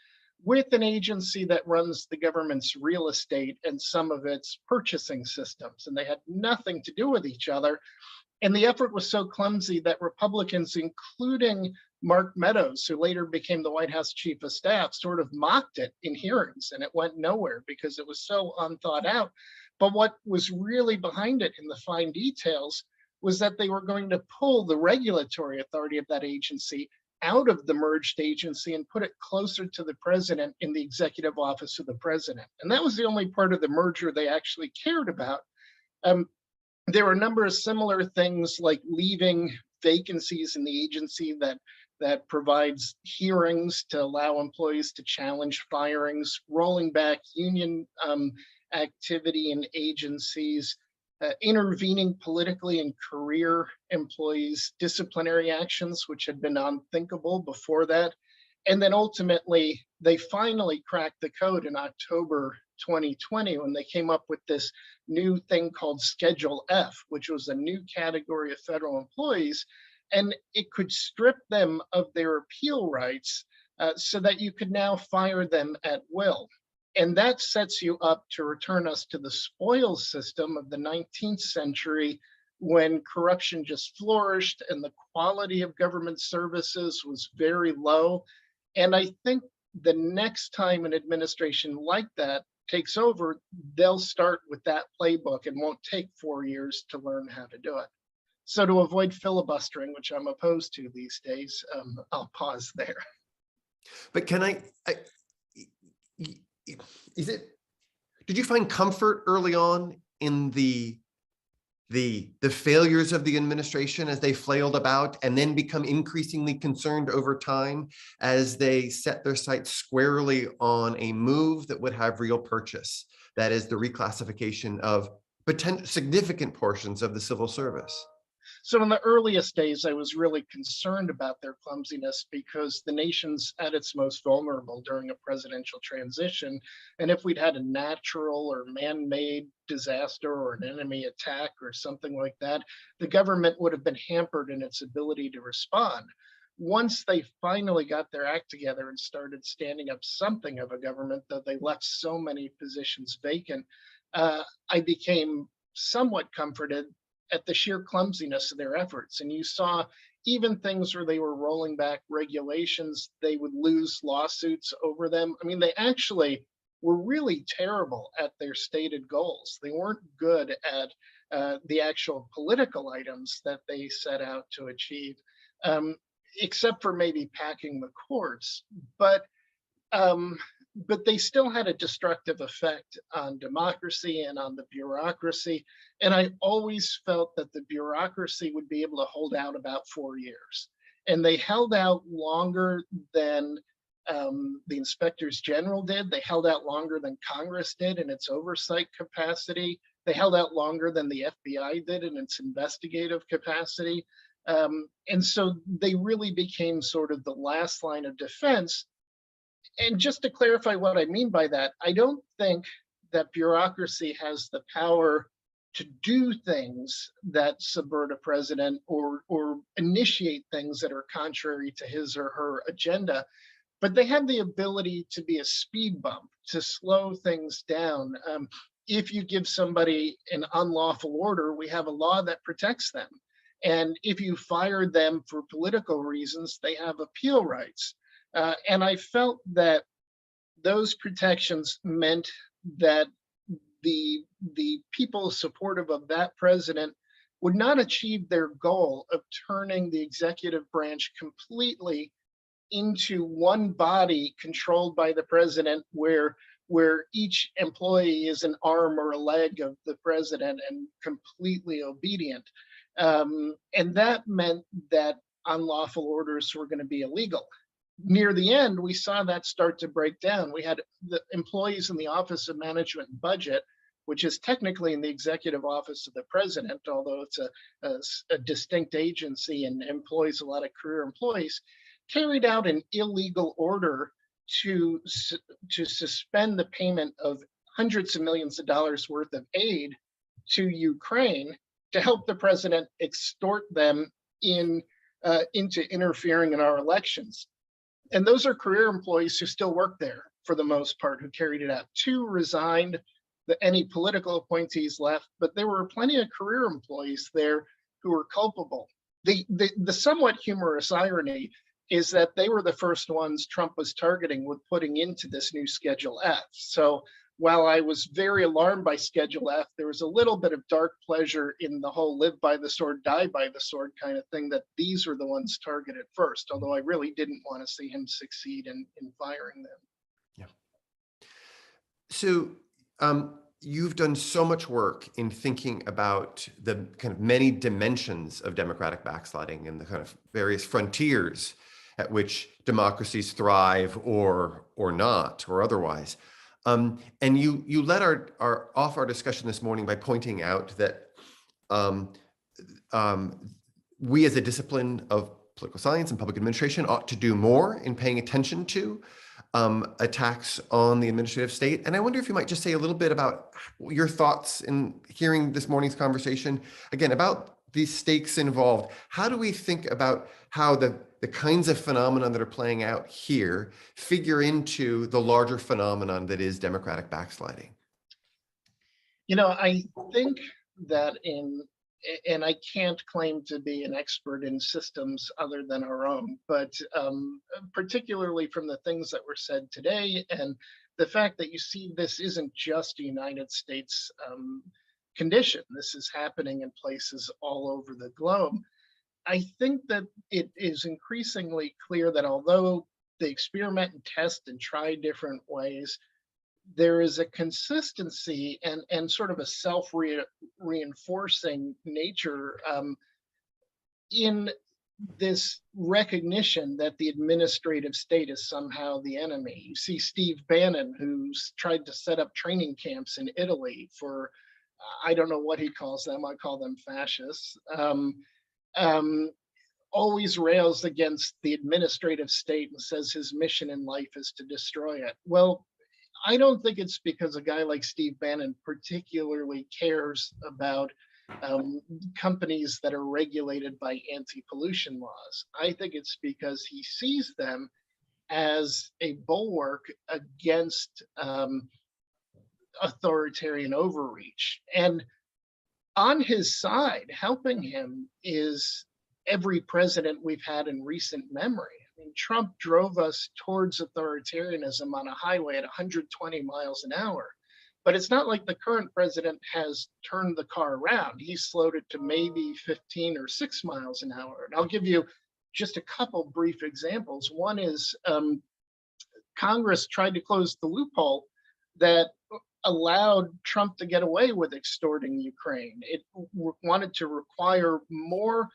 with an agency that runs the government's real estate and some of its purchasing systems. And they had nothing to do with each other. And the effort was so clumsy that Republicans, including Mark Meadows, who later became the White House chief of staff, sort of mocked it in hearings, and it went nowhere because it was so unthought out. But what was really behind it in the fine details was that they were going to pull the regulatory authority of that agency out of the merged agency and put it closer to the president in the executive office of the president. And that was the only part of the merger they actually cared about. There were a number of similar things, like leaving vacancies in the agency that provides hearings to allow employees to challenge firings, rolling back union activity in agencies, intervening politically in career employees' disciplinary actions, which had been unthinkable before that. And then ultimately, they finally cracked the code in October 2020 when they came up with this new thing called Schedule F, which was a new category of federal employees. And it could strip them of their appeal rights so that you could now fire them at will. And that sets you up to return us to the spoils system of the 19th century, when corruption just flourished and the quality of government services was very low. And I think the next time an administration like that takes over, they'll start with that playbook and won't take 4 years to learn how to do it. So to avoid filibustering, which I'm opposed to these days, I'll pause there. But did you find comfort early on in the failures of the administration as they flailed about, and then become increasingly concerned over time as they set their sights squarely on a move that would have real purchase? That is the reclassification of significant portions of the civil service. So in the earliest days, I was really concerned about their clumsiness because the nation's at its most vulnerable during a presidential transition. And if we'd had a natural or man-made disaster or an enemy attack or something like that, the government would have been hampered in its ability to respond. Once they finally got their act together and started standing up something of a government, though they left so many positions vacant, I became somewhat comforted at the sheer clumsiness of their efforts. And you saw even things where they were rolling back regulations, they would lose lawsuits over them. I mean, they actually were really terrible at their stated goals. They weren't good at the actual political items that they set out to achieve, except for maybe packing the courts. But they still had a destructive effect on democracy and on the bureaucracy. And I always felt that the bureaucracy would be able to hold out about 4 years. And they held out longer than the inspectors general did. They held out longer than Congress did in its oversight capacity. They held out longer than the FBI did in its investigative capacity. And so they really became sort of the last line of defense. And just to clarify what I mean by that, I don't think that bureaucracy has the power to do things that subvert a president or initiate things that are contrary to his or her agenda, but they have the ability to be a speed bump, to slow things down. If you give somebody an unlawful order, we have a law that protects them. And if you fire them for political reasons, they have appeal rights. And I felt that those protections meant that the people supportive of that president would not achieve their goal of turning the executive branch completely into one body controlled by the president, where each employee is an arm or a leg of the president and completely obedient. And that meant that unlawful orders were going to be illegal. Near the end, we saw that start to break down. We had the employees in the Office of Management and Budget, which is technically in the executive office of the president, although it's a distinct agency and employs a lot of career employees, carried out an illegal order to suspend the payment of hundreds of millions of dollars worth of aid to Ukraine to help the president extort them into interfering in our elections. And those are career employees who still work there for the most part, who carried it out. 2 resigned, any political appointees left, but there were plenty of career employees there who were culpable. The somewhat humorous irony is that they were the first ones Trump was targeting with putting into this new Schedule F. So while I was very alarmed by Schedule F, there was a little bit of dark pleasure in the whole live by the sword, die by the sword kind of thing, that these were the ones targeted first, although I really didn't want to see him succeed in firing them. Yeah. So you've done so much work in thinking about the kind of many dimensions of democratic backsliding and the kind of various frontiers at which democracies thrive or not, or otherwise. And you led our discussion this morning by pointing out that we as a discipline of political science and public administration ought to do more in paying attention to attacks on the administrative state. And I wonder if you might just say a little bit about your thoughts in hearing this morning's conversation, again, about these stakes involved. How do we think about how the kinds of phenomena that are playing out here figure into the larger phenomenon that is democratic backsliding? You know, I think that and I can't claim to be an expert in systems other than our own, but particularly from the things that were said today and the fact that you see this isn't just a United States condition. This is happening in places all over the globe. I think that it is increasingly clear that although they experiment and test and try different ways, there is a consistency and sort of a self-reinforcing nature in this recognition that the administrative state is somehow the enemy. You see Steve Bannon, who's tried to set up training camps in Italy for, I don't know what he calls them, I call them fascists, always rails against the administrative state and says his mission in life is to destroy it. Well, I don't think it's because a guy like Steve Bannon particularly cares about companies that are regulated by anti-pollution laws. I think it's because he sees them as a bulwark against authoritarian overreach. And on his side, helping him is every president we've had in recent memory. I mean, Trump drove us towards authoritarianism on a highway at 120 miles an hour. But it's not like the current president has turned the car around. He slowed it to maybe 15 or 6 miles an hour. And I'll give you just a couple brief examples. One is Congress tried to close the loophole that allowed Trump to get away with extorting Ukraine. It wanted to require more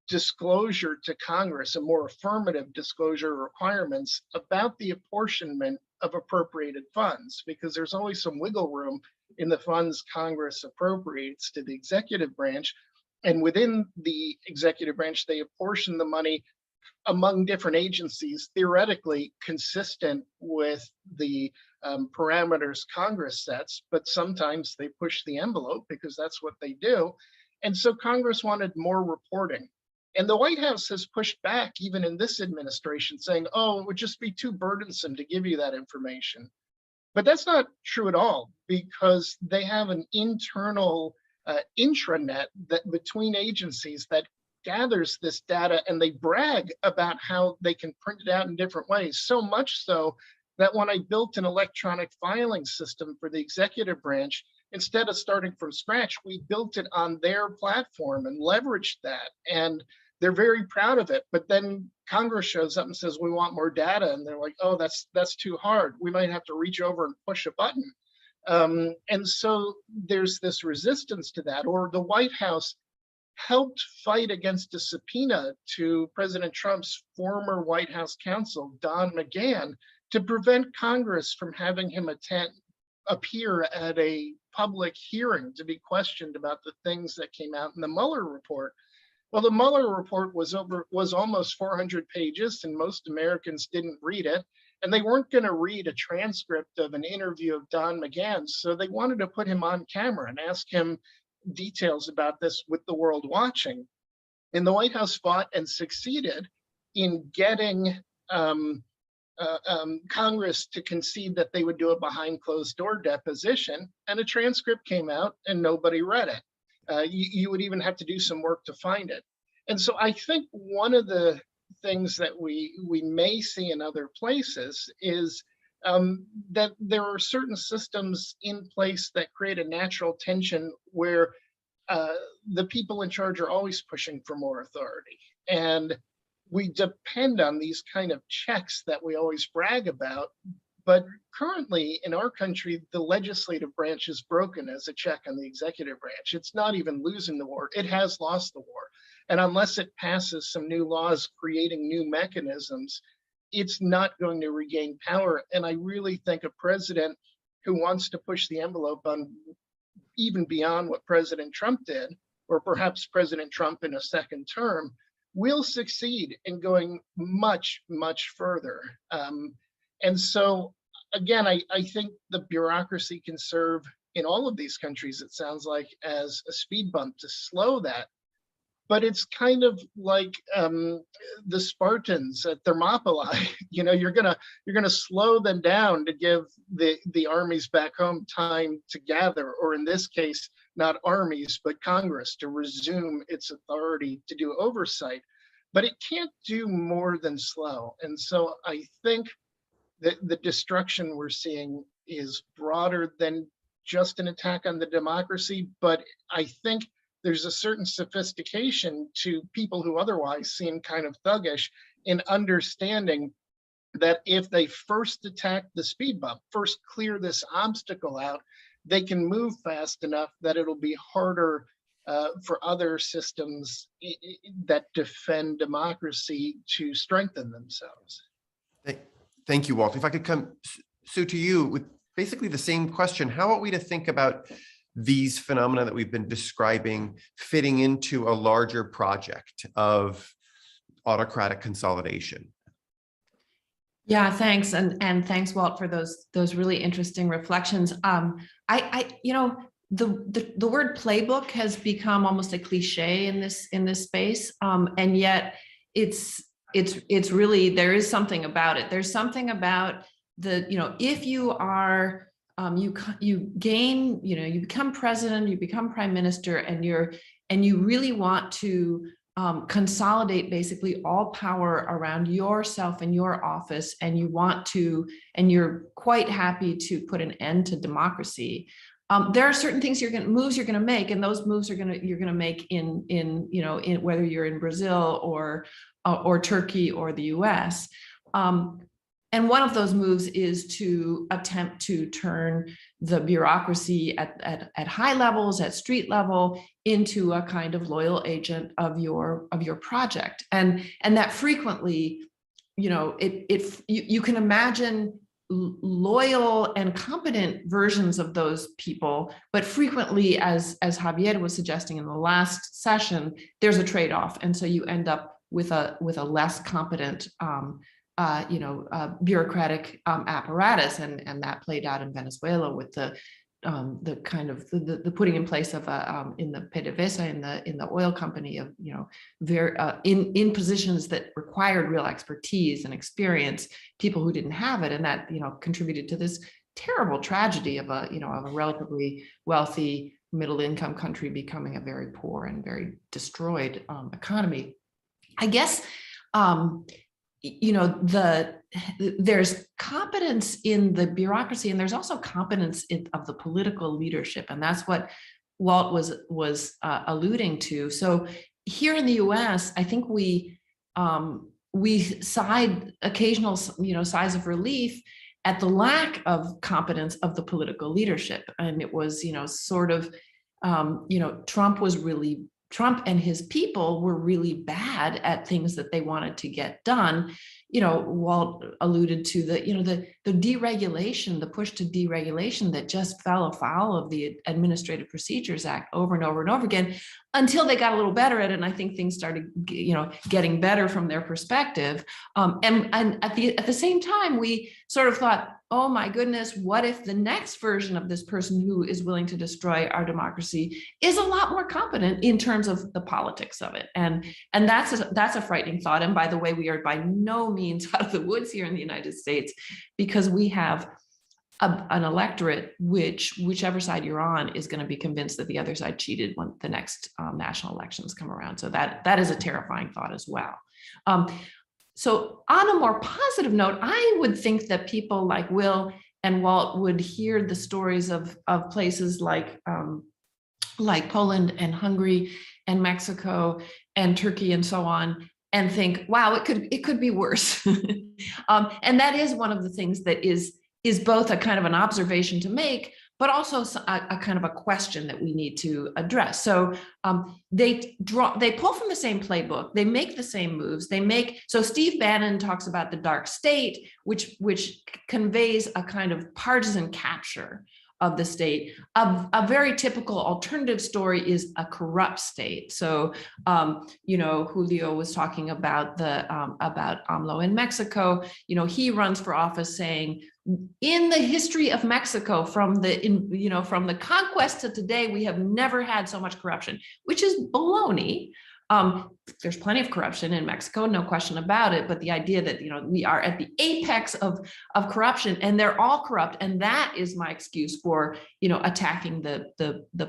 disclosure to Congress and more affirmative disclosure requirements about the apportionment of appropriated funds, because there's always some wiggle room in the funds Congress appropriates to the executive branch. And within the executive branch, they apportion the money among different agencies, theoretically consistent with the parameters Congress sets, but sometimes they push the envelope because that's what they do. And so Congress wanted more reporting. And the White House has pushed back, even in this administration, saying, oh, it would just be too burdensome to give you that information. But that's not true at all, because they have an internal intranet that between agencies that gathers this data, and they brag about how they can print it out in different ways. So much so that when I built an electronic filing system for the executive branch, instead of starting from scratch, we built it on their platform and leveraged that. And they're very proud of it. But then Congress shows up and says, we want more data. And they're like, oh, that's too hard. We might have to reach over and push a button. And so there's this resistance to that. Or the White House helped fight against a subpoena to President Trump's former White House counsel, Don McGahn, to prevent Congress from having him appear at a public hearing to be questioned about the things that came out in the Mueller report. Well, the Mueller report was almost 400 pages, and most Americans didn't read it. And they weren't going to read a transcript of an interview of Don McGahn. So they wanted to put him on camera and ask him details about this with the world watching. And the White House fought and succeeded in getting Congress to concede that they would do a behind closed door deposition, and a transcript came out and nobody read it. You would even have to do some work to find it. And so I think one of the things that we may see in other places is that there are certain systems in place that create a natural tension where the people in charge are always pushing for more authority. And we depend on these kind of checks that we always brag about. But currently in our country, the legislative branch is broken as a check on the executive branch. It's not even losing the war, it has lost the war. And unless it passes some new laws creating new mechanisms, it's not going to regain power. And I really think a president who wants to push the envelope on even beyond what President Trump did, or perhaps President Trump in a second term, will succeed in going much, much further. And so, again, I think the bureaucracy can serve in all of these countries, it sounds like, as a speed bump to slow that. But it's kind of like the Spartans at Thermopylae. You know, you're gonna slow them down to give the armies back home time to gather, or in this case, not armies, but Congress to resume its authority to do oversight. But it can't do more than slow. And so I think that the destruction we're seeing is broader than just an attack on the democracy, but I think there's a certain sophistication to people who otherwise seem kind of thuggish in understanding that if they first attack the speed bump, first clear this obstacle out, they can move fast enough that it'll be harder for other systems that defend democracy to strengthen themselves. Thank you, Walt. If I could come, Sue, to you with basically the same question. How are we to think about these phenomena that we've been describing fitting into a larger project of autocratic consolidation? Yeah, thanks. And thanks, Walt, for those really interesting reflections. You know, the word playbook has become almost a cliche in this space. And yet it's really, there is something about it. There's something about if you are you gain, you become president, you become prime minister, and you really want to consolidate basically all power around yourself and your office, and you're quite happy to put an end to democracy. There are certain things moves you're going to make, and those moves you're going to make in whether you're in Brazil or Turkey or the US. And one of those moves is to attempt to turn the bureaucracy at high levels, at street level, into a kind of loyal agent of your project. And that frequently, you can imagine loyal and competent versions of those people, but frequently, as Javier was suggesting in the last session, there's a trade-off, and so you end up with a less competent bureaucratic apparatus, and that played out in Venezuela with the kind of the putting in place of in the PDVSA, in the oil company, of very in positions that required real expertise and experience, people who didn't have it, and that contributed to this terrible tragedy of a relatively wealthy middle income country becoming a very poor and very destroyed economy. I guess there's competence in the bureaucracy, and there's also competence of the political leadership, and that's what Walt was alluding to. So here in the U.S., I think we sighed occasional sighs of relief at the lack of competence of the political leadership, and it was sort of Trump and his people were really bad at things that they wanted to get done. Walt alluded to the deregulation, the push to deregulation that just fell afoul of the Administrative Procedures Act over and over and over again, until they got a little better at it. And I think things started, getting better from their perspective. And at the same time, we sort of thought, oh my goodness, what if the next version of this person who is willing to destroy our democracy is a lot more competent in terms of the politics of it? And that's a frightening thought. And by the way, we are by no means out of the woods here in the United States, because we have an electorate whichever side you're on is going to be convinced that the other side cheated when the next national elections come around. So that is a terrifying thought as well. So on a more positive note, I would think that people like Will and Walt would hear the stories of places like Poland and Hungary and Mexico and Turkey and so on, and think, wow, it could be worse. And that is one of the things that is both a kind of an observation to make, but also a kind of a question that we need to address. So they pull from the same playbook, they make the same moves, so Steve Bannon talks about the dark state, which conveys a kind of partisan capture of the state. A very typical alternative story is a corrupt state. So, Julio was talking about about AMLO in Mexico. He runs for office saying, in the history of Mexico, from the conquest to today, we have never had so much corruption, which is baloney. There's plenty of corruption in Mexico, no question about it. But the idea that we are at the apex of corruption, and they're all corrupt, and that is my excuse for attacking the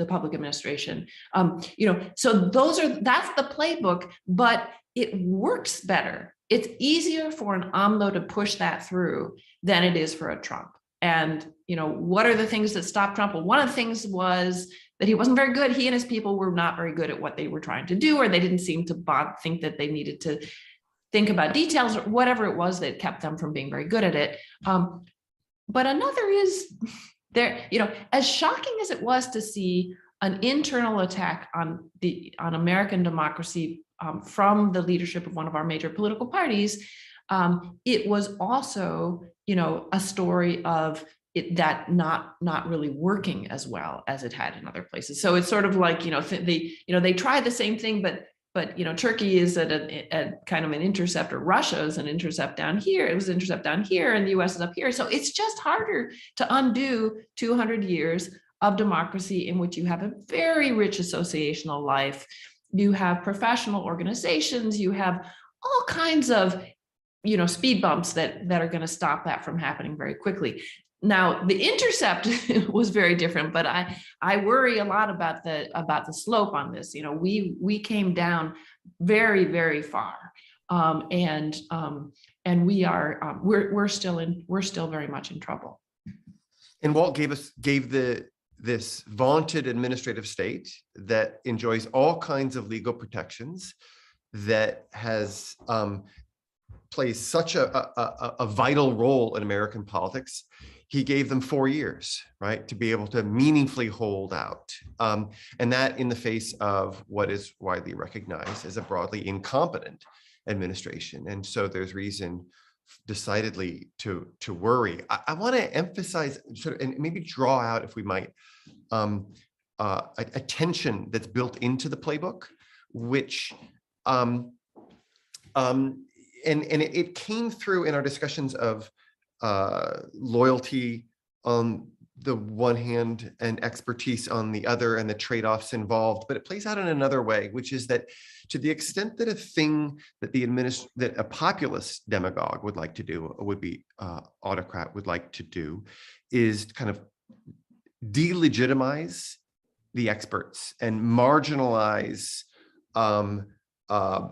public administration. So that's the playbook, but it works better. It's easier for an AMLO to push that through than it is for a Trump. And what are the things that stopped Trump? Well, one of the things was that he wasn't very good. He and his people were not very good at what they were trying to do, or they didn't seem to think that they needed to think about details, or whatever it was that kept them from being very good at it. But another is there, as shocking as it was to see an internal attack on American democracy from the leadership of one of our major political parties, it was also, a story of that not really working as well as it had in other places. So it's sort of like, they try the same thing, but Turkey is at a kind of an intercept, or Russia is an intercept down here. It was an intercept down here, and the US is up here. So it's just harder to undo 200 years of democracy in which you have a very rich associational life. You have professional organizations, you have all kinds of speed bumps that are going to stop that from happening very quickly. Now the intercept was very different, but I worry a lot about the slope on this. You know, we came down very, very far, and we are we're still very much in trouble. And Walt gave this vaunted administrative state that enjoys all kinds of legal protections, that has plays such a vital role in American politics. He gave them 4 years, right, to be able to meaningfully hold out. And that in the face of what is widely recognized as a broadly incompetent administration. And so there's reason decidedly to worry. I want to emphasize sort of, and maybe draw out, if we might, a tension that's built into the playbook, which and it came through in our discussions of loyalty on the one hand and expertise on the other, and the trade-offs involved, but it plays out in another way, which is that to the extent that a thing that that a populist demagogue would like to do, a would-be autocrat would like to do, is kind of delegitimize the experts and marginalize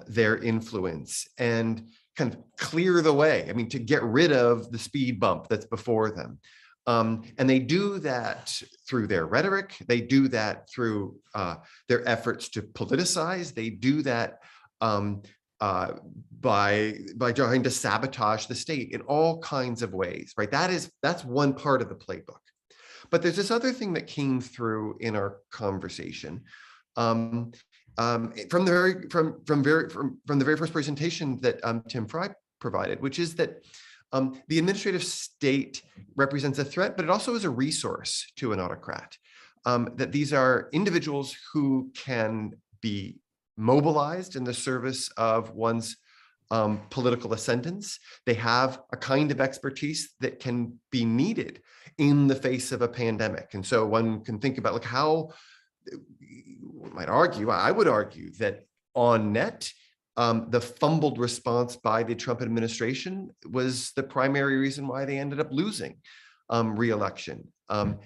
their influence and kind of clear the way. I mean, to get rid of the speed bump that's before them. And they do that through their rhetoric. They do that through their efforts to politicize. They do that by trying to sabotage the state in all kinds of ways, right? That's one part of the playbook. But there's this other thing that came through in our conversation from the very first presentation that Tim Frye provided, which is that the administrative state represents a threat, but it also is a resource to an autocrat. That these are individuals who can be mobilized in the service of one's political ascendance. They have a kind of expertise that can be needed in the face of a pandemic. And so one can think about like how, one might argue, I would argue that on net, the fumbled response by the Trump administration was the primary reason why they ended up losing re-election. And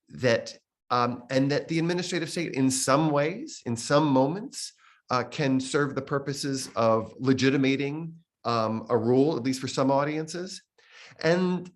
that the administrative state in some ways, in some moments, can serve the purposes of legitimating a rule, at least for some audiences. And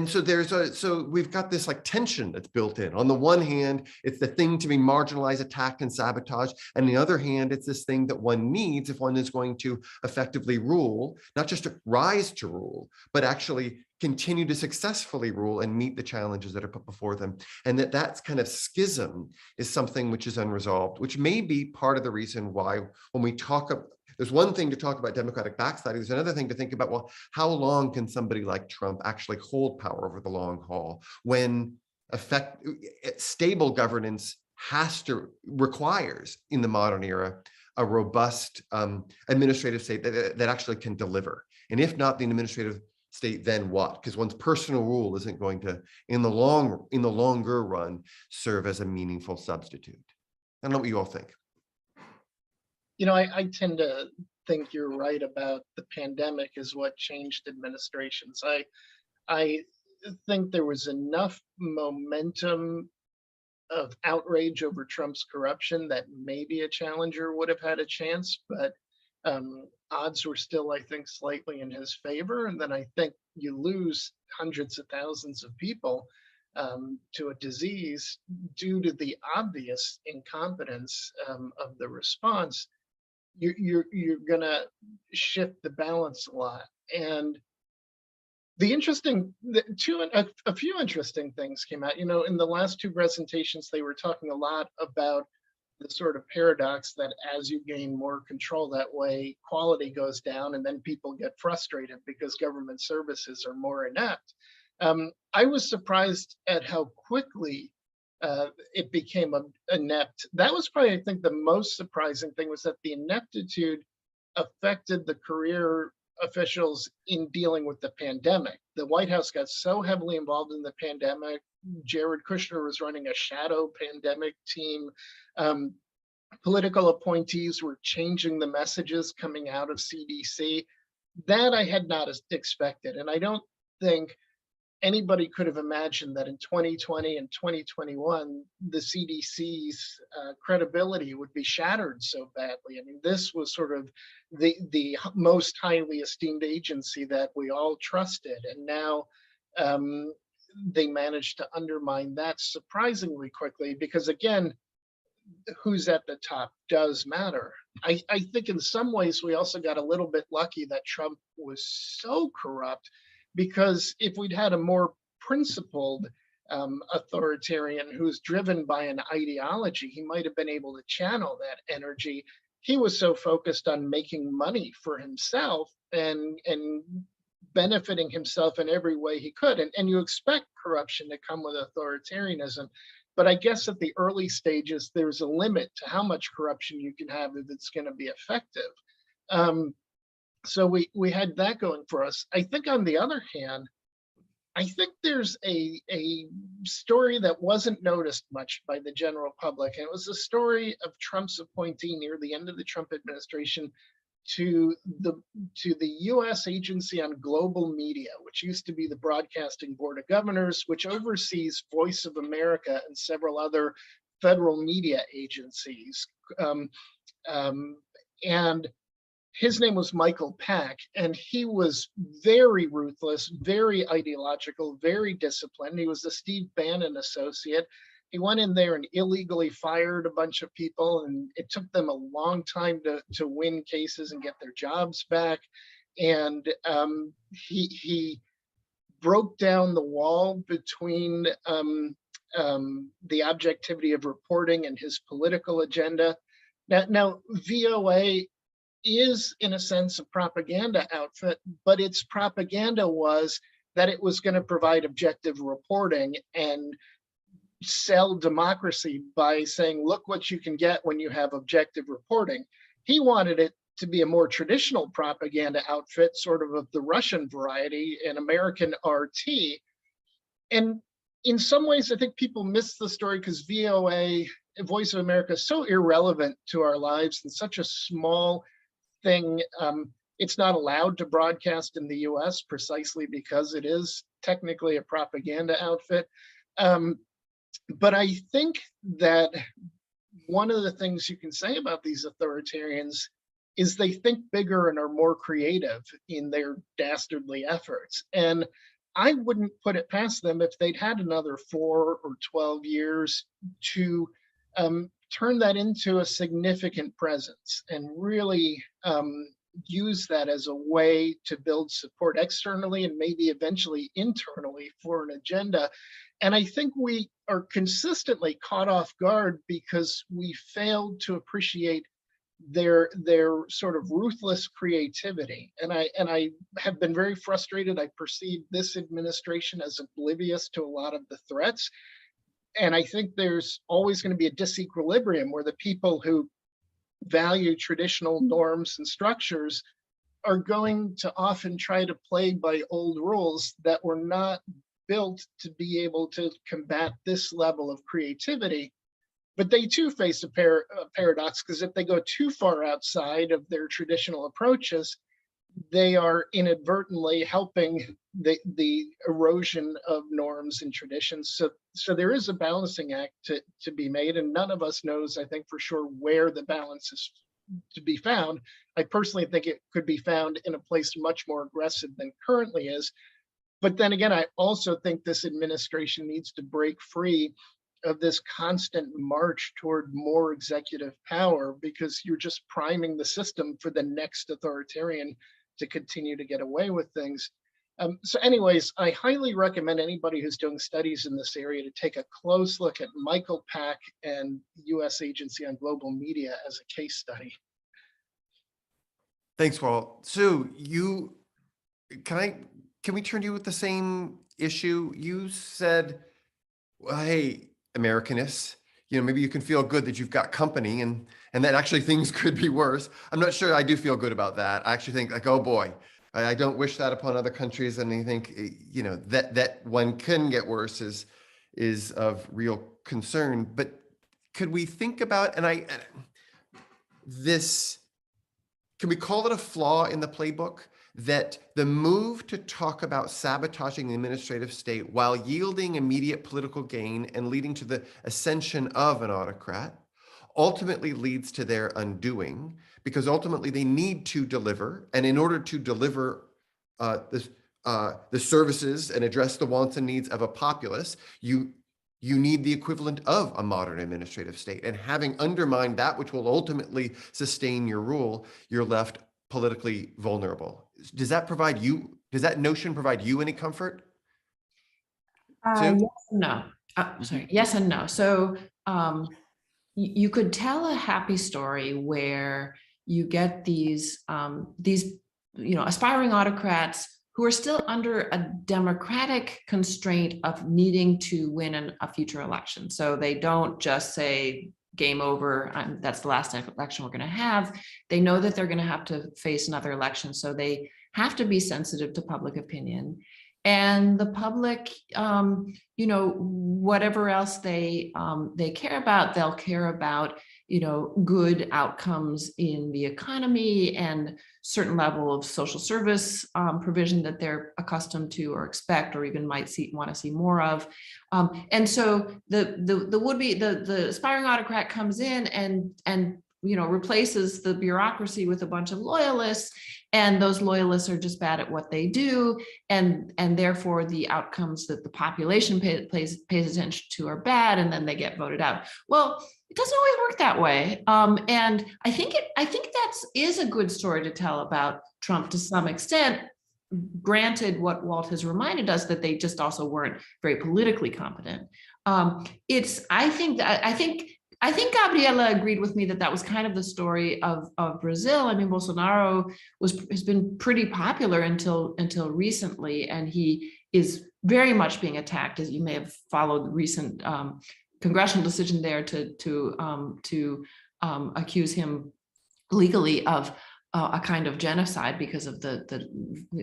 so we've got this like tension that's built in. On the one hand, it's the thing to be marginalized, attacked, and sabotaged. And on the other hand, it's this thing that one needs if one is going to effectively rule, not just to rise to rule, but actually continue to successfully rule and meet the challenges that are put before them. And that's kind of schism is something which is unresolved, which may be part of the reason why when we talk about, there's one thing to talk about democratic backsliding. There's another thing to think about, well, how long can somebody like Trump actually hold power over the long haul when stable governance requires in the modern era, a robust administrative state that actually can deliver. And if not the administrative state, then what? Because one's personal rule isn't going to, in the longer run, serve as a meaningful substitute. I don't know what you all think. You know, I tend to think you're right about the pandemic is what changed administrations. I think there was enough momentum of outrage over Trump's corruption that maybe a challenger would have had a chance, but odds were still, I think, slightly in his favor. And then I think you lose hundreds of thousands of people to a disease due to the obvious incompetence of the response. You're gonna shift the balance a lot. And a few interesting things came out. You know, in the last two presentations, they were talking a lot about the sort of paradox that as you gain more control that way, quality goes down and then people get frustrated because government services are more inept. I was surprised at how quickly it became inept. That was probably, I think, the most surprising thing, was that the ineptitude affected the career officials in dealing with the pandemic. The White House got so heavily involved in the pandemic. Jared Kushner was running a shadow pandemic team. Political appointees were changing the messages coming out of CDC. That I had not expected. And I don't think anybody could have imagined that in 2020 and 2021, the CDC's credibility would be shattered so badly. I mean, this was sort of the most highly esteemed agency that we all trusted. And now they managed to undermine that surprisingly quickly because, again, who's at the top does matter. I think in some ways we also got a little bit lucky that Trump was so corrupt, because if we'd had a more principled authoritarian who's driven by an ideology, he might have been able to channel that energy. He was so focused on making money for himself and benefiting himself in every way he could. And you expect corruption to come with authoritarianism. But I guess at the early stages, there's a limit to how much corruption you can have if it's going to be effective. So we had that going for us. I think on the other hand, I think there's a story that wasn't noticed much by the general public. And it was the story of Trump's appointee near the end of the Trump administration to the US Agency on Global Media, which used to be the Broadcasting Board of Governors, which oversees Voice of America and several other federal media agencies. And his name was Michael Pack, and he was very ruthless, very ideological, very disciplined. He was the Steve Bannon associate. He went in there and illegally fired a bunch of people, and it took them a long time to win cases and get their jobs back. And he broke down the wall between the objectivity of reporting and his political agenda. Now VOA is, in a sense, a propaganda outfit, but its propaganda was that it was going to provide objective reporting and sell democracy by saying, look what you can get when you have objective reporting. He wanted it to be a more traditional propaganda outfit, sort of the Russian variety, an American RT. And in some ways, I think people miss the story because VOA, Voice of America, is so irrelevant to our lives and such a small thing. It's not allowed to broadcast in the US precisely because it is technically a propaganda outfit. But I think that one of the things you can say about these authoritarians is they think bigger and are more creative in their dastardly efforts. And I wouldn't put it past them if they'd had another 4 or 12 years to turn that into a significant presence and really use that as a way to build support externally and maybe eventually internally for an agenda. And I think we are consistently caught off guard because we failed to appreciate their sort of ruthless creativity. And I have been very frustrated. I perceive this administration as oblivious to a lot of the threats. And I think there's always going to be a disequilibrium where the people who value traditional norms and structures are going to often try to play by old rules that were not built to be able to combat this level of creativity. But they too face a paradox, because if they go too far outside of their traditional approaches, they are inadvertently helping the erosion of norms and traditions. So there is a balancing act to be made, and none of us knows, I think, for sure where the balance is to be found. I personally think it could be found in a place much more aggressive than currently is. But then again, I also think this administration needs to break free of this constant march toward more executive power, because you're just priming the system for the next authoritarian to continue to get away with things. So anyways, I highly recommend anybody who's doing studies in this area to take a close look at Michael Pack and US Agency on Global Media as a case study. Thanks, Walt. So can we turn to you with the same issue? You said, well, hey, Americanists, maybe you can feel good that you've got company and that actually things could be worse. I'm not sure I do feel good about that. I actually think, like, oh boy, I don't wish that upon other countries. And I think, that one can get worse is of real concern. But could we think about, can we call it a flaw in the playbook that the move to talk about sabotaging the administrative state while yielding immediate political gain and leading to the ascension of an autocrat ultimately leads to their undoing, because ultimately they need to deliver. And in order to deliver the services and address the wants and needs of a populace, you need the equivalent of a modern administrative state. And having undermined that which will ultimately sustain your rule, you're left politically vulnerable. Does that notion provide you any comfort? Yes and no. Sorry, yes and no. So you could tell a happy story where you get these aspiring autocrats who are still under a democratic constraint of needing to win a future election. So they don't just say, game over, that's the last election we're going to have. They know that they're going to have to face another election. So they have to be sensitive to public opinion. And the public, whatever else they care about, they'll care about, good outcomes in the economy and certain level of social service provision that they're accustomed to or expect, or even might want to see more of. And so the aspiring autocrat comes in and replaces the bureaucracy with a bunch of loyalists, and those loyalists are just bad at what they do, and therefore the outcomes that the population pays attention to are bad, and then they get voted out. Well, it doesn't always work that way, and I think that is a good story to tell about Trump to some extent. Granted, what Walt has reminded us, that they just also weren't very politically competent. I think Gabriela agreed with me that was kind of the story of Brazil. I mean, Bolsonaro has been pretty popular until recently, and he is very much being attacked, as you may have followed the recent congressional decision there to accuse him legally of a kind of genocide because of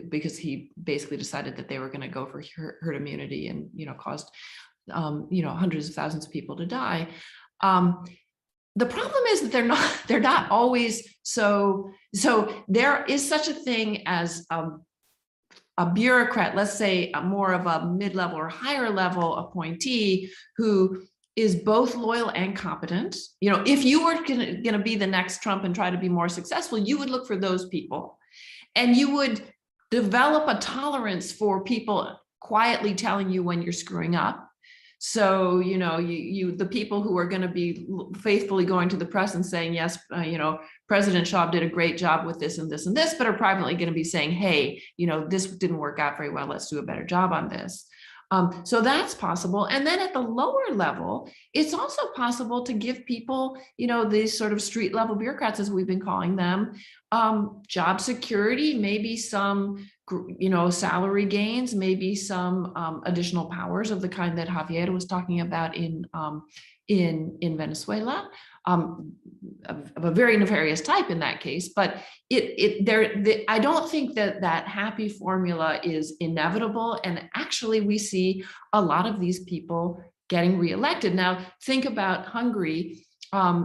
because he basically decided that they were going to go for herd immunity and caused hundreds of thousands of people to die. The problem is that they're not always so there is such a thing as a bureaucrat, let's say more of a mid-level or higher level appointee who is both loyal and competent. If you were going to be the next Trump and try to be more successful, you would look for those people, and you would develop a tolerance for people quietly telling you when you're screwing up. So, the people who are going to be faithfully going to the press and saying, yes, President Schaub did a great job with this and this and this, but are privately going to be saying, hey, this didn't work out very well. Let's do a better job on this. So that's possible. And then at the lower level, it's also possible to give people, these sort of street level bureaucrats, as we've been calling them, job security, maybe some, salary gains, maybe some additional powers of the kind that Javier was talking about in Venezuela, of a very nefarious type in that case. But I don't think that happy formula is inevitable. And actually, we see a lot of these people getting reelected. Now, think about Hungary.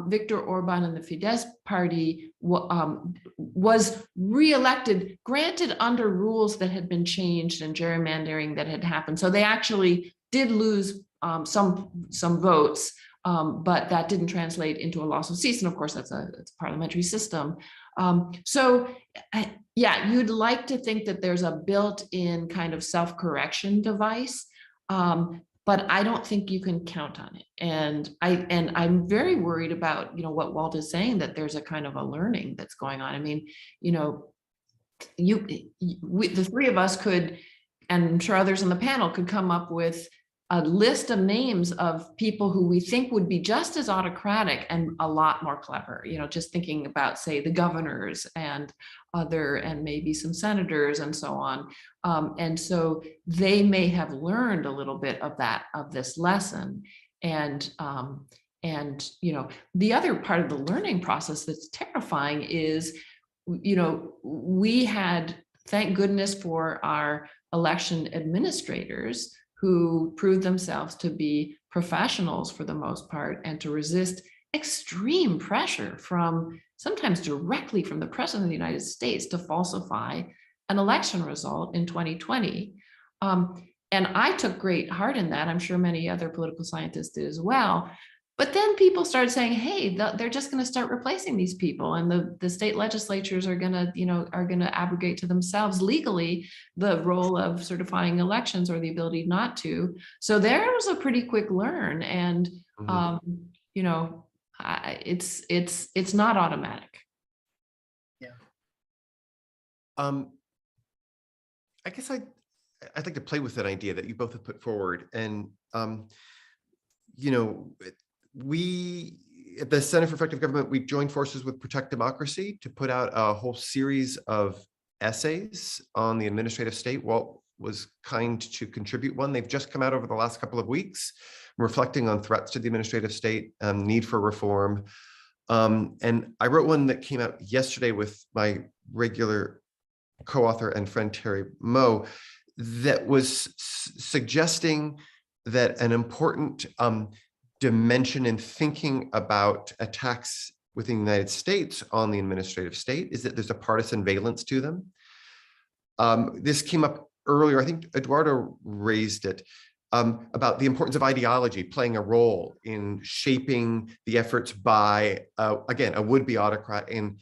Viktor Orban and the Fidesz party was reelected, granted under rules that had been changed and gerrymandering that had happened. So they actually did lose some votes, but that didn't translate into a loss of seats. And of course, it's a parliamentary system. Yeah, you'd like to think that there's a built-in kind of self-correction device. But I don't think you can count on it. And I'm very worried about, what Walt is saying, that there's a kind of a learning that's going on. I mean, the three of us could, and I'm sure others on the panel could come up with a list of names of people who we think would be just as autocratic and a lot more clever, just thinking about, say, the governors and maybe some senators and so on. And so they may have learned a little bit of this lesson. And the other part of the learning process that's terrifying is, we had, thank goodness for our election administrators, who proved themselves to be professionals for the most part, and to resist extreme pressure sometimes directly from the President of the United States to falsify an election result in 2020. And I took great heart in that. I'm sure many other political scientists did as well. But then people started saying, hey, they're just going to start replacing these people, and the state legislatures are going to abrogate to themselves legally the role of certifying elections or the ability not to. So there was a pretty quick learn, and it's not automatic. Yeah. I guess I'd like to play with that idea that you both have put forward, and we at the Center for Effective Government, we joined forces with Protect Democracy to put out a whole series of essays on the administrative state. Walt was kind to contribute one. They've just come out over the last couple of weeks, reflecting on threats to the administrative state, need for reform. And I wrote one that came out yesterday with my regular co-author and friend Terry Moe, that was suggesting that an important dimension in thinking about attacks within the United States on the administrative state is that there's a partisan valence to them. This came up earlier, I think Eduardo raised it, about the importance of ideology playing a role in shaping the efforts by, again, a would-be autocrat, and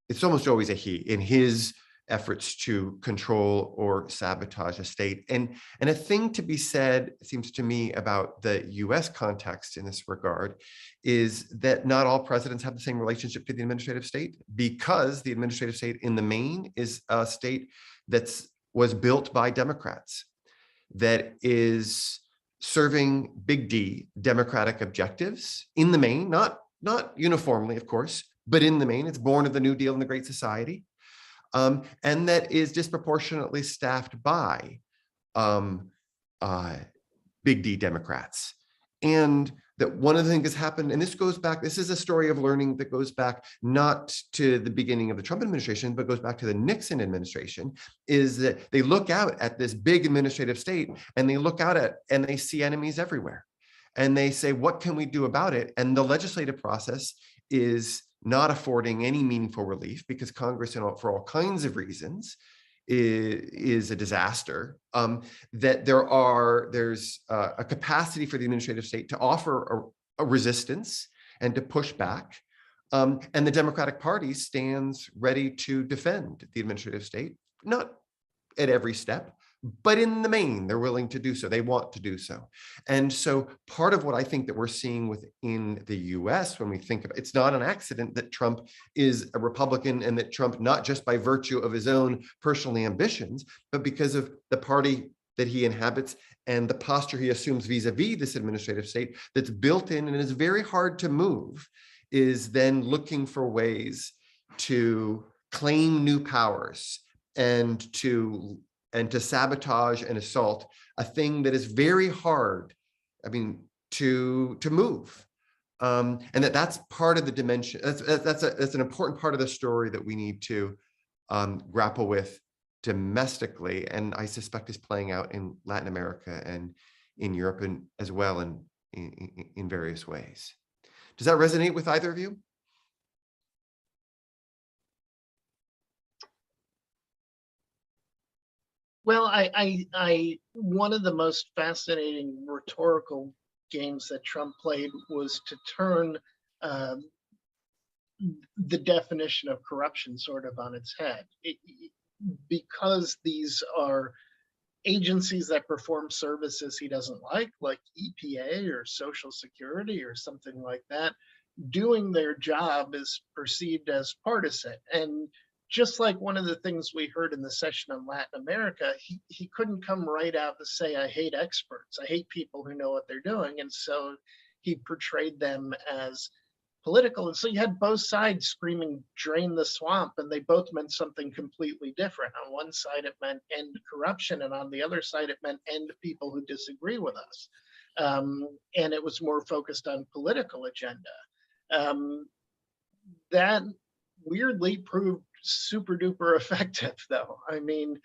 it's almost always a he, in his efforts to control or sabotage a state. And a thing to be said, it seems to me, about the US context in this regard is that not all presidents have the same relationship to the administrative state, because the administrative state in the main is a state was built by Democrats, that is serving big D democratic objectives in the main, not uniformly, of course, but in the main. It's born of the New Deal and the Great Society. And that is disproportionately staffed by big D Democrats. And that one of the things that's happened, and this goes back, this is a story of learning that goes back not to the beginning of the Trump administration, but goes back to the Nixon administration, is that they look out at this big administrative state, and they look out at, and they see enemies everywhere. And they say, what can we do about it? And the legislative process is not affording any meaningful relief, because Congress, for all kinds of reasons, is a disaster. That there's a capacity for the administrative state to offer a resistance and to push back. And the Democratic Party stands ready to defend the administrative state, not at every step, but in the main, they're willing to do so. They want to do so. And so part of what I think that we're seeing within the US, when we think about, it's not an accident that Trump is a Republican, and that Trump, not just by virtue of his own personal ambitions, but because of the party that he inhabits and the posture he assumes vis-a-vis this administrative state that's built in and is very hard to move, is then looking for ways to claim new powers and to sabotage and assault a thing that is very hard, to move. And that's part of the dimension. That's an important part of the story that we need to grapple with domestically, and I suspect is playing out in Latin America and in Europe and as well, and in various ways. Does that resonate with either of you? Well, one of the most fascinating rhetorical games that Trump played was to turn the definition of corruption sort of on its head. Because these are agencies that perform services he doesn't like EPA or Social Security or something like that, doing their job is perceived as partisan. And just like one of the things we heard in the session on Latin America, he couldn't come right out and say, I hate experts. I hate people who know what they're doing. And so he portrayed them as political. And so you had both sides screaming, drain the swamp, and they both meant something completely different. On one side, it meant end corruption, and on the other side, it meant end people who disagree with us. And it was more focused on political agenda. That weirdly proved super duper effective, though. I mean,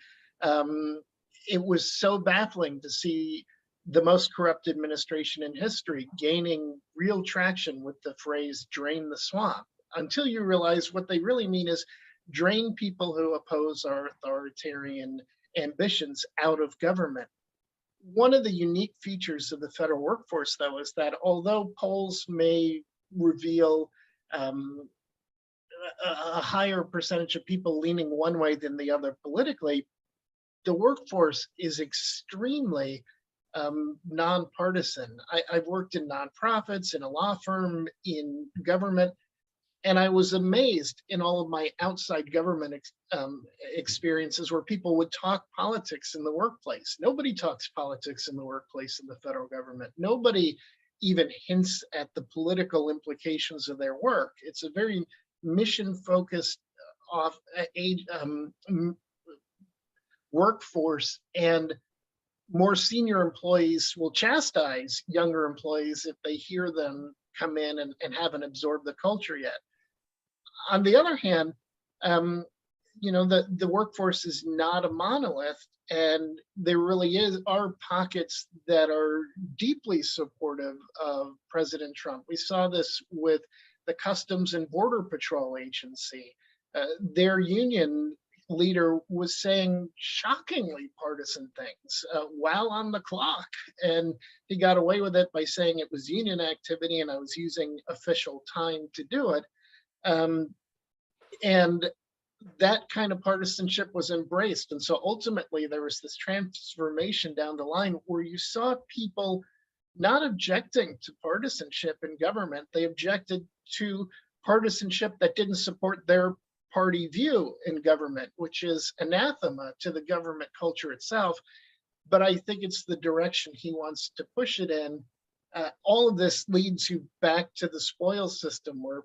it was so baffling to see the most corrupt administration in history gaining real traction with the phrase drain the swamp, until you realize what they really mean is drain people who oppose our authoritarian ambitions out of government. One of the unique features of the federal workforce, though, is that although polls may reveal a higher percentage of people leaning one way than the other politically, the workforce is extremely nonpartisan. I've worked in nonprofits, in a law firm, in government, and I was amazed in all of my outside government experiences where people would talk politics in the workplace. Nobody talks politics in the workplace in the federal government. Nobody even hints at the political implications of their work. It's a very mission-focused workforce, and more senior employees will chastise younger employees if they hear them come in and haven't absorbed the culture yet. On the other hand, the workforce is not a monolith, and there really are pockets that are deeply supportive of President Trump. We saw this with the Customs and Border Patrol Agency. Their union leader was saying shockingly partisan things while on the clock, and he got away with it by saying it was union activity and I was using official time to do it. And that kind of partisanship was embraced. And so ultimately there was this transformation down the line where you saw people not objecting to partisanship in government. They objected to partisanship that didn't support their party view in government, which is anathema to the government culture itself. But I think it's the direction he wants to push it in. All of this leads you back to the spoils system, where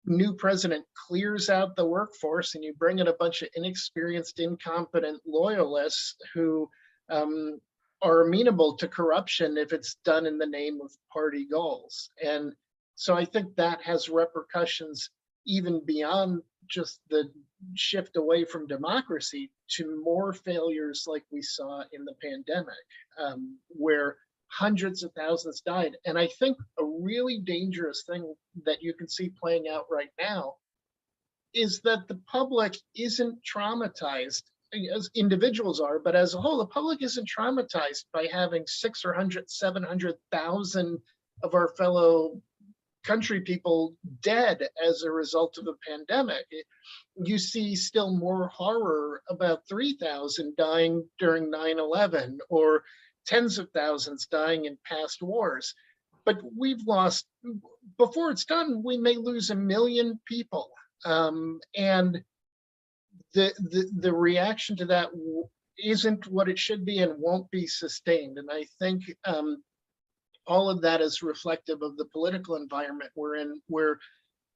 new president clears out the workforce and you bring in a bunch of inexperienced, incompetent loyalists who are amenable to corruption if it's done in the name of party goals. And so I think that has repercussions even beyond just the shift away from democracy to more failures like we saw in the pandemic, where hundreds of thousands died. And I think a really dangerous thing that you can see playing out right now is that the public isn't traumatized, as individuals are, but as a whole, the public isn't traumatized by having 700,000 of our fellow country people dead as a result of a pandemic. You see still more horror about 3,000 dying during 9/11, or tens of thousands dying in past wars. But we've lost, before it's done, we may lose 1 million people. And the reaction to that isn't what it should be and won't be sustained. And I think all of that is reflective of the political environment we're in, where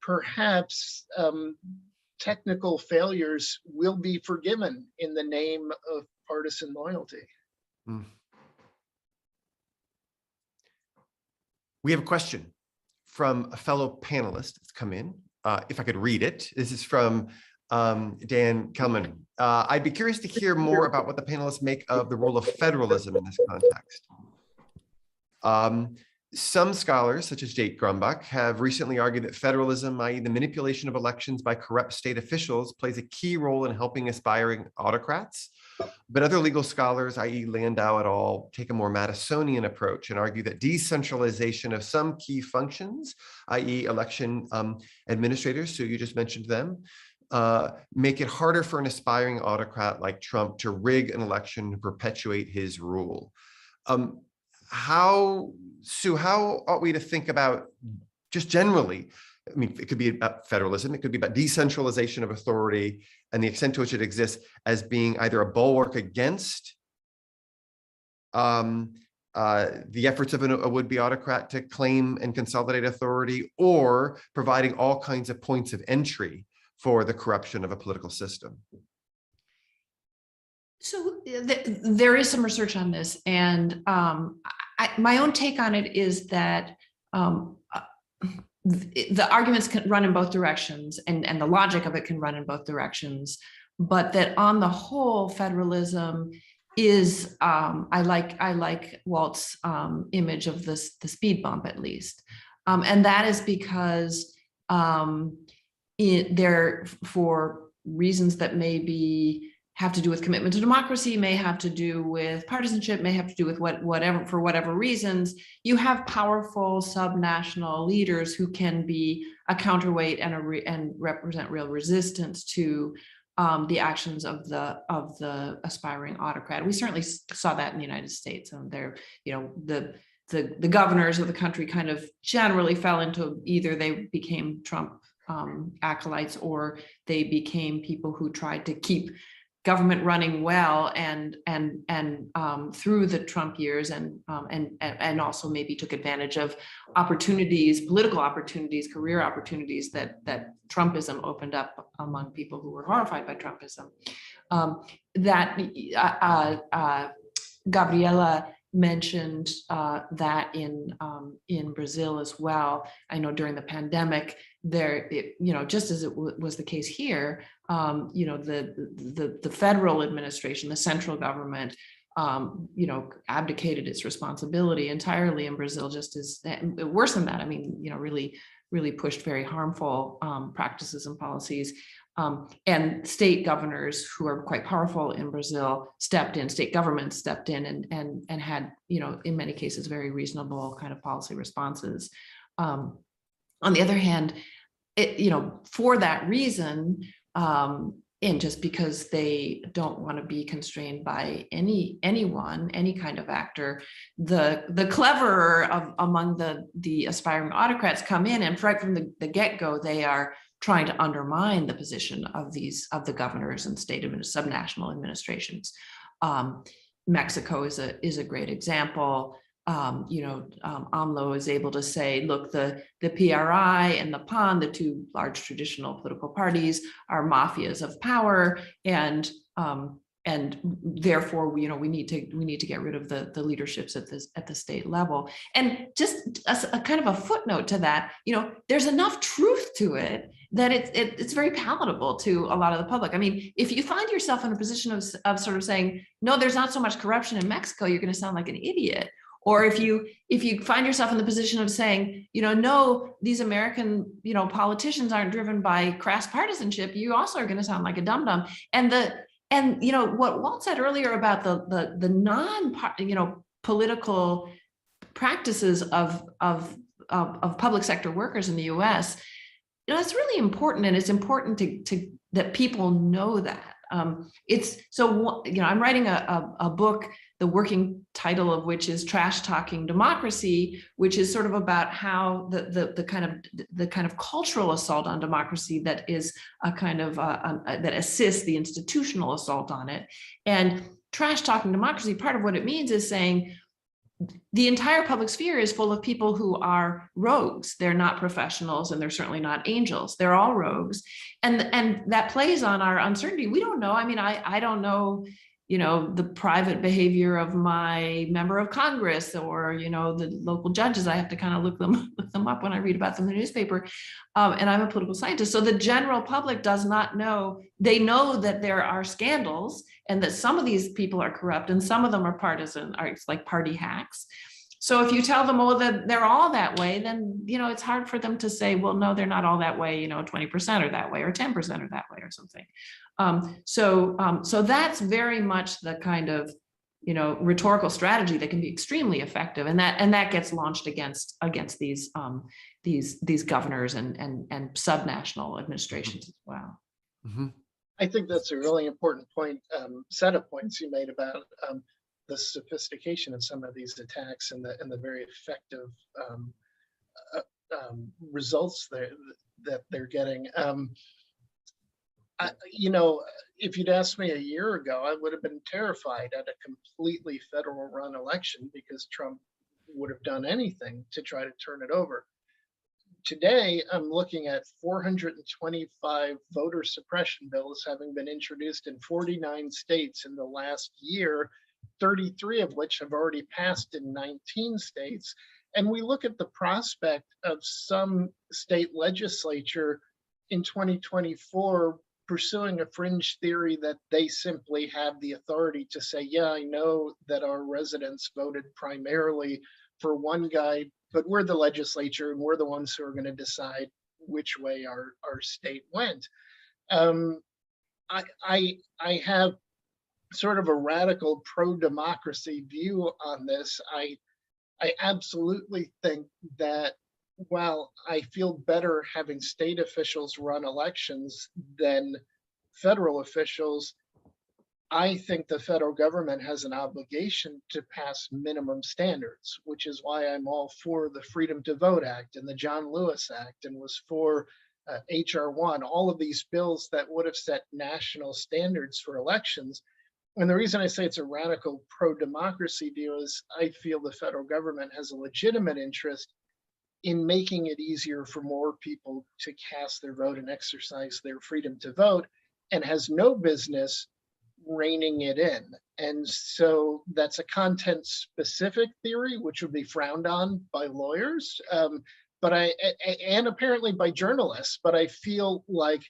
perhaps technical failures will be forgiven in the name of partisan loyalty. Mm. We have a question from a fellow panelist that's come in. If I could read it. This is from Dan Kelemen. I'd be curious to hear more about what the panelists make of the role of federalism in this context. Some scholars, such as Jake Grumbach, have recently argued that federalism, i.e. the manipulation of elections by corrupt state officials, plays a key role in helping aspiring autocrats. But other legal scholars, i.e. Landau et al., take a more Madisonian approach and argue that decentralization of some key functions, i.e. election administrators, so you just mentioned them, make it harder for an aspiring autocrat like Trump to rig an election and perpetuate his rule. How ought we to think about, just generally, I mean, it could be about federalism, it could be about decentralization of authority and the extent to which it exists as being either a bulwark against the efforts of a would-be autocrat to claim and consolidate authority, or providing all kinds of points of entry for the corruption of a political system. So there is some research on this, and my own take on it is that the arguments can run in both directions, and the logic of it can run in both directions, but that on the whole, federalism is, I like Walt's image of the speed bump, at least. And that is because there for reasons that maybe have to do with commitment to democracy, may have to do with partisanship, may have to do with whatever reasons, you have powerful subnational leaders who can be a counterweight and represent real resistance to the actions of the aspiring autocrat. We certainly saw that in the United States, and there, the governors of the country kind of generally fell into either they became Trump acolytes, or they became people who tried to keep government running well and through the Trump years, and also maybe took advantage of opportunities, political opportunities, career opportunities that Trumpism opened up among people who were horrified by Trumpism. Gabriela mentioned that in Brazil as well. I know during the pandemic, just as it was the case here, the federal administration, the central government, abdicated its responsibility entirely in Brazil, just as worse than that. I mean, really pushed very harmful practices and policies. And state governors, who are quite powerful in Brazil, stepped in, state governments stepped in and had, in many cases, very reasonable kind of policy responses. On the other hand, for that reason, and just because they don't want to be constrained by anyone, any kind of actor, the cleverer among the aspiring autocrats come in, and right from the get-go, they are trying to undermine the position of the governors and state subnational administrations. Mexico is a great example. AMLO is able to say, look, the PRI and the PAN, the two large traditional political parties, are mafias of power, and therefore we need to get rid of the leaderships at the state level. And just a kind of a footnote to that, there's enough truth to it that it's very palatable to a lot of the public. I mean, if you find yourself in a position of sort of saying, no, there's not so much corruption in Mexico, you're going to sound like an idiot. Or if you find yourself in the position of saying, no, these American, politicians aren't driven by crass partisanship, you also are going to sound like a dum-dum. And what Walt said earlier about the political practices of public sector workers in the U.S., it's really important, and it's important to that people know that. I'm writing a book, the working title of which is Trash Talking Democracy, which is sort of about how the kind of cultural assault on democracy that is a kind of that assists the institutional assault on it. And trash talking democracy, part of what it means is saying the entire public sphere is full of people who are rogues. They're not professionals, and they're certainly not angels. They're all rogues. And that plays on our uncertainty. We don't know. I mean, I don't know, the private behavior of my member of Congress or, the local judges. I have to kind of look them up when I read about them in the newspaper. And I'm a political scientist. So the general public does not know. They know that there are scandals and that some of these people are corrupt and some of them are partisan, or it's like party hacks. So if you tell them, that they're all that way, then, it's hard for them to say, well, no, they're not all that way, 20% are that way, or 10% are that way, or something. So that's very much the kind of, rhetorical strategy that can be extremely effective, and that gets launched against these governors and subnational administrations as well. Mm-hmm. I think that's a really important point, set of points you made about the sophistication of some of these attacks and the very effective results that they're getting. If you'd asked me a year ago, I would have been terrified at a completely federal run election because Trump would have done anything to try to turn it over. Today, I'm looking at 425 voter suppression bills having been introduced in 49 states in the last year, 33 of which have already passed in 19 states. And we look at the prospect of some state legislature in 2024 pursuing a fringe theory that they simply have the authority to say, yeah, I know that our residents voted primarily for one guy, but we're the legislature and we're the ones who are going to decide which way our state went. I have sort of a radical pro-democracy view on this. I absolutely think that while I feel better having state officials run elections than federal officials, I think the federal government has an obligation to pass minimum standards, which is why I'm all for the Freedom to Vote Act and the John Lewis Act, and was for HR 1, all of these bills that would have set national standards for elections. And the reason I say it's a radical pro-democracy view is I feel the federal government has a legitimate interest in making it easier for more people to cast their vote and exercise their freedom to vote, and has no business reining it in. And so that's a content specific theory, which would be frowned on by lawyers, and apparently by journalists. But I feel like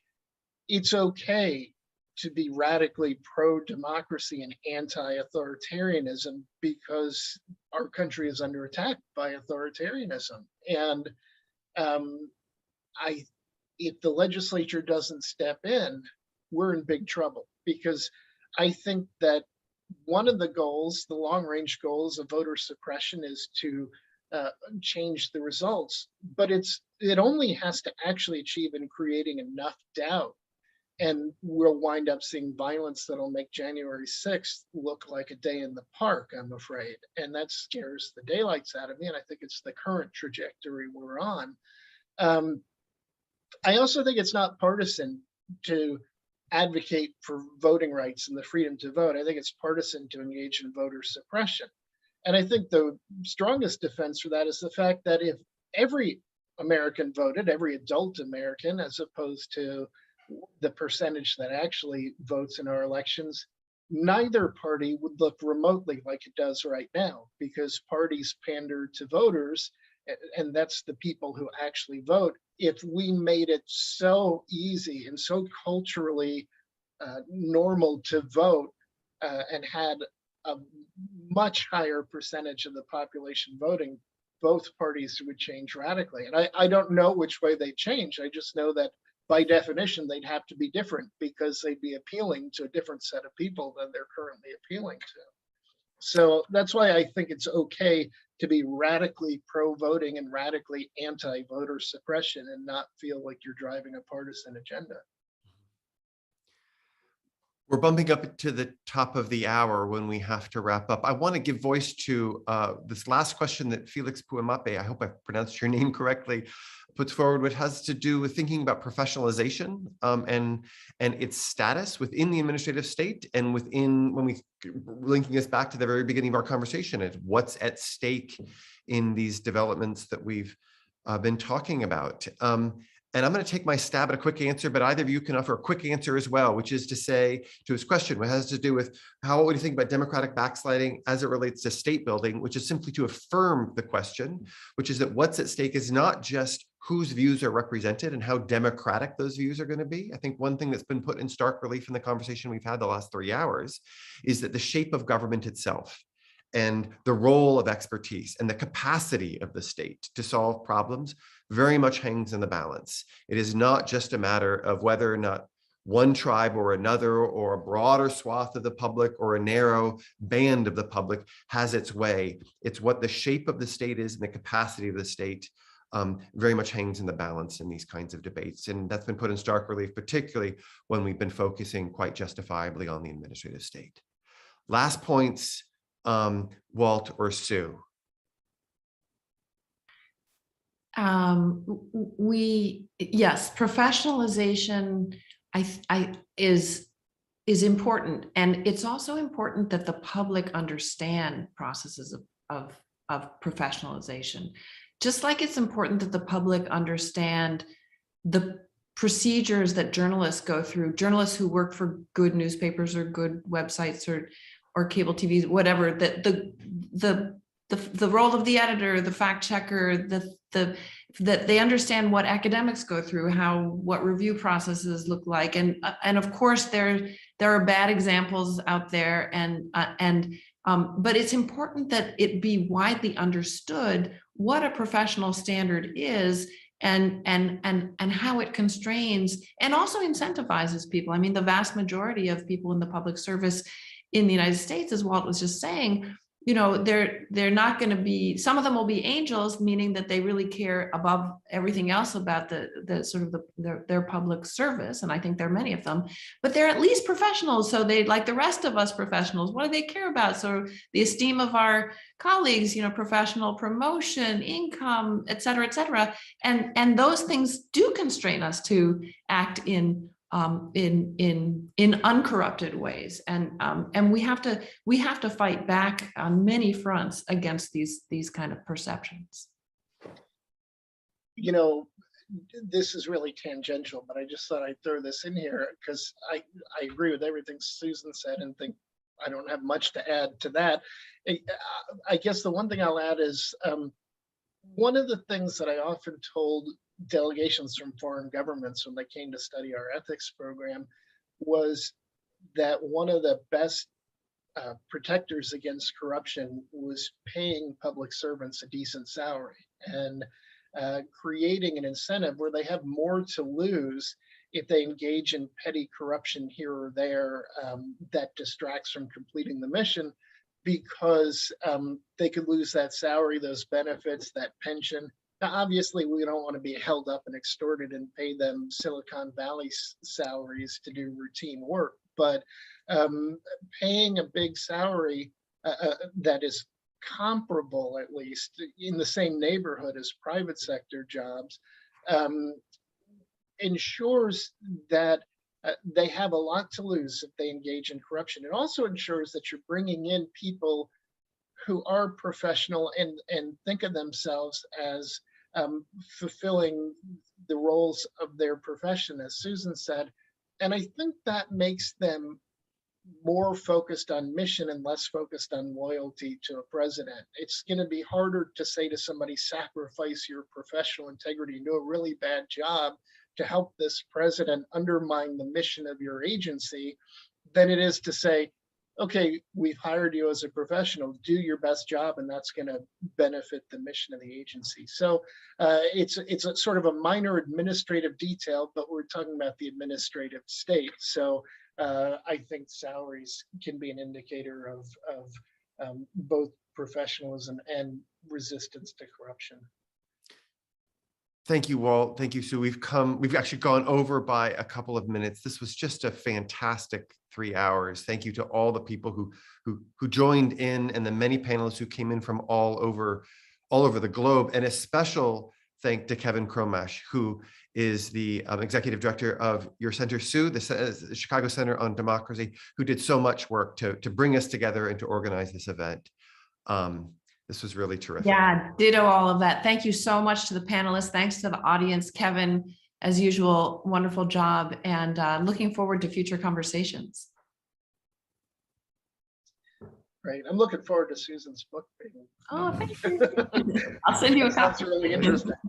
it's okay to be radically pro-democracy and anti-authoritarianism because our country is under attack by authoritarianism. And if the legislature doesn't step in, we're in big trouble, because I think that one of the goals, the long-range goals of voter suppression, is to change the results, but it only has to actually achieve in creating enough doubt, and we'll wind up seeing violence that'll make January 6th look like a day in the park, I'm afraid, and that scares the daylights out of me, and I think it's the current trajectory we're on. I also think it's not partisan to advocate for voting rights and the freedom to vote. I think it's partisan to engage in voter suppression. And I think the strongest defense for that is the fact that if every American voted, every adult American, as opposed to the percentage that actually votes in our elections, neither party would look remotely like it does right now, because parties pander to voters, and that's the people who actually vote. If we made it so easy and so culturally normal to vote, and had a much higher percentage of the population voting, both parties would change radically. And I don't know which way they change. I just know that by definition, they'd have to be different, because they'd be appealing to a different set of people than they're currently appealing to. So that's why I think it's okay to be radically pro-voting and radically anti-voter suppression and not feel like you're driving a partisan agenda. We're bumping up to the top of the hour when we have to wrap up. I want to give voice to this last question that Felix Puemape, I hope I pronounced your name correctly, puts forward, which has to do with thinking about professionalization and its status within the administrative state, and within, when we linking us back to the very beginning of our conversation, is what's at stake in these developments that we've been talking about. And I'm going to take my stab at a quick answer, but either of you can offer a quick answer as well, which is to say, to his question, what has to do with what do you think about democratic backsliding as it relates to state building, which is simply to affirm the question, which is that what's at stake is not just whose views are represented and how democratic those views are going to be. I think one thing that's been put in stark relief in the conversation we've had the last 3 hours is that the shape of government itself and the role of expertise and the capacity of the state to solve problems very much hangs in the balance. It is not just a matter of whether or not one tribe or another, or a broader swath of the public or a narrow band of the public has its way. It's what the shape of the state is and the capacity of the state very much hangs in the balance in these kinds of debates. And that's been put in stark relief, particularly when we've been focusing quite justifiably on the administrative state. Last points, Walt or Sue? Yes, professionalization is important, and it's also important that the public understand processes of professionalization. Just like it's important that the public understand the procedures that journalists go through, journalists who work for good newspapers or good websites or cable TV, whatever, that the role of the editor, the fact checker, that they understand what academics go through, what review processes look like, and of course there are bad examples out there, but it's important that it be widely understood what a professional standard is, and how it constrains and also incentivizes people. I mean, the vast majority of people in the public service in the United States, as Walt was just saying, you know, they're not going to be, some of them will be angels, meaning that they really care above everything else about the sort of their public service. And I think there are many of them, but they're at least professionals. So they, like the rest of us professionals, what do they care about? So the esteem of our colleagues, you know, professional promotion, income, et cetera, et cetera. And those things do constrain us to act in uncorrupted ways, and we have to fight back on many fronts against these kind of perceptions. You know, this is really tangential, but I just thought I'd throw this in here because I agree with everything Susan said and think I don't have much to add to that. I guess the one thing I'll add is one of the things that I often told delegations from foreign governments when they came to study our ethics program was that one of the best protectors against corruption was paying public servants a decent salary and creating an incentive where they have more to lose if they engage in petty corruption here or there that distracts from completing the mission, because they could lose that salary, those benefits, that pension. Now, obviously, we don't want to be held up and extorted and pay them Silicon Valley salaries to do routine work, but paying a big salary that is comparable, at least in the same neighborhood as private sector jobs, ensures that they have a lot to lose if they engage in corruption. It also ensures that you're bringing in people who are professional and think of themselves as fulfilling the roles of their profession, as Susan said. And I think that makes them more focused on mission and less focused on loyalty to a president. It's going to be harder to say to somebody, sacrifice your professional integrity and do a really bad job to help this president undermine the mission of your agency, than it is to say, okay, we've hired you as a professional, do your best job, and that's going to benefit the mission of the agency. So it's a sort of a minor administrative detail, but we're talking about the administrative state. So I think salaries can be an indicator of both professionalism and resistance to corruption. Thank you, Walt. Thank you, Sue. We've actually gone over by a couple of minutes. This was just a fantastic 3 hours. Thank you to all the people who joined in, and the many panelists who came in from all over the globe. And a special thank to Kevin Cromash, who is the executive director of your center, Sue, the Chicago Center on Democracy, who did so much work to bring us together and to organize this event. This was really terrific. Yeah, ditto all of that. Thank you so much to the panelists. Thanks to the audience. Kevin, as usual, wonderful job, and looking forward to future conversations. Right. I'm looking forward to Susan's book. Oh, thank you. I'll send you a copy. That's really interesting.